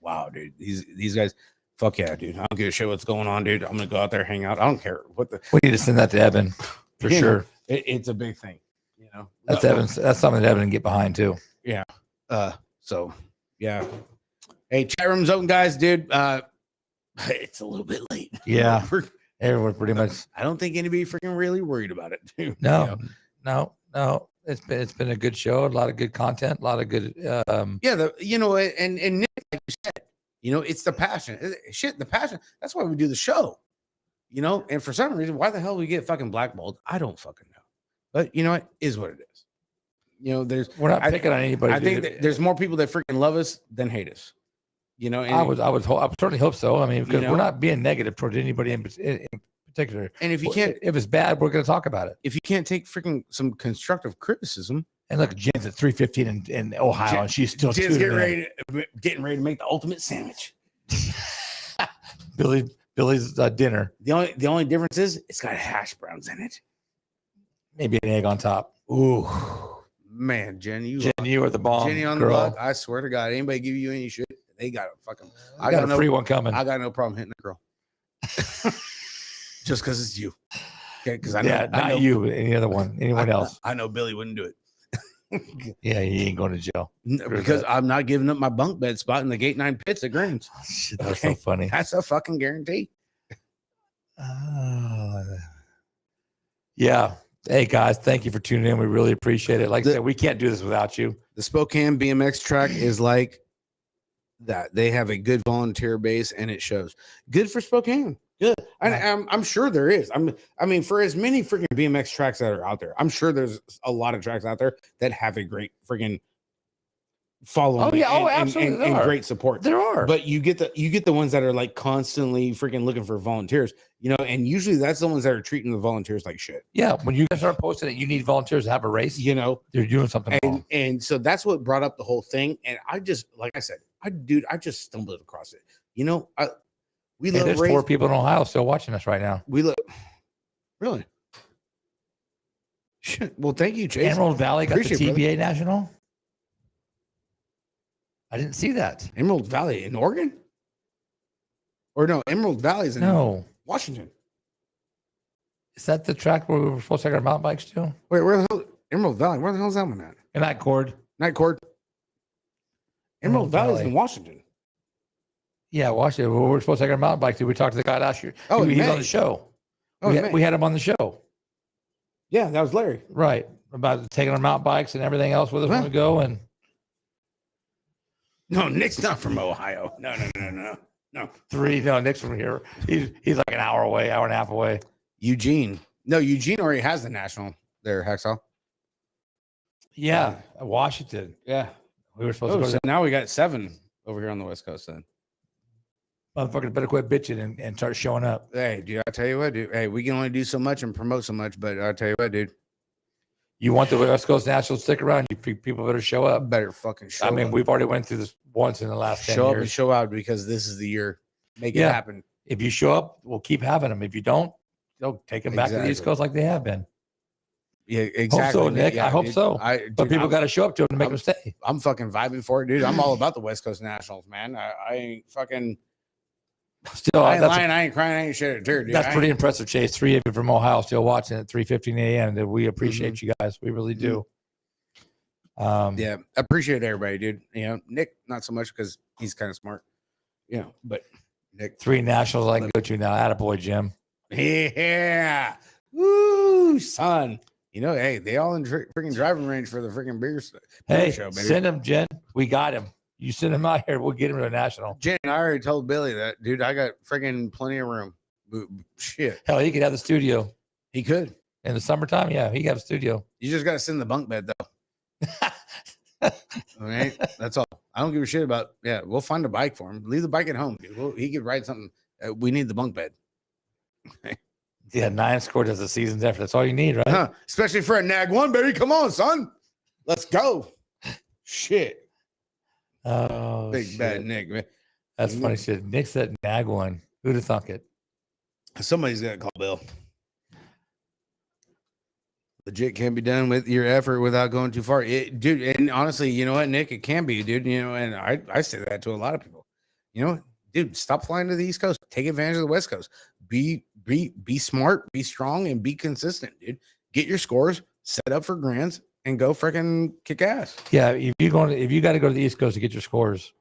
S1: wow, dude, these guys, fuck yeah, dude. I don't give a shit what's going on, dude. I'm gonna go out there, hang out. I don't care what
S2: we need to send that to Evan for sure.
S1: It's a big thing,
S2: That's Evan's. That's something that Evan can get behind too.
S1: Yeah. So yeah. Hey, chat room's open, guys, dude. It's a little bit late.
S2: Yeah. Everyone pretty much.
S1: I don't think anybody freaking really worried about it. Dude.
S2: No, no. It's been a good show, a lot of good content, a lot of good.
S1: And Nick, like you said, it's the passion. The passion. That's why we do the show. And for some reason, why the hell we get fucking blackballed? I don't fucking know. But it is what it is.
S2: We're not picking on anybody.
S1: I think that there's more people that freaking love us than hate us. And
S2: I would certainly hope so. I mean, because we're not being negative towards anybody in particular.
S1: And if
S2: it's bad, we're going to talk about it.
S1: If you can't take freaking some constructive criticism,
S2: and look, Jen's at 3:15 in Ohio, and she's still
S1: getting ready to make the ultimate sandwich.
S2: Billy's dinner.
S1: The only difference is it's got hash browns in it,
S2: maybe an egg on top.
S1: Ooh, man, Jen,
S2: you are the bomb. Jenny on
S1: girl. The block. I swear to God, anybody give you any shit, they got a fucking.
S2: I got a free one coming.
S1: I got no problem hitting a girl, just because it's you. Okay, because I know
S2: not you, but any other one, anyone else.
S1: I know Billy wouldn't do it.
S2: Yeah, he ain't going to jail
S1: because I'm not giving up my bunk bed spot in the Gate 9 pits at Grins.
S2: Shit, that's so funny.
S1: That's a fucking guarantee.
S2: Yeah. Hey guys, thank you for tuning in. We really appreciate it. Like I said, we can't do this without you.
S1: The Spokane BMX track is like that. They have a good volunteer base, and it shows. Good for Spokane. Good. I'm sure there is. I mean, for as many freaking BMX tracks that are out there, I'm sure there's a lot of tracks out there that have a great freaking following.
S2: Oh yeah, absolutely,
S1: and great support.
S2: There are,
S1: but you get the ones that are like constantly freaking looking for volunteers. And usually that's the ones that are treating the volunteers like shit.
S2: Yeah, when you guys start posting it, you need volunteers to have a race. They're doing something wrong.
S1: And so that's what brought up the whole thing. And I just, like I said, I just stumbled across it.
S2: There's 4 people in Ohio still watching us right now.
S1: Really? Shit. Well, thank you, Chase.
S2: Emerald Valley got the TBA National. I didn't see that.
S1: Emerald Valley in Oregon? Or no, Emerald Valley is in Washington.
S2: Is that the track where we were supposed to take our mountain bikes to?
S1: Wait, where the hell? Emerald Valley. Where the hell is that one at?
S2: In Night Court.
S1: Emerald Valley is in Washington.
S2: Yeah, Washington. We were supposed to take our mountain bike to. We talked to the guy last year.
S1: Oh,
S2: he's on the show. Oh, we had him on the show.
S1: Yeah, that was Larry.
S2: Right. About taking our mountain bikes and everything else with us when we go. And
S1: no, Nick's not from Ohio. No.
S2: Nick's from here. He's like an hour away, hour and a half away.
S1: Eugene. No, Eugene already has the national there, Hacksaw.
S2: Yeah, Washington.
S1: Yeah.
S2: We were supposed to go to
S1: so now we got 7 over here on the West Coast then.
S2: Motherfuckers better quit bitching and start showing up.
S1: Hey, dude, I tell you what, dude. Hey, we can only do so much and promote so much, but I tell you what, dude.
S2: You want the West Coast National to stick around? You people better show up.
S1: Better fucking show up.
S2: I mean, we've already went through this once in the last 10 years.
S1: Show up and show out because this is the year. Make it happen.
S2: If you show up, we'll keep having them. If you don't, they'll take them back to the East Coast like they have been.
S1: Yeah, exactly.
S2: Hope so, Nick.
S1: Yeah,
S2: I hope so. But people got to show up to them to make them stay.
S1: I'm fucking vibing for it, dude. I'm all about the West Coast Nationals, man. I ain't fucking.
S2: Still,
S1: I ain't lying. I ain't crying. I ain't shedding a tear, dude.
S2: That's pretty impressive, Chase. 3 of you from Ohio still watching at 3:15 a.m. We appreciate you guys. We really do.
S1: Yeah, appreciate everybody, dude. Nick, not so much because he's kind of smart. But Nick.
S2: 3 nationals I can go to now. Attaboy, Jim.
S1: Yeah. Woo, son. Hey, they all in freaking driving range for the freaking beer show, baby.
S2: Send him, Jen. We got him. You send him out here, we'll get him to a national.
S1: Jen, I already told Billy that, dude. I got freaking plenty of room. Shit.
S2: Hell, he could have the studio.
S1: He could.
S2: In the summertime, yeah, he got a studio.
S1: You just got to send the bunk bed, though. All right? That's all. I don't give a shit about, we'll find a bike for him. Leave the bike at home, dude. He could ride something. We need the bunk bed.
S2: Yeah, 9 scored as the season's effort. That's all you need, right?
S1: Especially for a Nag 1, baby. Come on, son. Let's go. Shit.
S2: Oh,
S1: big bad Nick, man.
S2: That's funny shit. Nick's that Nag 1. Who'd have thunk it?
S1: Somebody's got to call Bill. Legit can be done with your effort without going too far. Dude, and honestly, you know what, Nick? It can be, dude. And I say that to a lot of people. Dude, stop flying to the East Coast. Take advantage of the West Coast. Be smart, be strong, and be consistent, dude. Get your scores, set up for grands, and go freaking kick ass.
S2: Yeah, if you got to go to the East Coast to get your scores,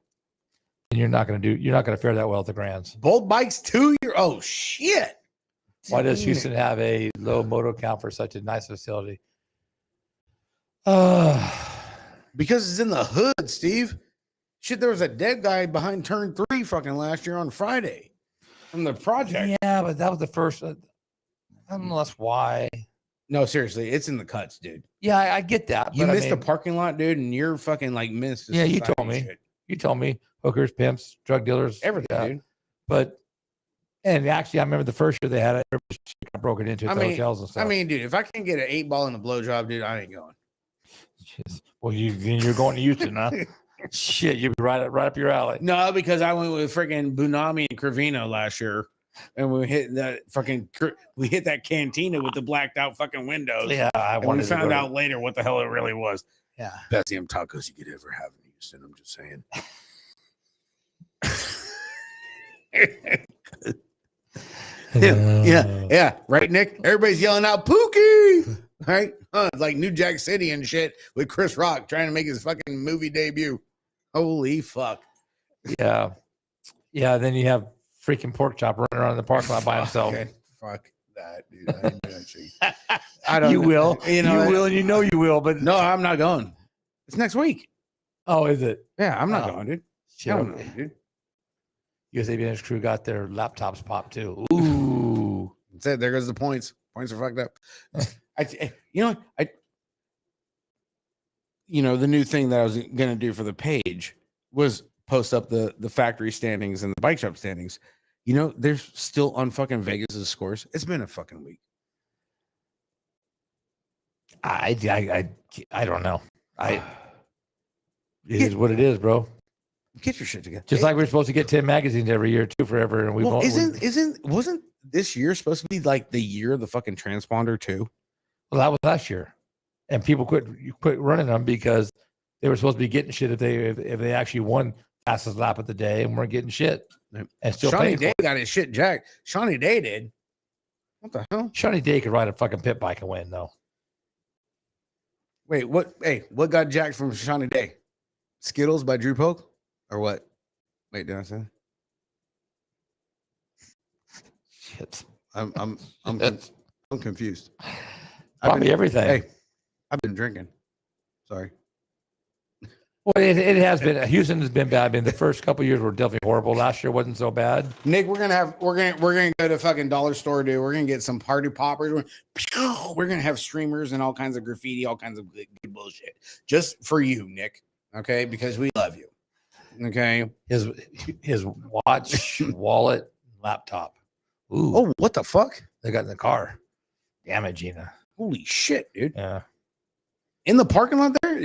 S2: then you're not gonna fare that well at the grands.
S1: Both bikes 2 year. Oh shit.
S2: Why does Houston have a low motor count for such a nice facility?
S1: Because it's in the hood, Steve. Shit, there was a dead guy behind turn 3 fucking last year on Friday from the project.
S2: Yeah, but that was the first. I don't know. That's why.
S1: No, seriously, it's in the cuts, dude.
S2: Yeah, I get that.
S1: You missed the parking lot, dude, and you're fucking like missed.
S2: Yeah, you told me. Shit. You told me hookers, pimps, drug dealers,
S1: everything, dude.
S2: But and actually, I remember the first year they had it. Everybody got broken into the hotels and stuff.
S1: I mean, dude, if I can't get an 8-ball and a blowjob, dude, I ain't going.
S2: Jeez. Well, you're going to Houston, huh? Shit, you'd be right up your alley.
S1: No, because I went with freaking Bunami and Cravino last year, and we hit that cantina with the blacked out fucking windows.
S2: Yeah,
S1: we found out later what the hell it really was.
S2: Yeah,
S1: best damn tacos you could ever have in Houston. I'm just saying. Yeah, right, Nick. Everybody's yelling out Pookie, right? It's like New Jack City and shit with Chris Rock trying to make his fucking movie debut. Holy fuck.
S2: Yeah. Then you have freaking pork chop running around in the parking lot by himself.
S1: Fuck that, dude. I ain't doing shit. I don't.
S2: You will.
S1: You will,
S2: and you know you will. But
S1: no, I'm not going. It's next week.
S2: Oh, is it?
S1: Yeah, I'm not going, dude.
S2: Dude. USA BMX crew got their laptops popped too. Ooh.
S1: That's it. There goes the points. Points are fucked up. The new thing that I was gonna do for the page was post up the factory standings and the bike shop standings. They're still on fucking Vegas's scores. It's been a fucking week.
S2: I don't know. It is what it is, bro.
S1: Get your shit together.
S2: Just like we're supposed to get 10 magazines every year too, forever, and we won't.
S1: Wasn't this year supposed to be like the year of the fucking transponder too?
S2: Well, that was last year, and people quit running them because they were supposed to be getting shit if they actually won fastest lap of the day and weren't getting shit. And still,
S1: Shawnee Day got his shit jacked. Shawnee Day did. What the hell?
S2: Shawnee Day could ride a fucking pit bike and win though.
S1: Wait, what? Hey, what got jacked from Shawnee Day? Skittles by Drew Polk, or what? Wait, did I say?
S2: Shit.
S1: I'm confused.
S2: Probably everything.
S1: Hey, I've been drinking. Sorry.
S2: Well, it has been. Houston has been bad. I mean, the first couple of years were definitely horrible. Last year wasn't so bad.
S1: Nick, we're gonna go to fucking dollar store, dude. We're gonna get some party poppers. We're gonna have streamers and all kinds of graffiti, all kinds of good bullshit, just for you, Nick. Okay, because we love you. Okay.
S2: His watch, wallet, laptop.
S1: Ooh. Oh, what the fuck?
S2: They got in the car. Damn it, Gina.
S1: Holy shit, dude.
S2: Yeah.
S1: In the parking lot there,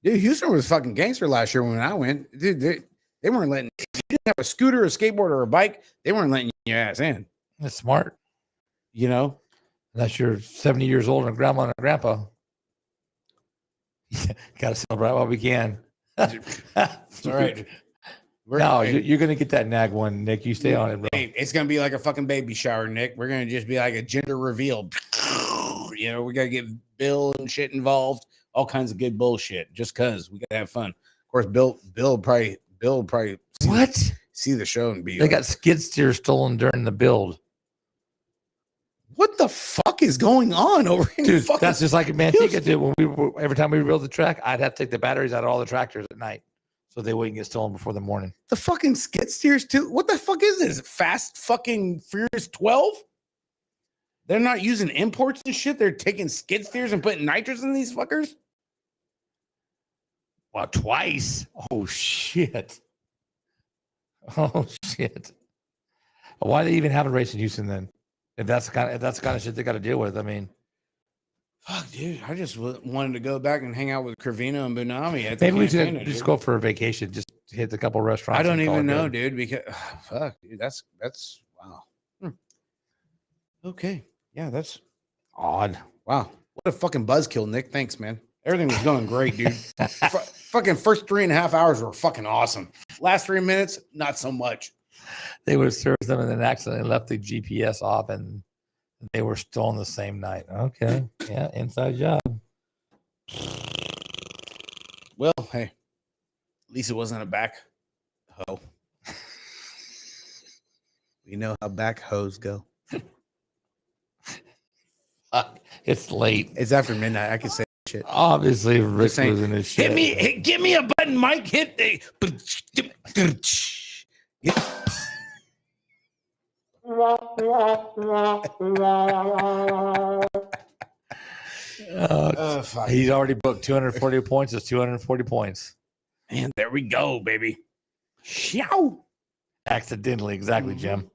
S1: Houston was fucking gangster last year when I went. Dude, they weren't letting. If you didn't have a scooter, a skateboard, or a bike, they weren't letting your ass in.
S2: That's smart.
S1: Unless
S2: you're 70 years old and grandma and grandpa. Got to celebrate while we can.
S1: That's all right.
S2: You're going to get that nag one, Nick. You stay on it, bro.
S1: Hey, it's going to be like a fucking baby shower, Nick. We're going to just be like a gender reveal. We got to get Bill and shit involved. All kinds of good bullshit just because we got to have fun. Of course, Bill probably see the show and be.
S2: They got skid steers stolen during the build.
S1: What the fuck is going on over here?
S2: Dude, that's just like Manteca did when every time we rebuild the track, I'd have to take the batteries out of all the tractors at night so they wouldn't get stolen before the morning.
S1: The fucking skid steers too. What the fuck is this? Fast fucking Furious 12? They're not using imports and shit. They're taking skid steers and putting nitrous in these fuckers.
S2: Wow, twice. Oh shit. Oh shit. Why do they even have a race in Houston then? If that's the kind of shit they got to deal with, I mean,
S1: fuck, dude. I just wanted to go back and hang out with Cravino and Bunami.
S2: Maybe we should just go for a vacation, just hit a couple restaurants.
S1: I don't even know, dude. Because fuck, dude, that's wow. Okay, yeah, that's
S2: odd.
S1: Wow, what a fucking buzzkill, Nick. Thanks, man. Everything was going great, dude. Fucking first 3.5 hours were fucking awesome. Last 3 minutes, not so much.
S2: They would have served them and then accidentally left the GPS off and they were stolen the same night. Okay. Yeah, inside job.
S1: Well, hey, at least it wasn't a backhoe. We know how backhoes go.
S2: It's late.
S1: It's after midnight. I can say shit.
S2: Obviously, Rick's
S1: saying,
S2: losing his shit.
S1: Give me a button, Mike. Hit the.
S2: He's already booked 240 points. It's 240 points.
S1: And there we go, baby. Show.
S2: Accidentally, exactly, Jim.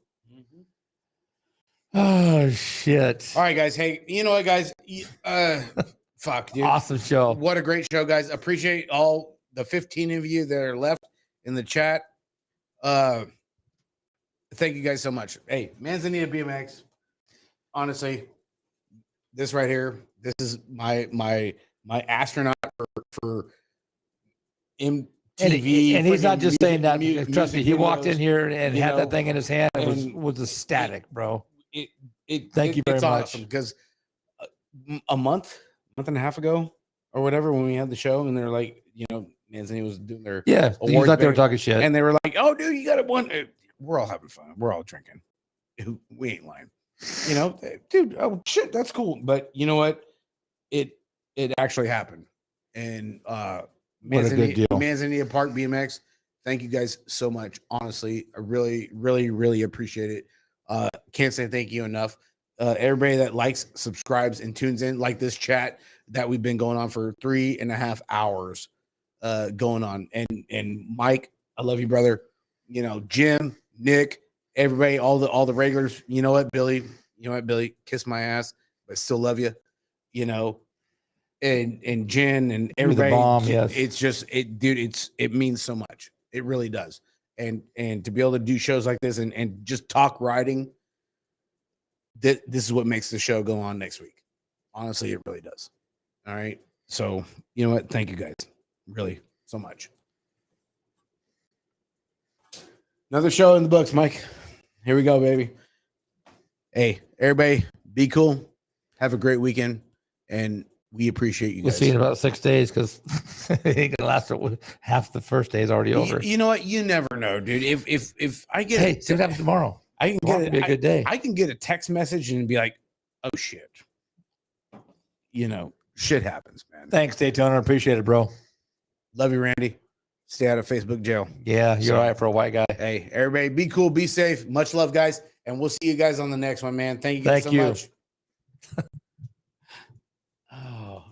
S2: Oh shit!
S1: All right, guys. Hey, you know what, guys? Fuck, dude.
S2: Awesome show.
S1: What a great show, guys. Appreciate all the 15 of you that are left in the chat. Thank you guys so much. Hey, Manzanita BMX. Honestly, this right here, this is my astronaut for MTV.
S2: And he's not just saying that.
S1: Music
S2: Trust me, he walked in
S1: videos,
S2: here and had
S1: know,
S2: that thing in his hand. It
S1: and
S2: was ecstatic, bro.
S1: Thank you very much.
S2: Awesome
S1: because a month and a half ago or whatever, when we had the show, and they're like, you know, Manzanita was doing their
S2: he was out there talking shit,
S1: and they were like, "Oh, dude, you got it one." We're all having fun. We're all drinking. We ain't lying, you know, dude. Oh shit, that's cool. But you know what? It actually happened, and
S2: what a good deal.
S1: Manzanita Park BMX. Thank you guys so much. Honestly, I really, really, really appreciate it. Can't say thank you enough. Everybody that likes, subscribes, and tunes in, like this chat that we've been going on for 3.5 hours, going on. And Mike, I love you, brother. You know, Jim, Nick, everybody, all the regulars. You know what, Billy? You know what, Billy? Kiss my ass, but still love you. You know, and Jen and everybody.
S2: The bomb, yes.
S1: It's just dude. It means so much. It really does. And to be able to do shows like this and just talk riding, this is what makes the show go on next week. Honestly, it really does. All right. So, you know what? Thank you guys really so much. Another show in the books, Mike. Here we go, baby. Hey, everybody, be cool. Have a great weekend. And we appreciate you guys.
S2: We'll see you in about 6 days because it ain't gonna last. Half the first day is already over.
S1: You know what? You never know, dude. If I get
S2: see what happens tomorrow.
S1: I can
S2: Tomorrow
S1: get
S2: be a good day.
S1: I can get a text message and be like, "Oh shit," you know, shit happens, man.
S2: Thanks, Daytona. Appreciate it, bro.
S1: Love you, Randy. Stay out of Facebook jail.
S2: Yeah, you're all right for a white guy.
S1: Hey, everybody, be cool, be safe. Much love, guys, and we'll see you guys on the next one, man. Thank you guys so much.